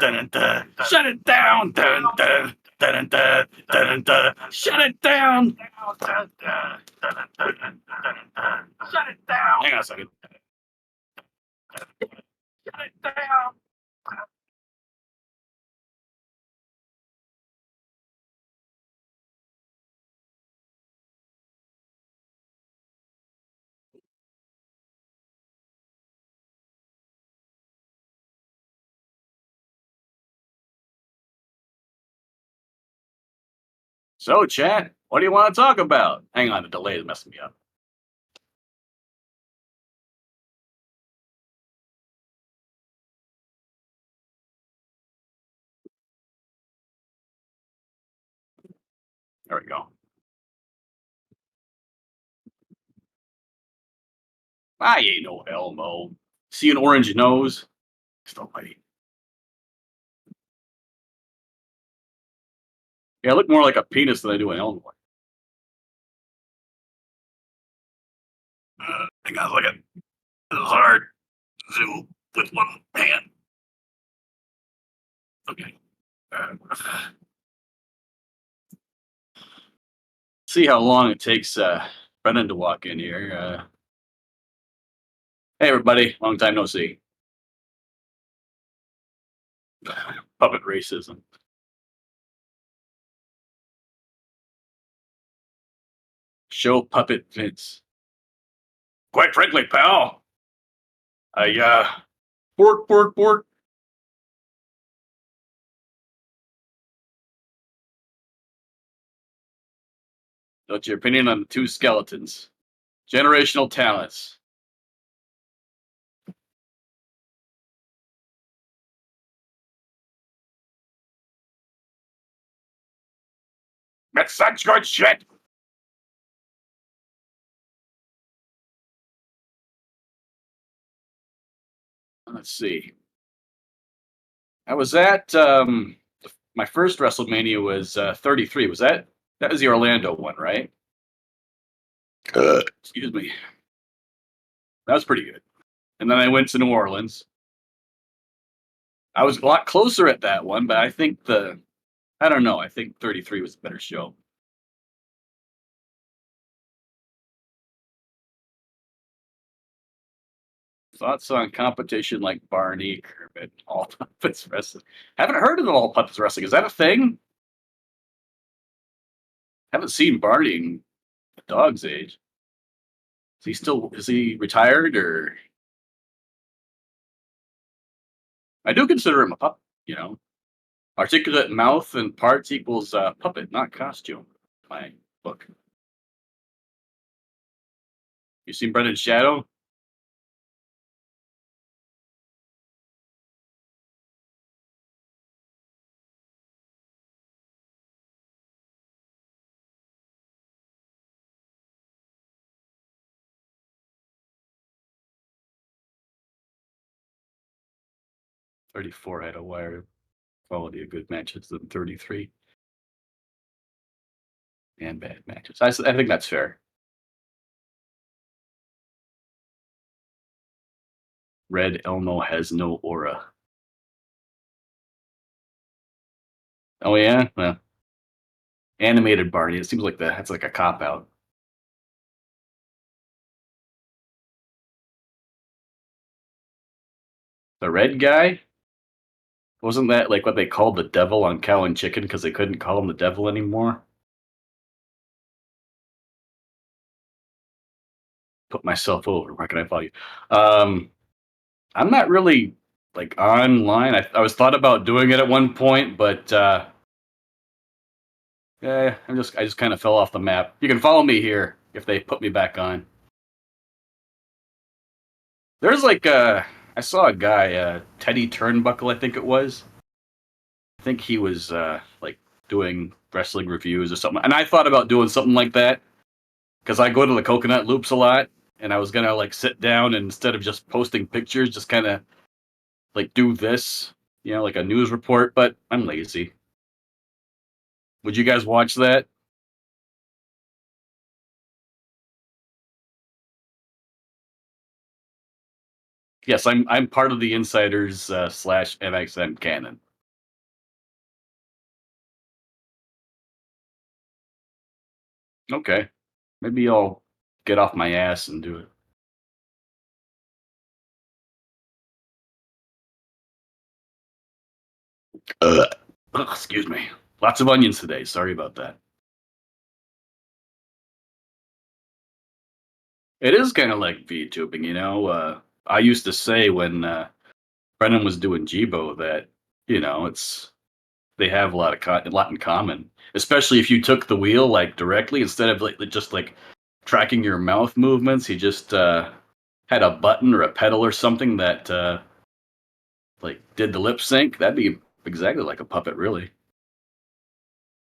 dun, dun. Shut it down. Dun, dun, dun, dun, dun, dun. Shut it down. Dun, dun, dun, dun, dun, dun. Shut it down. Hang on a second. Shut it down. So, chat, what do you want to talk about? Hang on, the delay is messing me up. There we go. I ain't no Elmo. See an orange nose? Still waiting. Yeah, I look more like a penis than I do an Elmo. Hang on a second. This is hard. Zoom with one hand. Okay. See how long it takes Brennan to walk in here. Hey, everybody. Long time no see. Puppet racism. Show puppet Vince. Quite frankly, pal, bork. What's your opinion on the two skeletons? Generational talents. That's such good shit. Let's see. I was at my first WrestleMania was 33. That was the Orlando one, right? Excuse me. That was pretty good. And then I went to New Orleans. I was a lot closer at that one, but I think I don't know. I think 33 was a better show. Thoughts on competition like Barney, Kermit, All Puppets Wrestling? Haven't heard of the All Puppets Wrestling. Is that a thing? Haven't seen Barney in a dog's age. Is he retired or? I do consider him a puppet, you know. Articulate mouth and parts equals puppet, not costume. My book. You seen Brennan's Shadow? "34 had a wire quality of good matches than 33 and bad matches." I think that's fair. Red Elmo has no aura. Oh yeah? Well, animated Barney. It seems like that's like a cop out. The red guy? Wasn't that like what they called the devil on Cow and Chicken because they couldn't call him the devil anymore? Put myself over. Where can I follow you? I'm not really like online. I was thought about doing it at one point, but yeah, I just kind of fell off the map. You can follow me here if they put me back on. There's like I saw a guy, Teddy Turnbuckle, I think it was. I think he was like doing wrestling reviews or something, and I thought about doing something like that because I go to the Coconut Loops a lot, and I was gonna like sit down and instead of just posting pictures, just kind of like do this, like a news report. But I'm lazy. Would you guys watch that? Yes, I'm part of the insiders slash MxM canon. Okay, maybe I'll get off my ass and do it. Ugh, excuse me. Lots of onions today. Sorry about that. It is kind of like VTubing, you know. I used to say when Brennan was doing Jibo that it's they have a lot in common, especially if you took the wheel like directly instead of like just like tracking your mouth movements. He just had a button or a pedal or something that like did the lip sync. That'd be exactly like a puppet, really.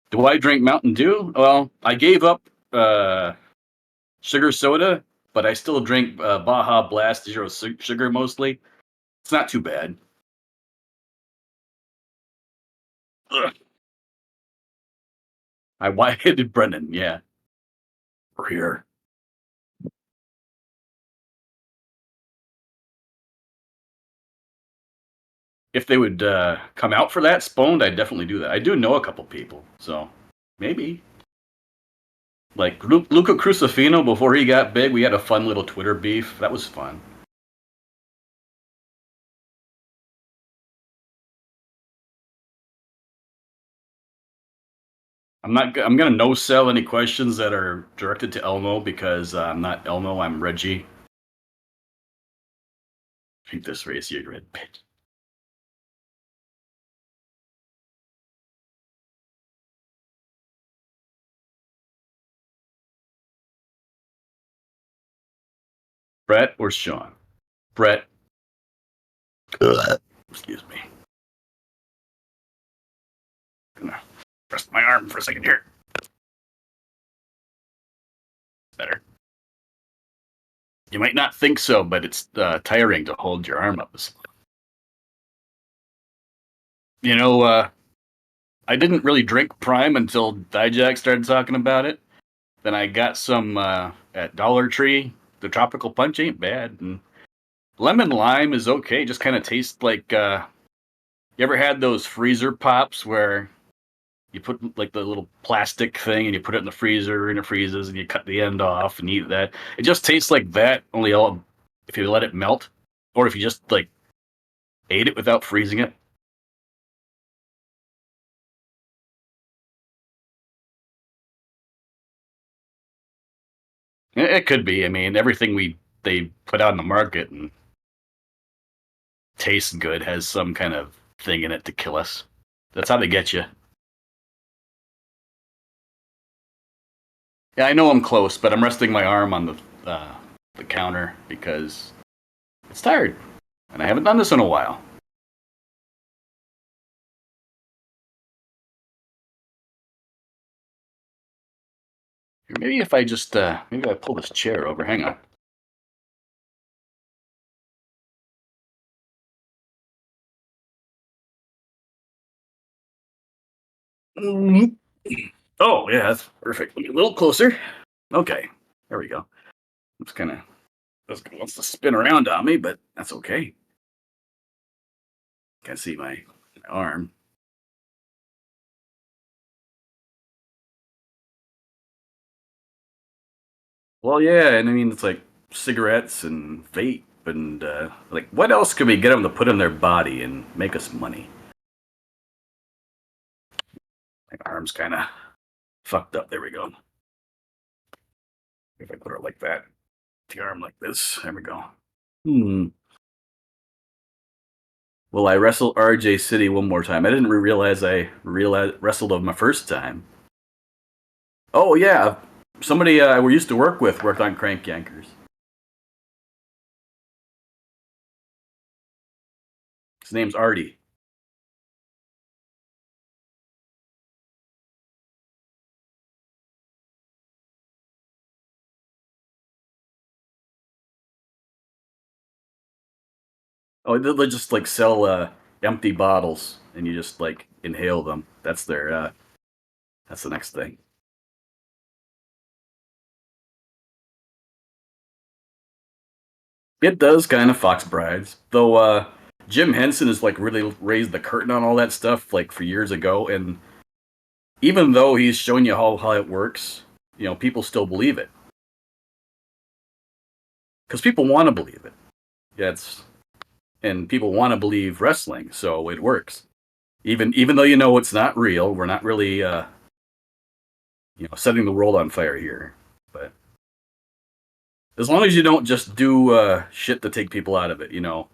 Do I drink Mountain Dew? Well, I gave up sugar soda, but I still drink Baja Blast Zero Sugar mostly. It's not too bad. Ugh. I white-headed Brennan, yeah. We're here. If they would come out for that Spонed, I'd definitely do that. I do know a couple people, so maybe. Like Luca Crucifino, before he got big, we had a fun little Twitter beef. That was fun. I'm gonna no sell any questions that are directed to Elmo because I'm not Elmo. I'm Reggie. Drink this race, you red bitch. Brett or Sean? Brett. Excuse me. Gonna rest my arm for a second here. Better. You might not think so, but it's tiring to hold your arm up. I didn't really drink Prime until Dijak started talking about it. Then I got some at Dollar Tree. The tropical punch ain't bad, and lemon lime is okay. Just kind of tastes like. You ever had those freezer pops where you put like the little plastic thing and you put it in the freezer and it freezes and you cut the end off and eat that? It just tastes like that, only if you let it melt, or if you just like ate it without freezing it. It could be. I mean, everything they put out in the market and tastes good has some kind of thing in it to kill us. That's how they get you. Yeah, I know I'm close, but I'm resting my arm on the counter because it's tired, and I haven't done this in a while. Maybe if I just maybe I pull this chair over. Hang on. Mm. Oh yeah, that's perfect. A little closer. Okay, there we go. It's kind of wants to spin around on me, but that's okay. Can't see my arm. Well, yeah, and I mean it's like cigarettes and vape and like what else could we get them to put in their body and make us money? My arm's kind of fucked up. There we go. If I put it like that, the arm like this. There we go. Hmm. Will I wrestle RJ City one more time? I didn't realize I wrestled him my first time. Oh yeah, somebody we used to work with worked on Crank Yankers. His name's Artie. Oh, they just like sell empty bottles, and you just like inhale them. That's their. That's the next thing. It does kind of Fox Brides, though. Jim Henson has like really raised the curtain on all that stuff like for years ago, and even though he's showing you how it works, you know, people still believe it because people want to believe it. Yeah, and people want to believe wrestling, so it works. Even though you know it's not real, we're not really setting the world on fire here. But as long as you don't just do shit to take people out of it, you know,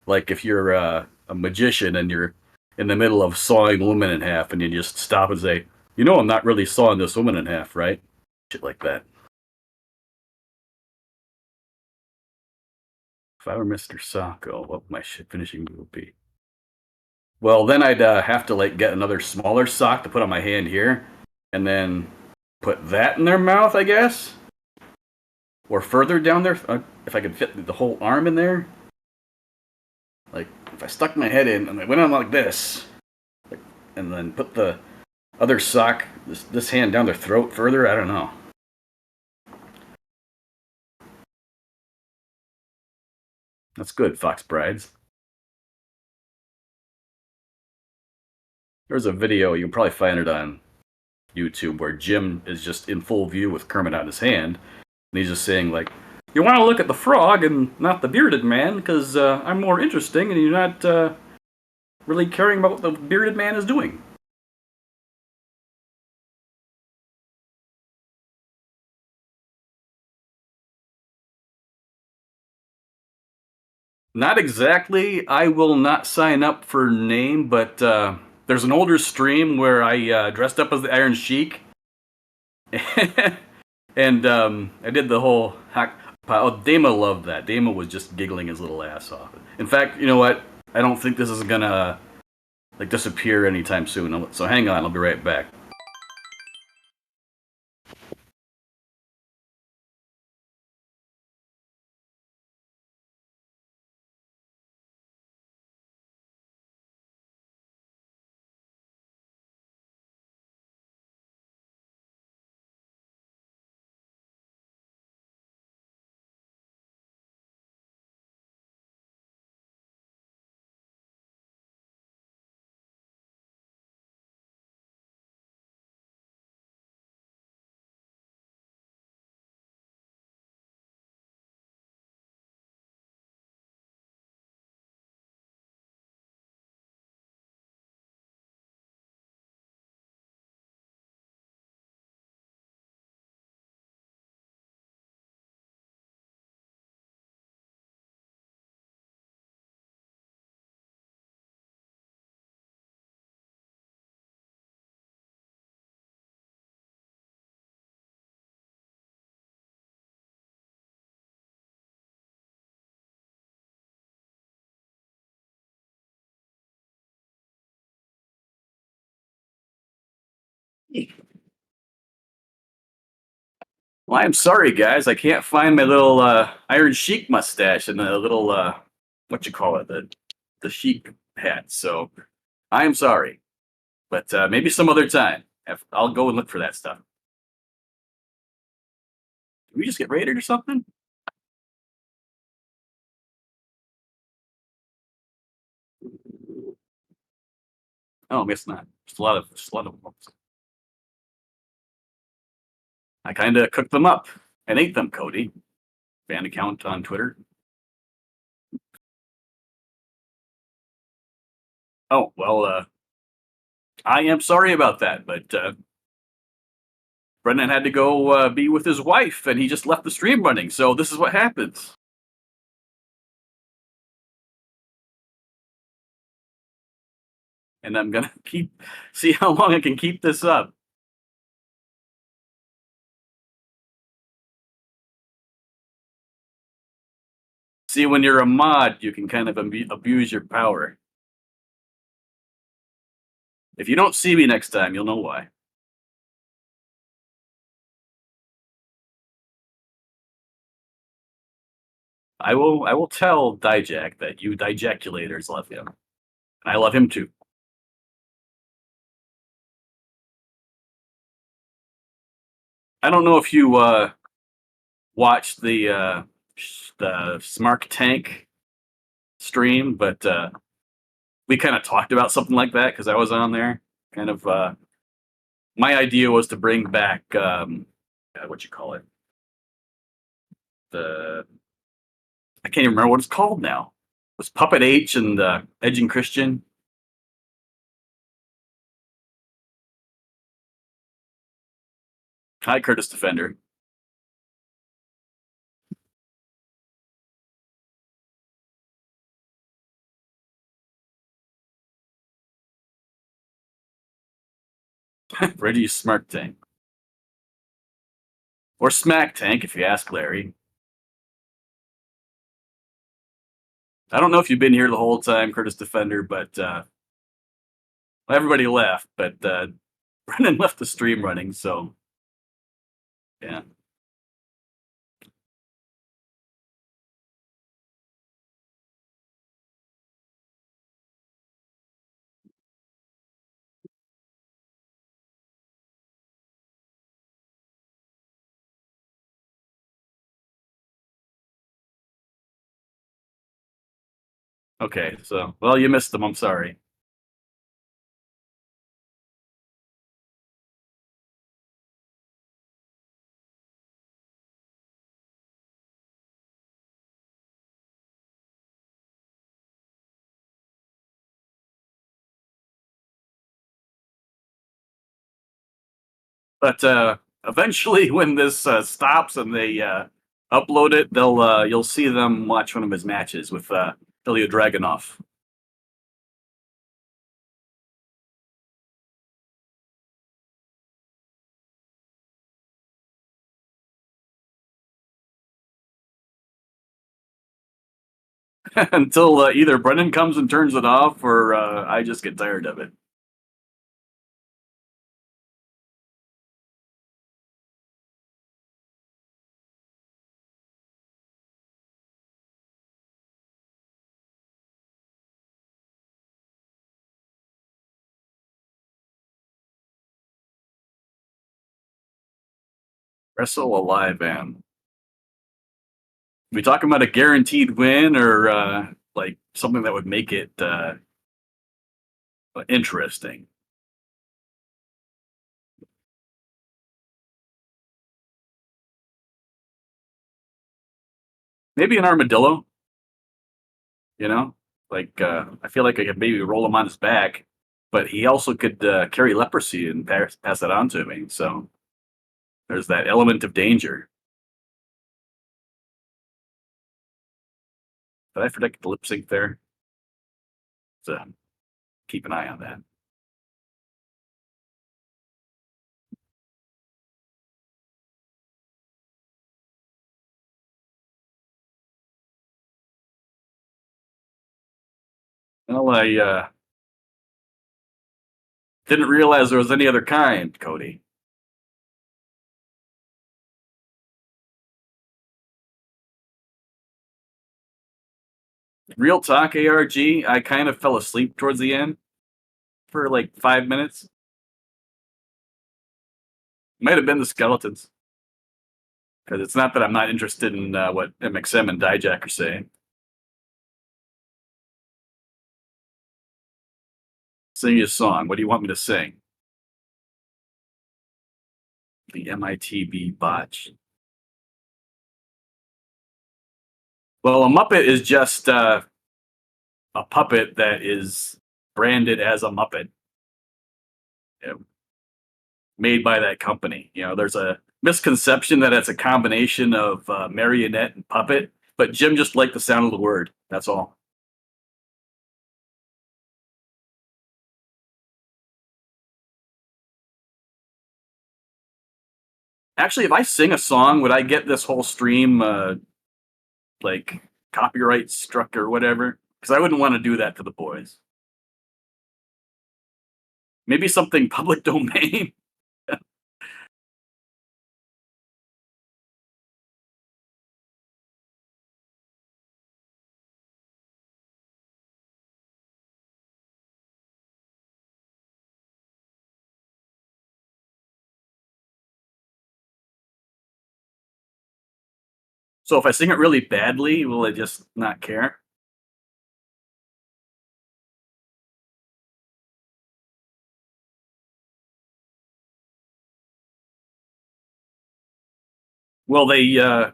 like if you're a magician and you're in the middle of sawing a woman in half, and you just stop and say, you know, I'm not really sawing this woman in half, right? Shit like that. If I were Mr. Sacco, what would my finishing move be? Well, then I'd have to like get another smaller sock to put on my hand here, and then put that in their mouth, I guess, or further down there if I could fit the whole arm in there. Like if I stuck my head in and I went on like this, and then put the other sock, this hand down their throat further. I don't know. That's good, Fox Brides. There's a video, you can probably find it on YouTube, where Jim is just in full view with Kermit on his hand, and he's just saying like, you want to look at the frog and not the bearded man, because I'm more interesting, and you're not really caring about what the bearded man is doing. Not exactly. I will not sign up for name, but there's an older stream where I dressed up as the Iron Sheik, and I did the whole hack. Oh, Dama loved that. Dama was just giggling his little ass off. In fact, you know what? I don't think this is gonna like disappear anytime soon. So hang on, I'll be right back. Well, I'm sorry, guys. I can't find my little Iron Sheik mustache and the little what you call it, the Sheik hat. So I am sorry, but maybe some other time. I'll go and look for that stuff. Did we just get raided or something? Oh, I guess not. Just a lot of them. I kind of cooked them up and ate them, Cody. Fan account on Twitter. Oh, well, I am sorry about that, but Brennan had to go be with his wife, and he just left the stream running, so this is what happens. And I'm gonna see how long I can keep this up. See, when you're a mod, you can kind of abuse your power. If you don't see me next time, you'll know why. I will tell Dijak that you Dijaculators love him. And I love him too. I don't know if you watched the the Smart Tank stream, but we kind of talked about something like that because I was on there. Kind of, my idea was to bring back what you call it, the I can't even remember what it's called now. It was Puppet H and Edge and Christian. Hi, Curtis Defender. Ready Smart Tank. Or Smack Tank, if you ask Larry. I don't know if you've been here the whole time, Curtis Defender, but everybody left. But Brennan left the stream running, so yeah. Okay, so, well, you missed them. I'm sorry. But eventually, when this stops and they upload it, they'll you'll see them watch one of his matches with Ilya Dragunov. Until either Brennan comes and turns it off, or I just get tired of it. Wrestle a live am. We talking about a guaranteed win, or like something that would make it interesting? Maybe an armadillo. You know, like I feel like I could maybe roll him on his back, but he also could carry leprosy and pass it on to me. So there's that element of danger. Did I predict the lip sync there? So keep an eye on that. Well, I didn't realize there was any other kind, Cody. Real talk, ARG. I kind of fell asleep towards the end for like 5 minutes. Might have been the skeletons, because it's not that I'm not interested in what MxM and Dijak are saying. Sing you a song. What do you want me to sing? The MITB botch. Well, a Muppet is just a puppet that is branded as a Muppet, you know, made by that company. You know, there's a misconception that it's a combination of marionette and puppet, but Jim just liked the sound of the word. That's all. Actually, if I sing a song, would I get this whole stream like copyright struck or whatever? Because I wouldn't want to do that to the boys. Maybe something public domain. So if I sing it really badly, will they just not care? Well, they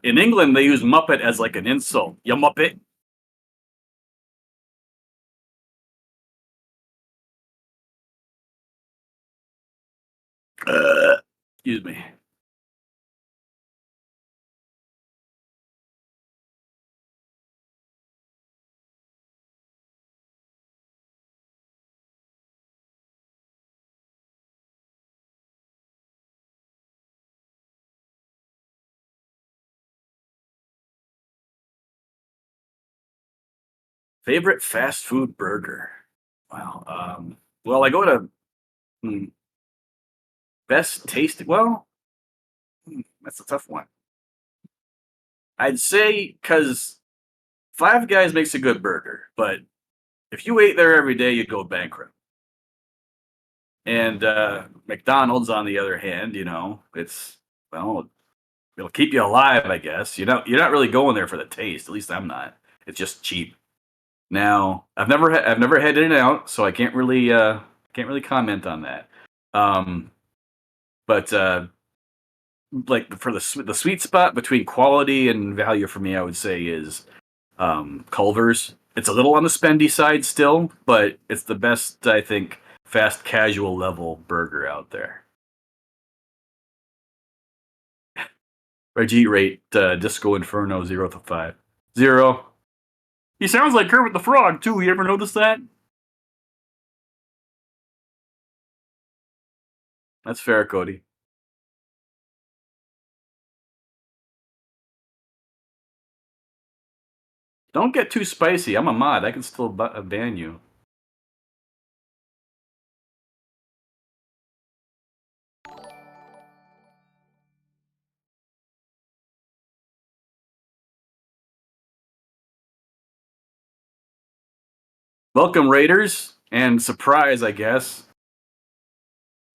in England they use Muppet as like an insult. You Muppet. Excuse me. Favorite fast food burger? Wow. Well, I go to hmm, best tasting. Well, that's a tough one. I'd say because Five Guys makes a good burger, but if you ate there every day, you'd go bankrupt. And McDonald's, on the other hand, it's well, it'll keep you alive, I guess. You're not really going there for the taste. At least I'm not. It's just cheap. Now, I've never had In and Out, so I can't really comment on that. Um, but like for the sweet spot between quality and value for me, I would say is Culver's. It's a little on the spendy side still, but it's the best, I think, fast casual level burger out there. Reggie rate Disco Inferno 0 to 5. 0. He sounds like Kermit the Frog too. You ever notice that? That's fair, Cody. Don't get too spicy. I'm a mod. I can still ban you. Welcome, Raiders, and surprise, I guess.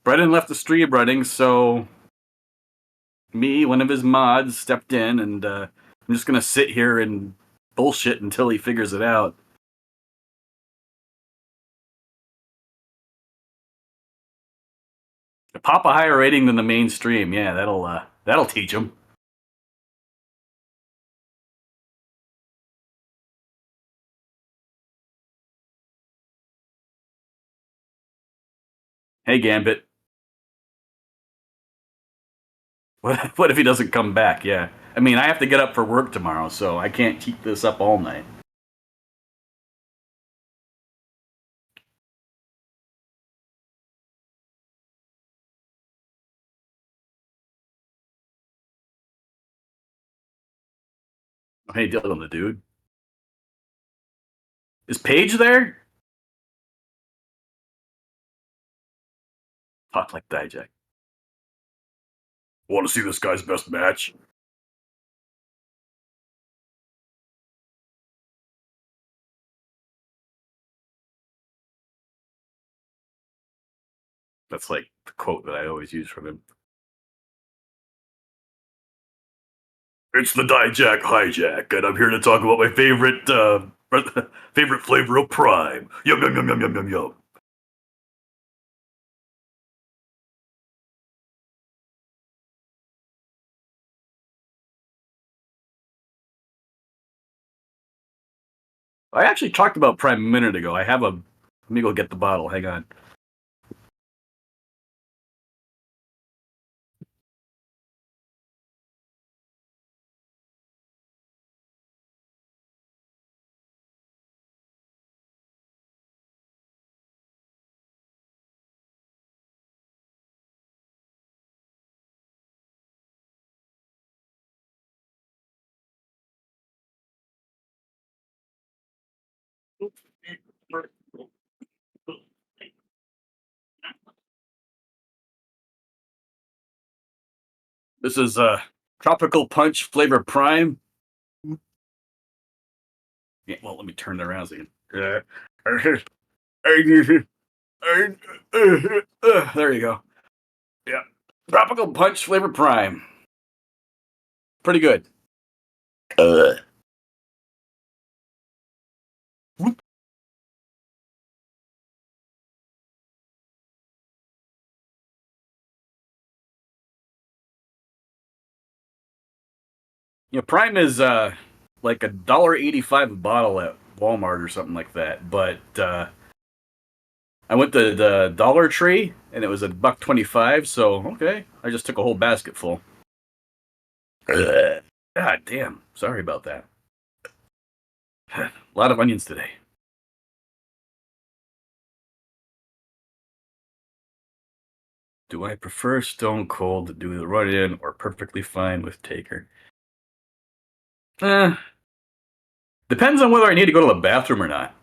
Brennan left the stream running, so me, one of his mods, stepped in, and I'm just gonna sit here and bullshit until he figures it out. Pop a higher rating than the mainstream. Yeah, that'll teach him. Hey, Gambit. What if he doesn't come back? Yeah. I mean, I have to get up for work tomorrow, so I can't keep this up all night. Hey, Dylan, the dude. Is Paige there? Talk like Dijak. Want to see this guy's best match? That's like the quote that I always use from him. It's the Dijak Hijack, and I'm here to talk about my favorite favorite flavor of Prime. Yum yum yum yum yum yum yum. I actually talked about Prime a minute ago. Let me go get the bottle. Hang on. This is Tropical Punch Flavor Prime. Yeah, well, let me turn that around so you can. There you go. Yeah. Tropical Punch Flavor Prime. Pretty good. Yeah, Prime is like $1.85 a bottle at Walmart or something like that. But I went to the Dollar Tree and it was $1.25. So okay, I just took a whole basket full. God damn! Sorry about that. A lot of onions today. Do I prefer Stone Cold to do the run-in or perfectly fine with Taker? Depends on whether I need to go to the bathroom or not.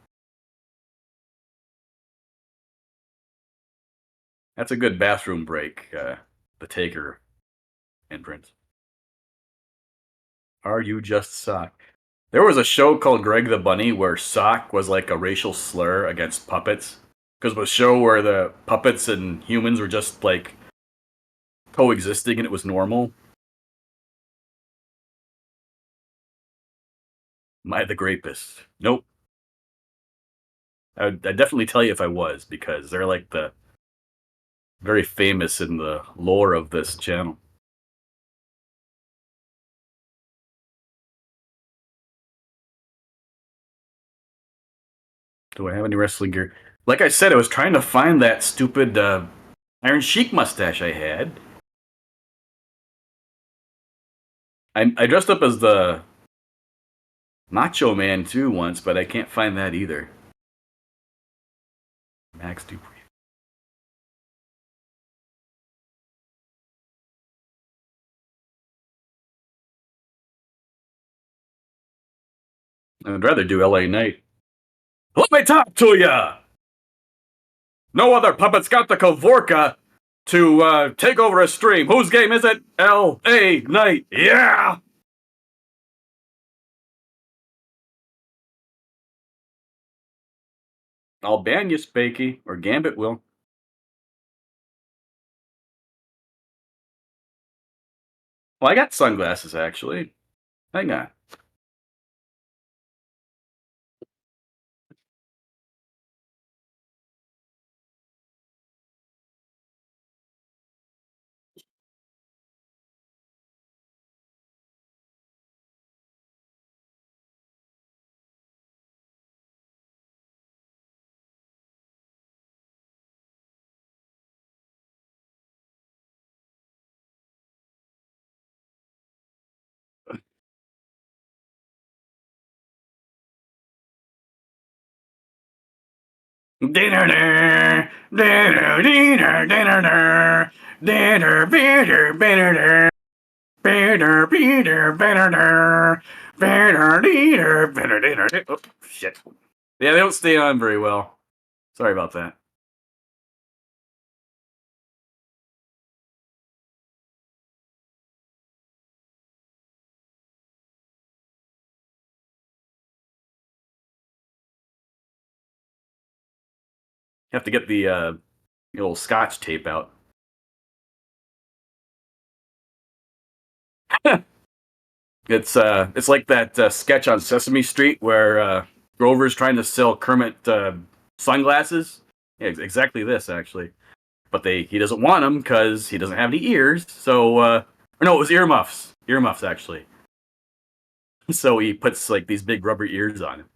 That's a good bathroom break, the Taker entrance. Are you just Sock? There was a show called Greg the Bunny where Sock was like a racial slur against puppets. Because it was a show where the puppets and humans were just like coexisting and it was normal. Am I the Grapist? Nope. I'd definitely tell you if I was, because they're like the very famous in the lore of this channel. Do I have any wrestling gear? Like I said, I was trying to find that stupid Iron Sheik mustache I had. I dressed up as the Macho Man too once, but I can't find that either. Max Dupree. I'd rather do LA Knight. Let me talk to ya! No other puppet's got the Kavorka to take over a stream. Whose game is it? LA Knight. Yeah! I'll ban you, Spakey, or Gambit will. Well, I got sunglasses, actually. Hang on. Dinner, dinner, dinner, dinner, dinner, bitter, bitter, bitter, bitter, bitter, bitter, bitter, bitter, bitter. Oh, shit. Yeah, they don't stay on very well. Sorry about that. You have to get the old Scotch tape out. It's like that sketch on Sesame Street where Grover's trying to sell Kermit sunglasses. Yeah, exactly this actually, but he doesn't want them because he doesn't have any ears. So or no, it was earmuffs actually. So he puts like these big rubber ears on him.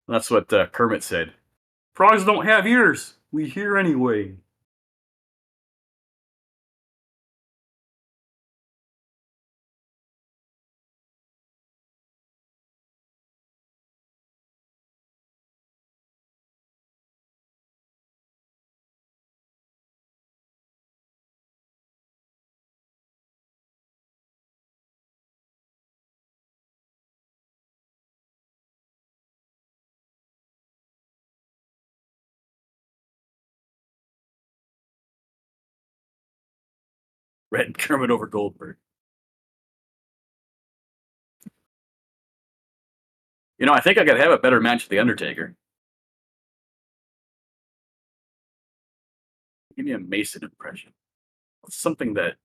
That's what Kermit said. Frogs don't have ears. We hear anyway. Red Kermit over Goldberg. You know, I think I could have a better match with the Undertaker. Give me a Mason impression. It's something that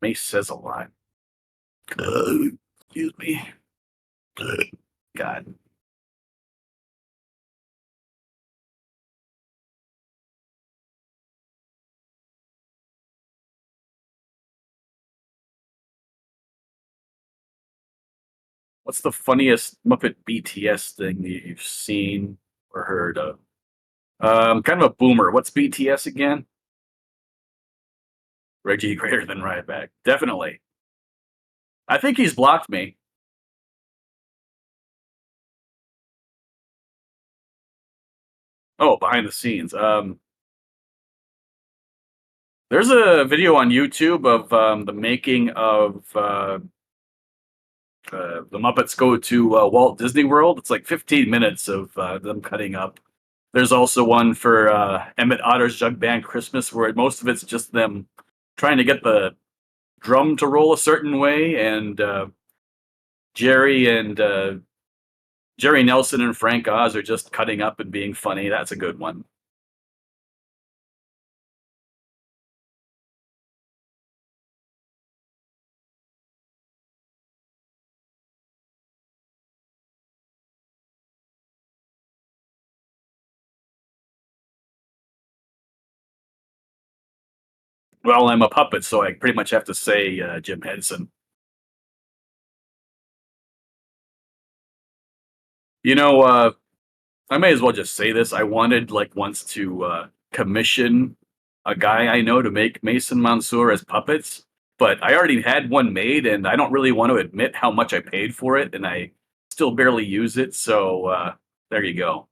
Mace says a lot. Excuse me. God. What's the funniest Muppet BTS thing that you've seen or heard of? Kind of a boomer. What's BTS again? Reggie greater than Ryback. Definitely. I think he's blocked me. Oh, behind the scenes. There's a video on YouTube of the making of the Muppets Go to Walt Disney World. It's like 15 minutes of them cutting up. There's also one for Emmett Otter's Jug Band Christmas, where most of it's just them trying to get the drum to roll a certain way, and Jerry Nelson and Frank Oz are just cutting up and being funny. That's a good one. Well, I'm a puppet, so I pretty much have to say Jim Henson. You know, I may as well just say this. I wanted like once to commission a guy I know to make Mason Mansoor as puppets, but I already had one made, and I don't really want to admit how much I paid for it, and I still barely use it. So there you go.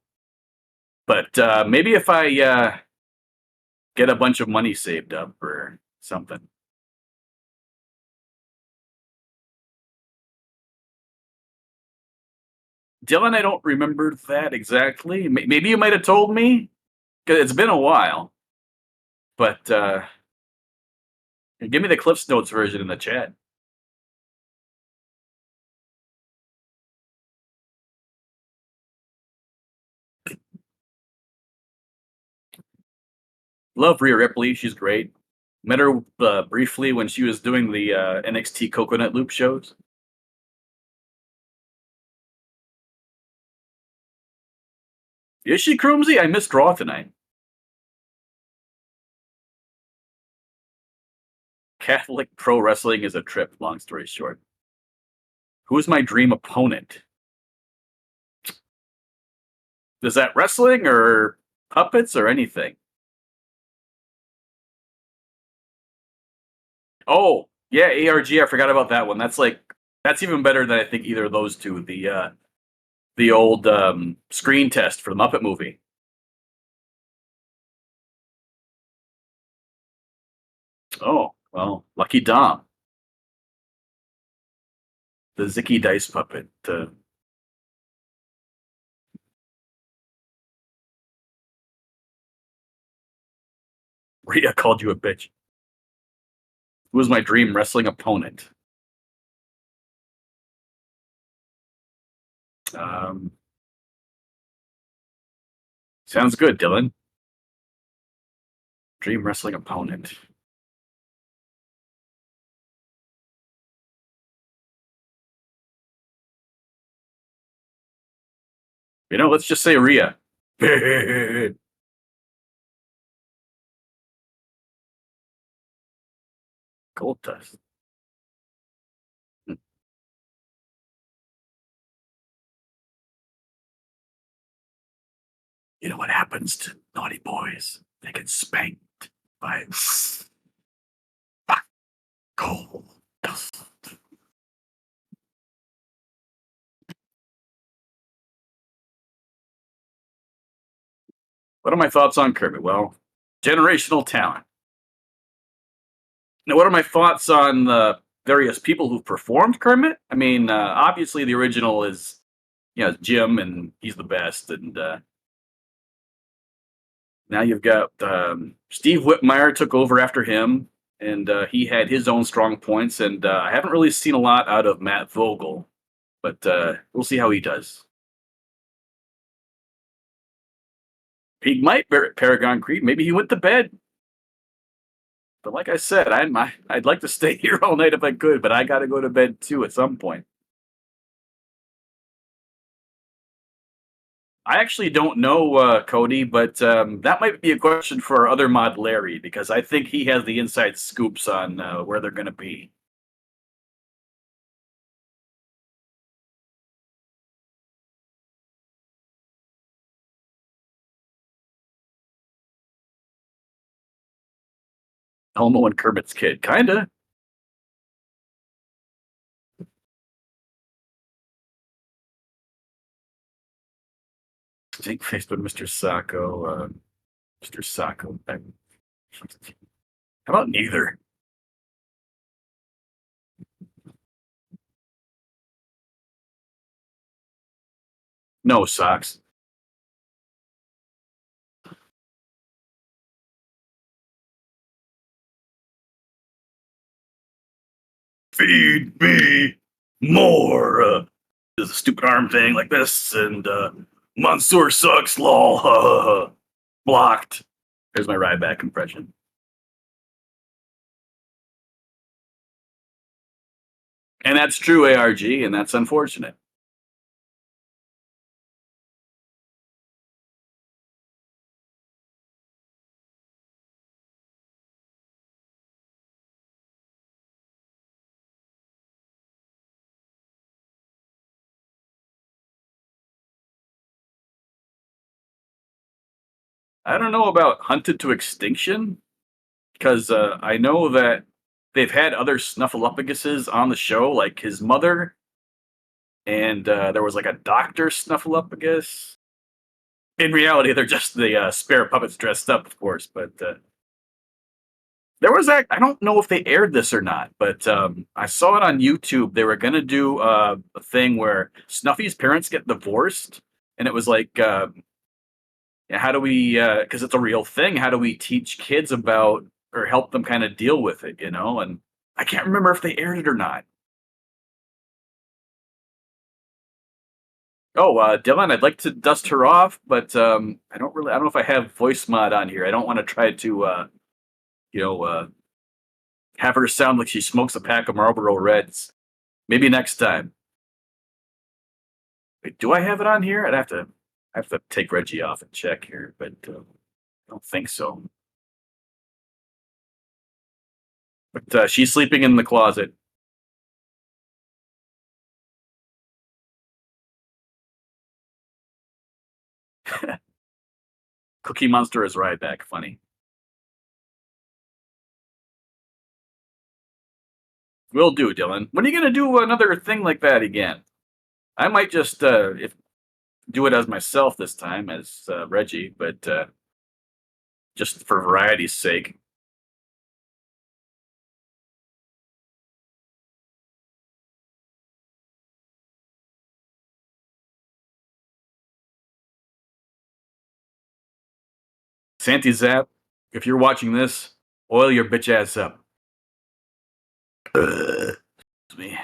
But maybe if I get a bunch of money saved up or something. Dylan, I don't remember that exactly. Maybe you might have told me, because it's been a while. But give me the Cliff's Notes version in the chat. Love Rhea Ripley. She's great. Met her briefly when she was doing the NXT Coconut Loop shows. Is she Croomsy? I missed Raw tonight. Catholic pro wrestling is a trip, long story short. Who's my dream opponent? Is that wrestling or puppets or anything? Oh, yeah, ARG. I forgot about that one. That's even better than I think either of those two. The old screen test for the Muppet movie. Oh, well, Lucky Dom. The Zicky Dice puppet. Rhea called you a bitch. Who was my dream wrestling opponent? Sounds good, Dylan. Dream wrestling opponent. You know, let's just say Rhea. Gold dust. You know what happens to naughty boys? They get spanked by gold dust. What are my thoughts on Kermit? Well, generational talent. Now, what are my thoughts on the various people who've performed Kermit? I mean, obviously the original is, Jim, and he's the best. And now you've got Steve Whitmire took over after him, and he had his own strong points. And I haven't really seen a lot out of Matt Vogel, but we'll see how he does. He might Paragon Creed. Maybe he went to bed. But like I said, I'd like to stay here all night if I could, but I got to go to bed too at some point. I actually don't know, Cody, but that might be a question for our other mod, Larry, because I think he has the inside scoops on where they're going to be. Elmo and Kermit's kid, kinda. Jake faced with Mr. Sacco. Mr. Sacco. How about neither? No socks. Feed me more. There's a stupid arm thing like this, and Mansoor sucks, lol. Blocked. There's my ride back impression. And that's true, ARG, and that's unfortunate. I don't know about hunted to extinction, because I know that they've had other Snuffleupaguses on the show, like his mother, and there was like a Dr. Snuffleupagus. In reality, they're just the spare puppets dressed up, of course, but there was I don't know if they aired this or not, but I saw it on YouTube. They were going to do a thing where Snuffy's parents get divorced, and it was like, how do we, because it's a real thing, how do we teach kids about or help them kind of deal with it, And I can't remember if they aired it or not. Oh, Dylan, I'd like to dust her off, but I don't know if I have voice mod on here. I don't want to try to, have her sound like she smokes a pack of Marlboro Reds. Maybe next time. Wait, do I have it on here? I have to take Reggie off and check here, but I don't think so. But she's sleeping in the closet. Cookie Monster is right back. Funny. Will do, Dylan. When are you gonna do another thing like that again? I might just if do it as myself this time as Reggie, but just for variety's sake. Santi Zap, if you're watching this, oil your bitch ass up. Me.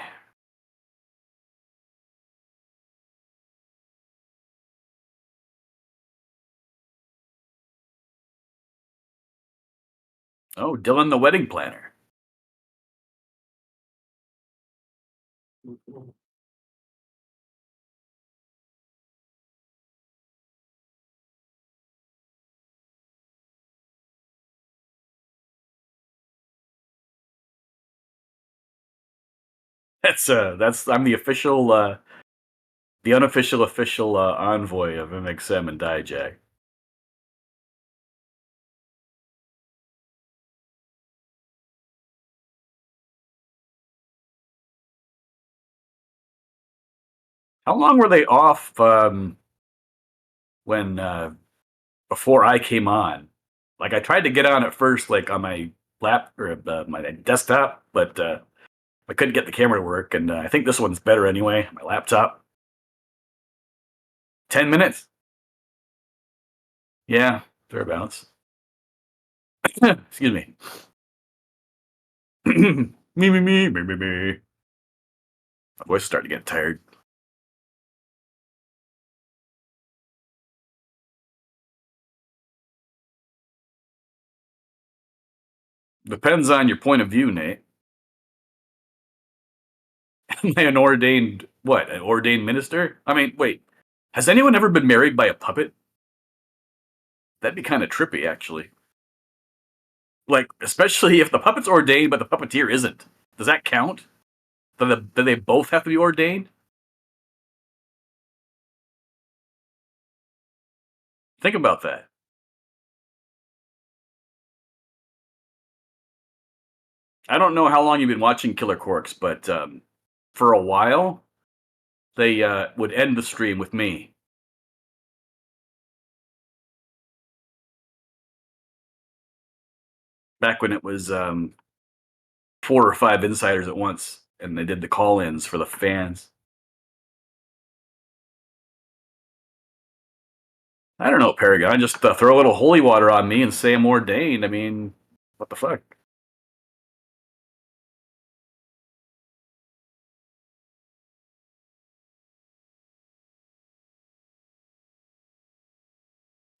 Oh, Dylan the wedding planner. That's I'm the official the unofficial official envoy of MxM and Dijak. How long were they off when before I came on? Like I tried to get on at first, like on my lap or my desktop, but I couldn't get the camera to work. And I think this one's better anyway. My laptop. 10 minutes. Yeah, thereabouts. Excuse me. Me. My voice is starting to get tired. Depends on your point of view, Nate. Am I an ordained what? An ordained minister? I mean, wait. Has anyone ever been married by a puppet? That'd be kind of trippy, actually. Like, especially if the puppet's ordained but the puppeteer isn't. Does that count? Do they both have to be ordained? Think about that. I don't know how long you've been watching Killer Corks, but for a while, they would end the stream with me. Back when it was 4 or 5 insiders at once, and they did the call-ins for the fans. I don't know, Paragon. Just throw a little holy water on me and say I'm ordained. I mean, what the fuck?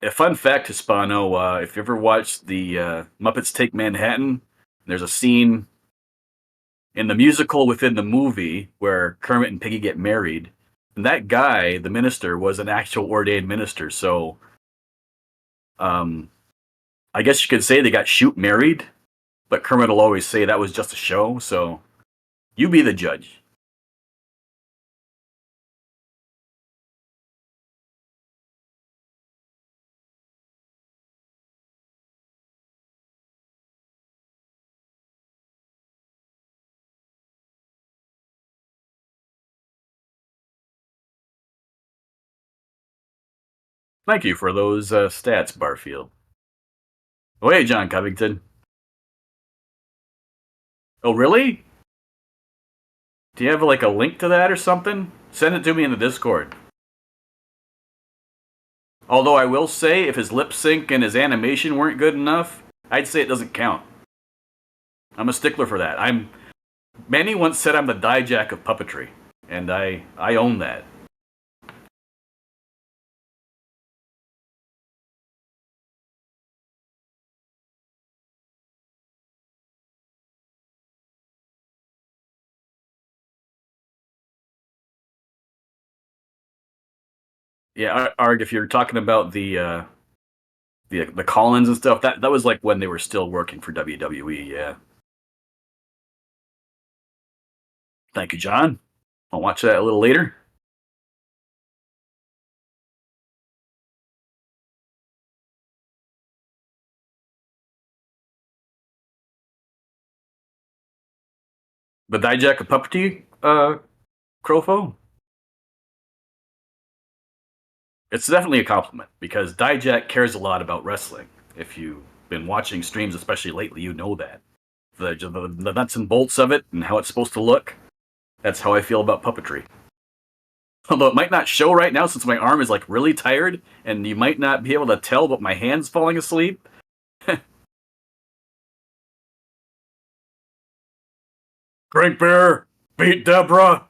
A fun fact, Hispano, if you ever watched the Muppets Take Manhattan, there's a scene in the musical within the movie where Kermit and Piggy get married. And that guy, the minister, was an actual ordained minister. So, I guess you could say they got shoot married, but Kermit will always say that was just a show. So, you be the judge. Thank you for those stats, Barfield. Oh, hey, John Covington. Oh, really? Do you have like a link to that or something? Send it to me in the Discord. Although I will say, if his lip sync and his animation weren't good enough, I'd say it doesn't count. I'm a stickler for that. Manny once said I'm the Dijak of puppetry, and I own that. Yeah, Arg, if you're talking about the call-ins and stuff, that was like when they were still working for WWE. Yeah. Thank you, John. I'll watch that a little later. The Dijak of puppetry, Crowfo? It's definitely a compliment because Dijak cares a lot about wrestling. If you've been watching streams, especially lately, you know that. The nuts and bolts of it and how it's supposed to look, that's how I feel about puppetry. Although it might not show right now since my arm is like really tired and you might not be able to tell but my hand's falling asleep. Drink beer, beat Deborah.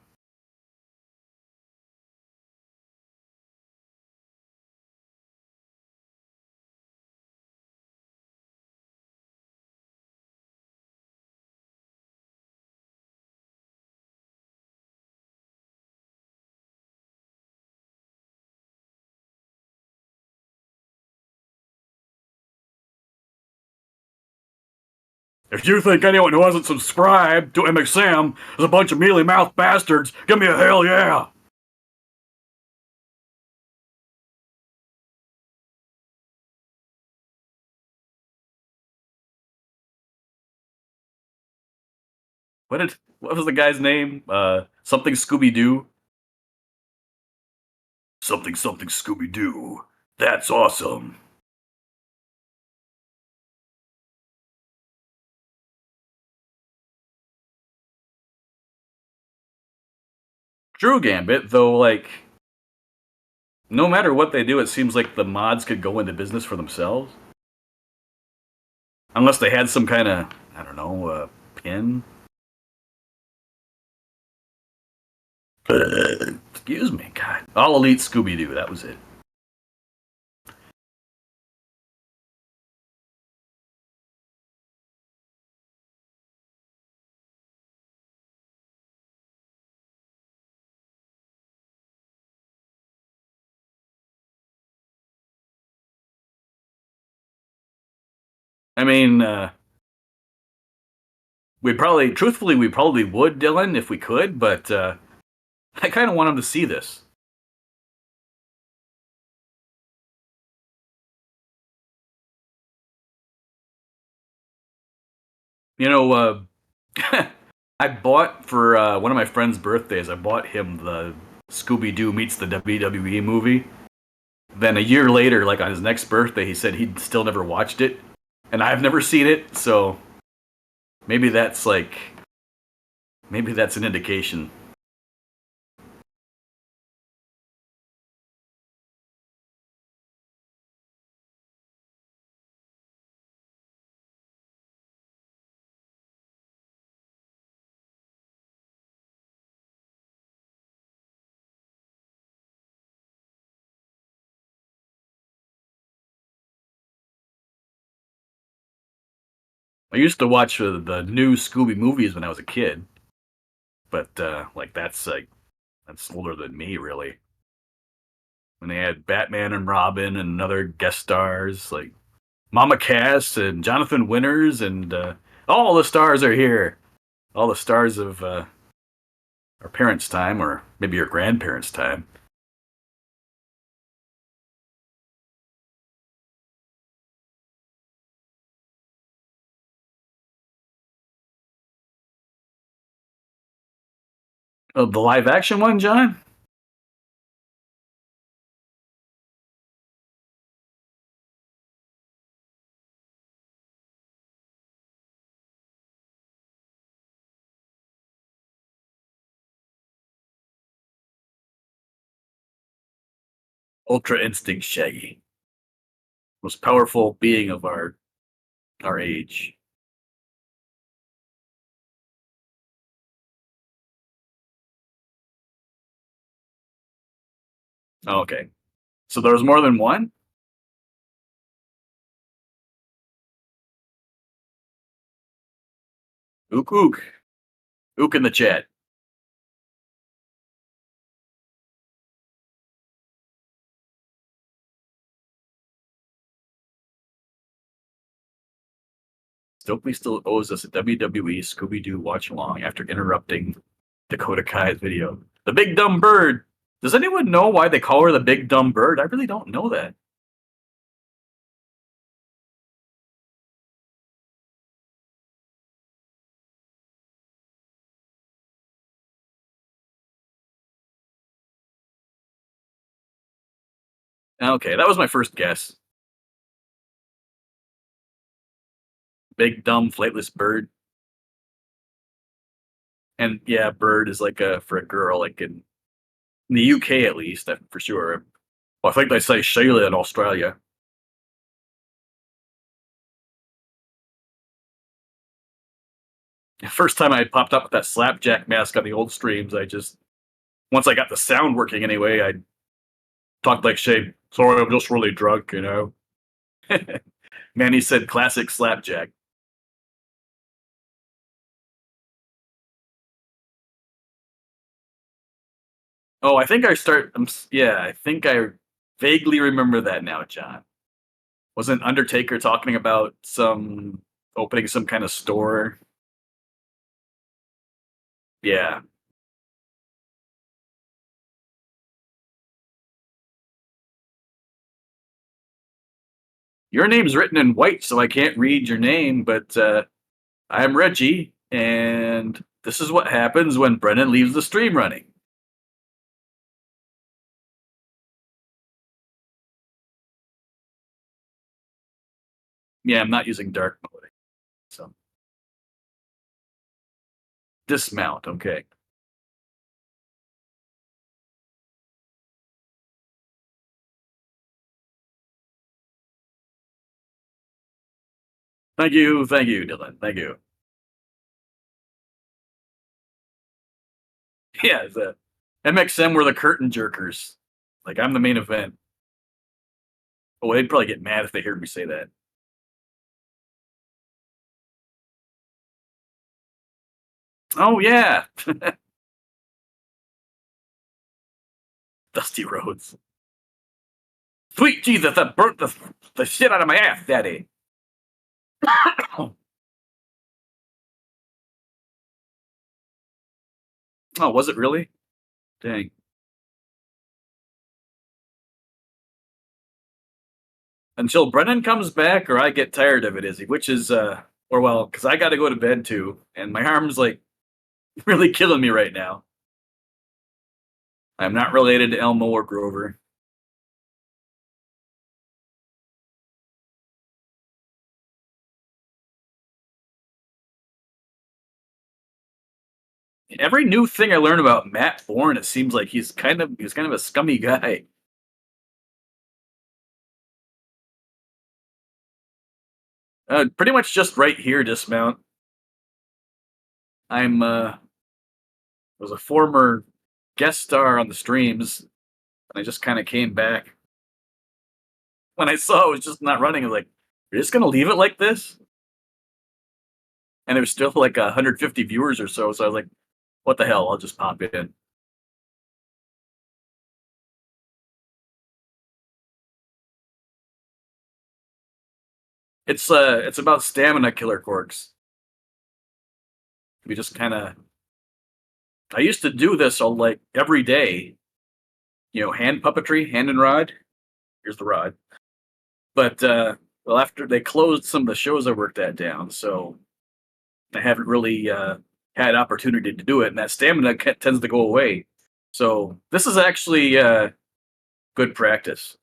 If you think anyone who hasn't subscribed to MxM is a bunch of mealy-mouthed bastards, give me a hell yeah! What was the guy's name? Something Scooby-Doo? Something Scooby-Doo. That's awesome. True, Gambit, though, like, no matter what they do, it seems like the mods could go into business for themselves. Unless they had some kind of, I don't know, pin. Excuse me, God. All Elite Scooby-Doo, that was it. I mean, we probably would, Dylan, if we could, but I kind of want him to see this. You know, I bought for one of my friend's birthdays, I bought him the Scooby-Doo Meets the WWE movie. Then a year later, like on his next birthday, he said he'd still never watched it. And I've never seen it, so maybe that's an indication. I used to watch the new Scooby movies when I was a kid, but that's older than me, really. When they had Batman and Robin and other guest stars like ma.ce and Jonathan Winters, and all the stars are here. All the stars of our parents' time, or maybe your grandparents' time. Oh, the live action one, John? Ultra Instinct Shaggy. Most powerful being of our age. Oh, okay. So there was more than one? Ook ook. Ook in the chat. Stokely still owes us a WWE Scooby-Doo watch-along after interrupting Dakota Kai's video. The Big Dumb Bird! Does anyone know why they call her the Big Dumb Bird? I really don't know that. Okay, that was my first guess. Big Dumb Flightless Bird. And yeah, bird is like for a girl, like in the UK at least, for sure. Well, I think they say Sheila in Australia. First time I popped up with that slapjack mask on the old streams, once I got the sound working anyway, I talked like Shay. Sorry, I'm just really drunk, you know. Man, he said classic slapjack. Oh, I think I think I vaguely remember that now, John. Wasn't Undertaker talking about opening some kind of store? Yeah. Your name's written in white, so I can't read your name, but I'm Reggie, and this is what happens when Brennan leaves the stream running. Yeah, I'm not using dark mode. So dismount, okay. Thank you, Dylan. Thank you. Yeah, the MxM were the curtain jerkers. Like I'm the main event. Oh, they'd probably get mad if they heard me say that. Oh yeah. Dusty Roads. Sweet Jesus, that burnt the shit out of my ass, Daddy. Oh, was it really? Dang. Until Brennan comes back or I get tired of it, Izzy, which is, or well, because I got to go to bed too, and my arm's like really killing me right now. I'm not related to Elmo or Grover. Every new thing I learn about Matt Bourne, it seems like he's kind of a scummy guy. Pretty much just right here, dismount. I'm was a former guest star on the streams, and I just kind of came back. When I saw it was just not running, I was like, "You're just gonna leave it like this?" And there was still like 150 viewers or so, so I was like, "What the hell? I'll just pop in." It's about stamina killer quirks. We just kind of. I used to do this all like every day. You know, hand puppetry, hand and rod. Here's the rod. But well, after they closed some of the shows I worked at down, so I haven't really had opportunity to do it, and that stamina tends to go away. So this is actually good practice.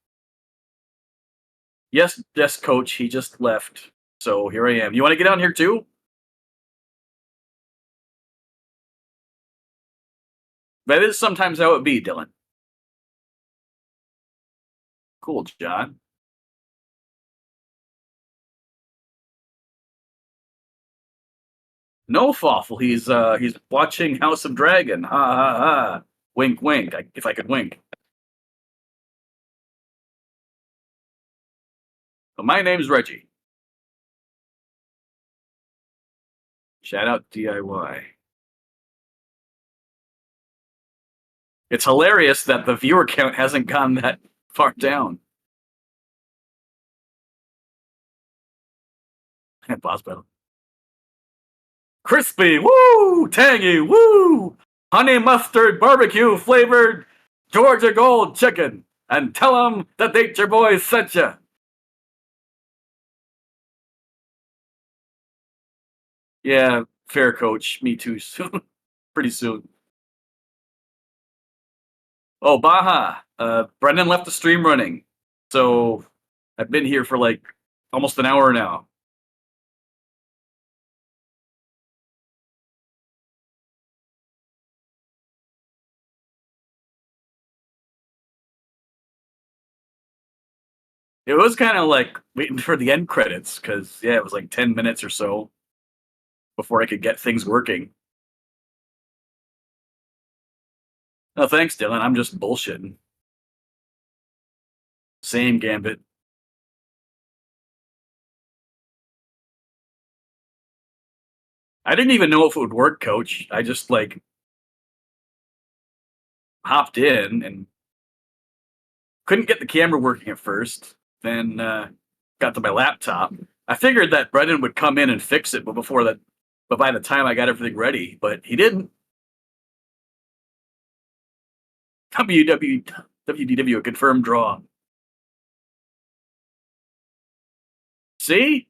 Yes, yes, coach. He just left, so here I am. You want to get on here too? That is sometimes how it be, Dylan. Cool, John. No, Fawful. He's watching House of Dragon. Ha ha ha. Wink, wink. If I could wink. But my name's Reggie. Shout out DIY. It's hilarious that the viewer count hasn't gone that far down. Boss battle. Crispy, woo! Tangy, woo! Honey mustard barbecue flavored Georgia Gold chicken. And tell them that Nature Boy sent you. Yeah, fair, coach. Me too. Soon. Pretty soon. Oh, Baja. Brennan left the stream running. So I've been here for like almost an hour now. It was kind of like waiting for the end credits because, yeah, it was like 10 minutes or so before I could get things working. No, thanks, Dylan. I'm just bullshitting. Same Gambit. I didn't even know if it would work, coach. I just like hopped in and couldn't get the camera working at first. Then got to my laptop. I figured that Brennan would come in and fix it, but by the time I got everything ready, but he didn't. WDW a confirmed draw. See?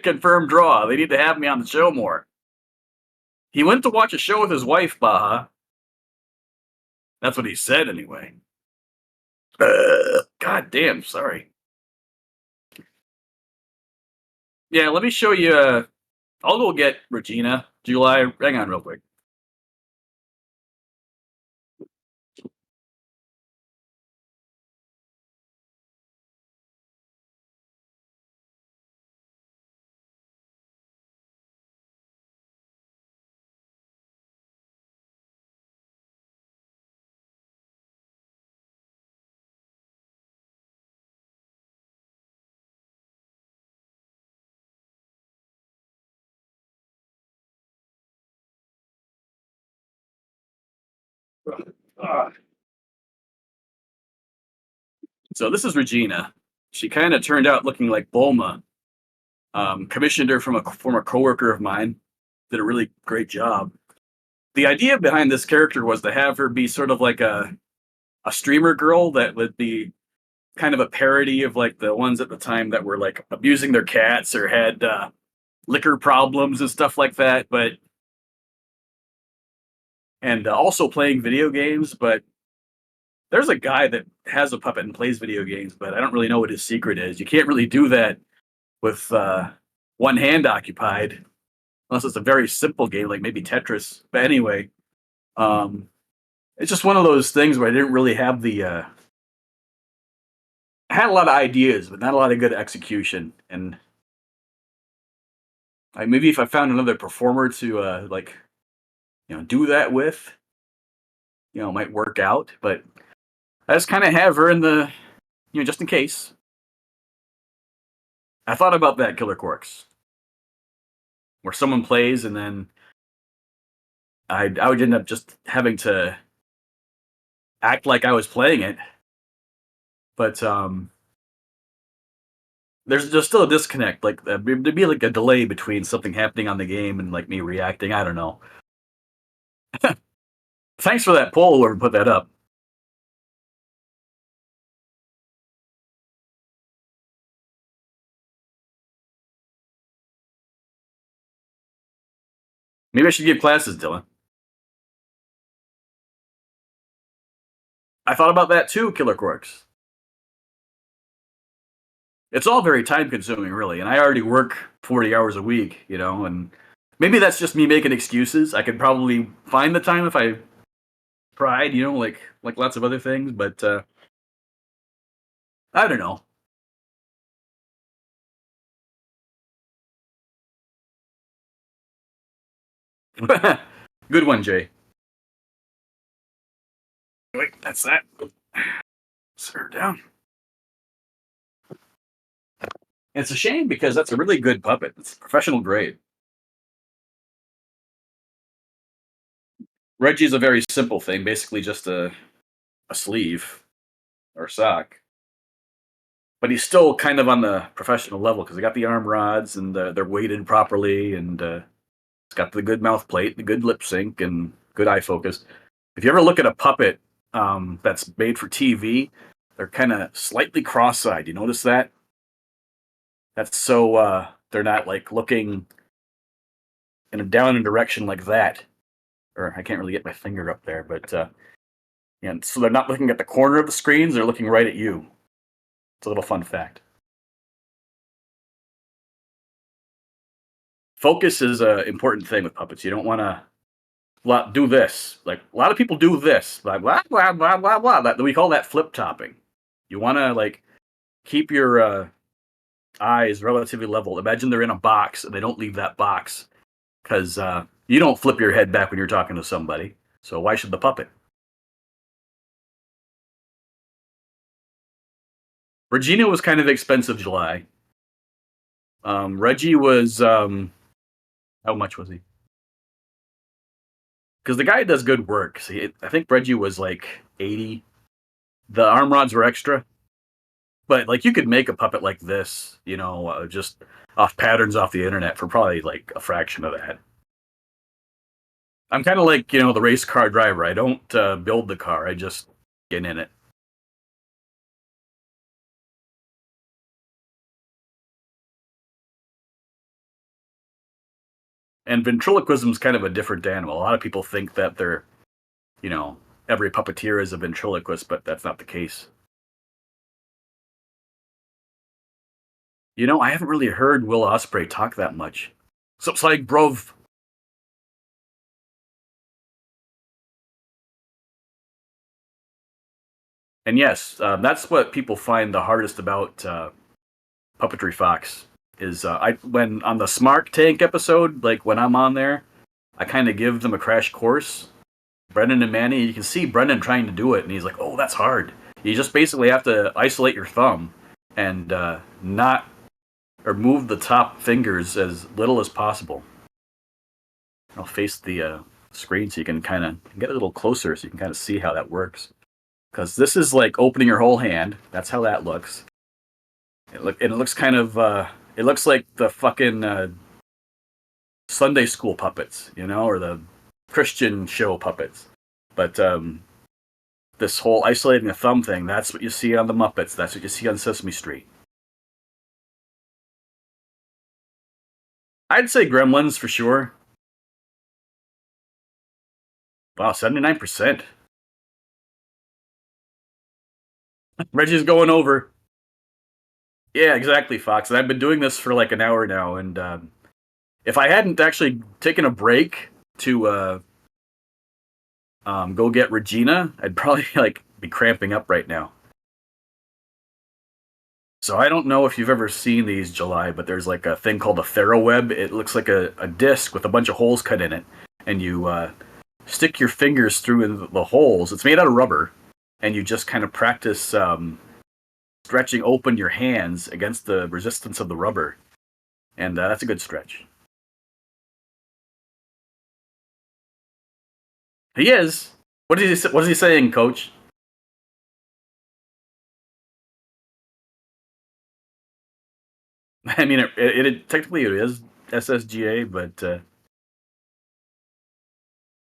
Confirmed draw. They need to have me on the show more. He went to watch a show with his wife, Baja. That's what he said, anyway. God damn, sorry. Yeah, let me show you. I'll go get Regina. July. Hang on real quick. So this is Regina. She kind of turned out looking like Bulma Commissioned her from a former coworker of mine. Did a really great job. The idea behind this character was to have her be sort of like a streamer girl that would be kind of a parody of like the ones at the time that were like abusing their cats or had liquor problems and stuff like that, but also playing video games. But there's a guy that has a puppet and plays video games, but I don't really know what his secret is. You can't really do that with one hand occupied unless it's a very simple game like maybe Tetris. But anyway, it's just one of those things where I didn't really have the I had a lot of ideas, but not a lot of good execution. And maybe if I found another performer to do that with, it might work out. But I just kind of have her in the, just in case. I thought about that, Killer Quarks, where someone plays and then I would end up just having to act like I was playing it. But there's just still a disconnect. Like there'd be like a delay between something happening on the game and like me reacting. I don't know. Thanks for that poll, whoever put that up. Maybe I should give classes, Dylan. I thought about that too, Killer Quarks. It's all very time consuming, really, and I already work 40 hours a week, and maybe that's just me making excuses. I could probably find the time if I tried, like lots of other things, but I don't know. Good one, Jay. Wait, that's that. Sit her down. It's a shame because that's a really good puppet. It's professional grade. Reggie's a very simple thing, basically just a sleeve or sock. But he's still kind of on the professional level because they got the arm rods and they're weighted properly, and it's got the good mouth plate, the good lip sync, and good eye focus. If you ever look at a puppet that's made for TV, they're kind of slightly cross-eyed. You notice that? That's so they're not like looking down in a direction like that. Or I can't really get my finger up there, but and so they're not looking at the corner of the screens; they're looking right at you. It's a little fun fact. Focus is an important thing with puppets. You don't want to do this. Like a lot of people do this, blah blah blah blah blah blah. We call that flip topping. You want to like keep your eyes relatively level. Imagine they're in a box and they don't leave that box because you don't flip your head back when you're talking to somebody. So why should the puppet? Regina was kind of expensive July. Reggie was how much was he? Because the guy does good work. See, I think Reggie was like 80. The arm rods were extra. But like you could make a puppet like this, just off patterns off the internet for probably like a fraction of that. I'm kind of like, the race car driver. I don't build the car. I just get in it. And ventriloquism is kind of a different animal. A lot of people think that they're, every puppeteer is a ventriloquist, but that's not the case. I haven't really heard Will Ospreay talk that much. So it's like, brov. And yes, that's what people find the hardest about Puppetry Fox is when on the Smart Tank episode, like when I'm on there, I kind of give them a crash course. Brennan and Manny, you can see Brennan trying to do it, and he's like, "Oh, that's hard." You just basically have to isolate your thumb and not or move the top fingers as little as possible. I'll face the screen so you can kind of get a little closer so you can kind of see how that works. Because this is like opening your whole hand. That's how that looks. It looks kind of It looks like the fucking Sunday school puppets, you know, or the Christian show puppets. But this whole isolating a thumb thing, that's what you see on the Muppets. That's what you see on Sesame Street. I'd say Gremlins for sure. Wow, 79%. Reggie's going over. Yeah, exactly, Fox. And I've been doing this for like an hour now, and if I hadn't actually taken a break to go get Regina, I'd probably like be cramping up right now. So I don't know if you've ever seen these, July, but there's like a thing called a ferroweb. It looks like a disc with a bunch of holes cut in it, and you stick your fingers through the holes. It's made out of rubber, and you just kind of practice stretching open your hands against the resistance of the rubber, and that's a good stretch. He is. What is he saying, Coach? I mean, it technically it is SSGA, but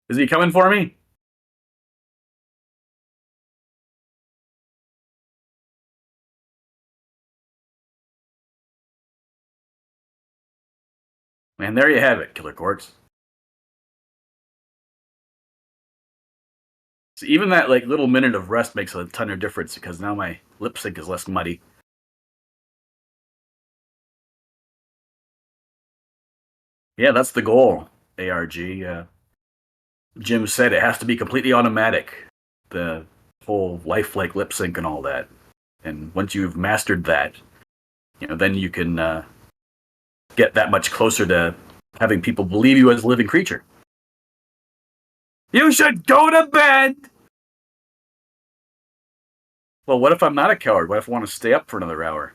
is he coming for me? Man, there you have it, Killer Corks. So even that like little minute of rest makes a ton of difference because now my lip sync is less muddy. Yeah, that's the goal, ARG. Jim said it has to be completely automatic. The whole lifelike lip sync and all that. And once you've mastered that, you know, then you can get that much closer to having people believe you as a living creature. You should go to bed! Well, what if I'm not a coward? What if I want to stay up for another hour?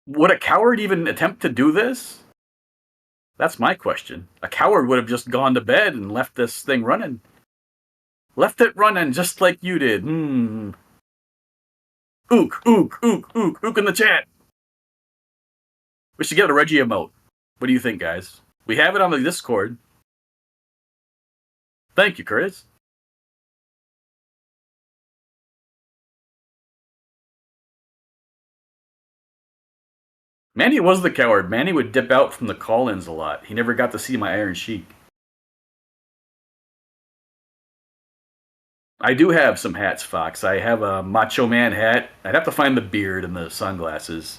Would a coward even attempt to do this? That's my question. A coward would have just gone to bed and left this thing running. Left it running just like you did. Ook, ook, ook, ook, ook in the chat. We should get a Reggie emote. What do you think, guys? We have it on the Discord. Thank you, Chris. Manny was the coward. Manny would dip out from the call-ins a lot. He never got to see my Iron Sheik. I do have some hats, Fox. I have a Macho Man hat. I'd have to find the beard and the sunglasses.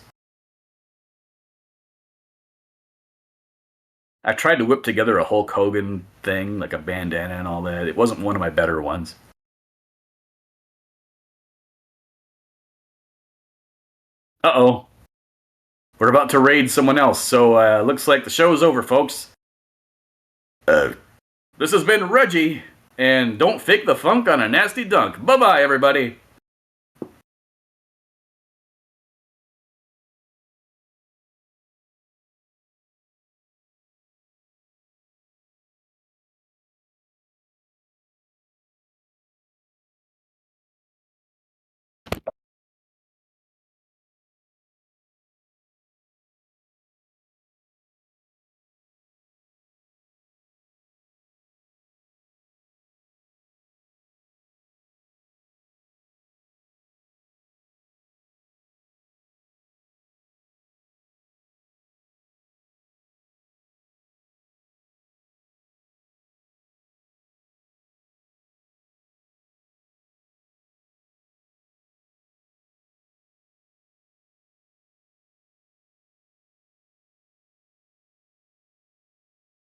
I tried to whip together a Hulk Hogan thing, like a bandana and all that. It wasn't one of my better ones. Uh-oh. We're about to raid someone else, so looks like the show's over, folks. This has been Reggie, and don't fake the funk on a nasty dunk. Bye-bye, everybody.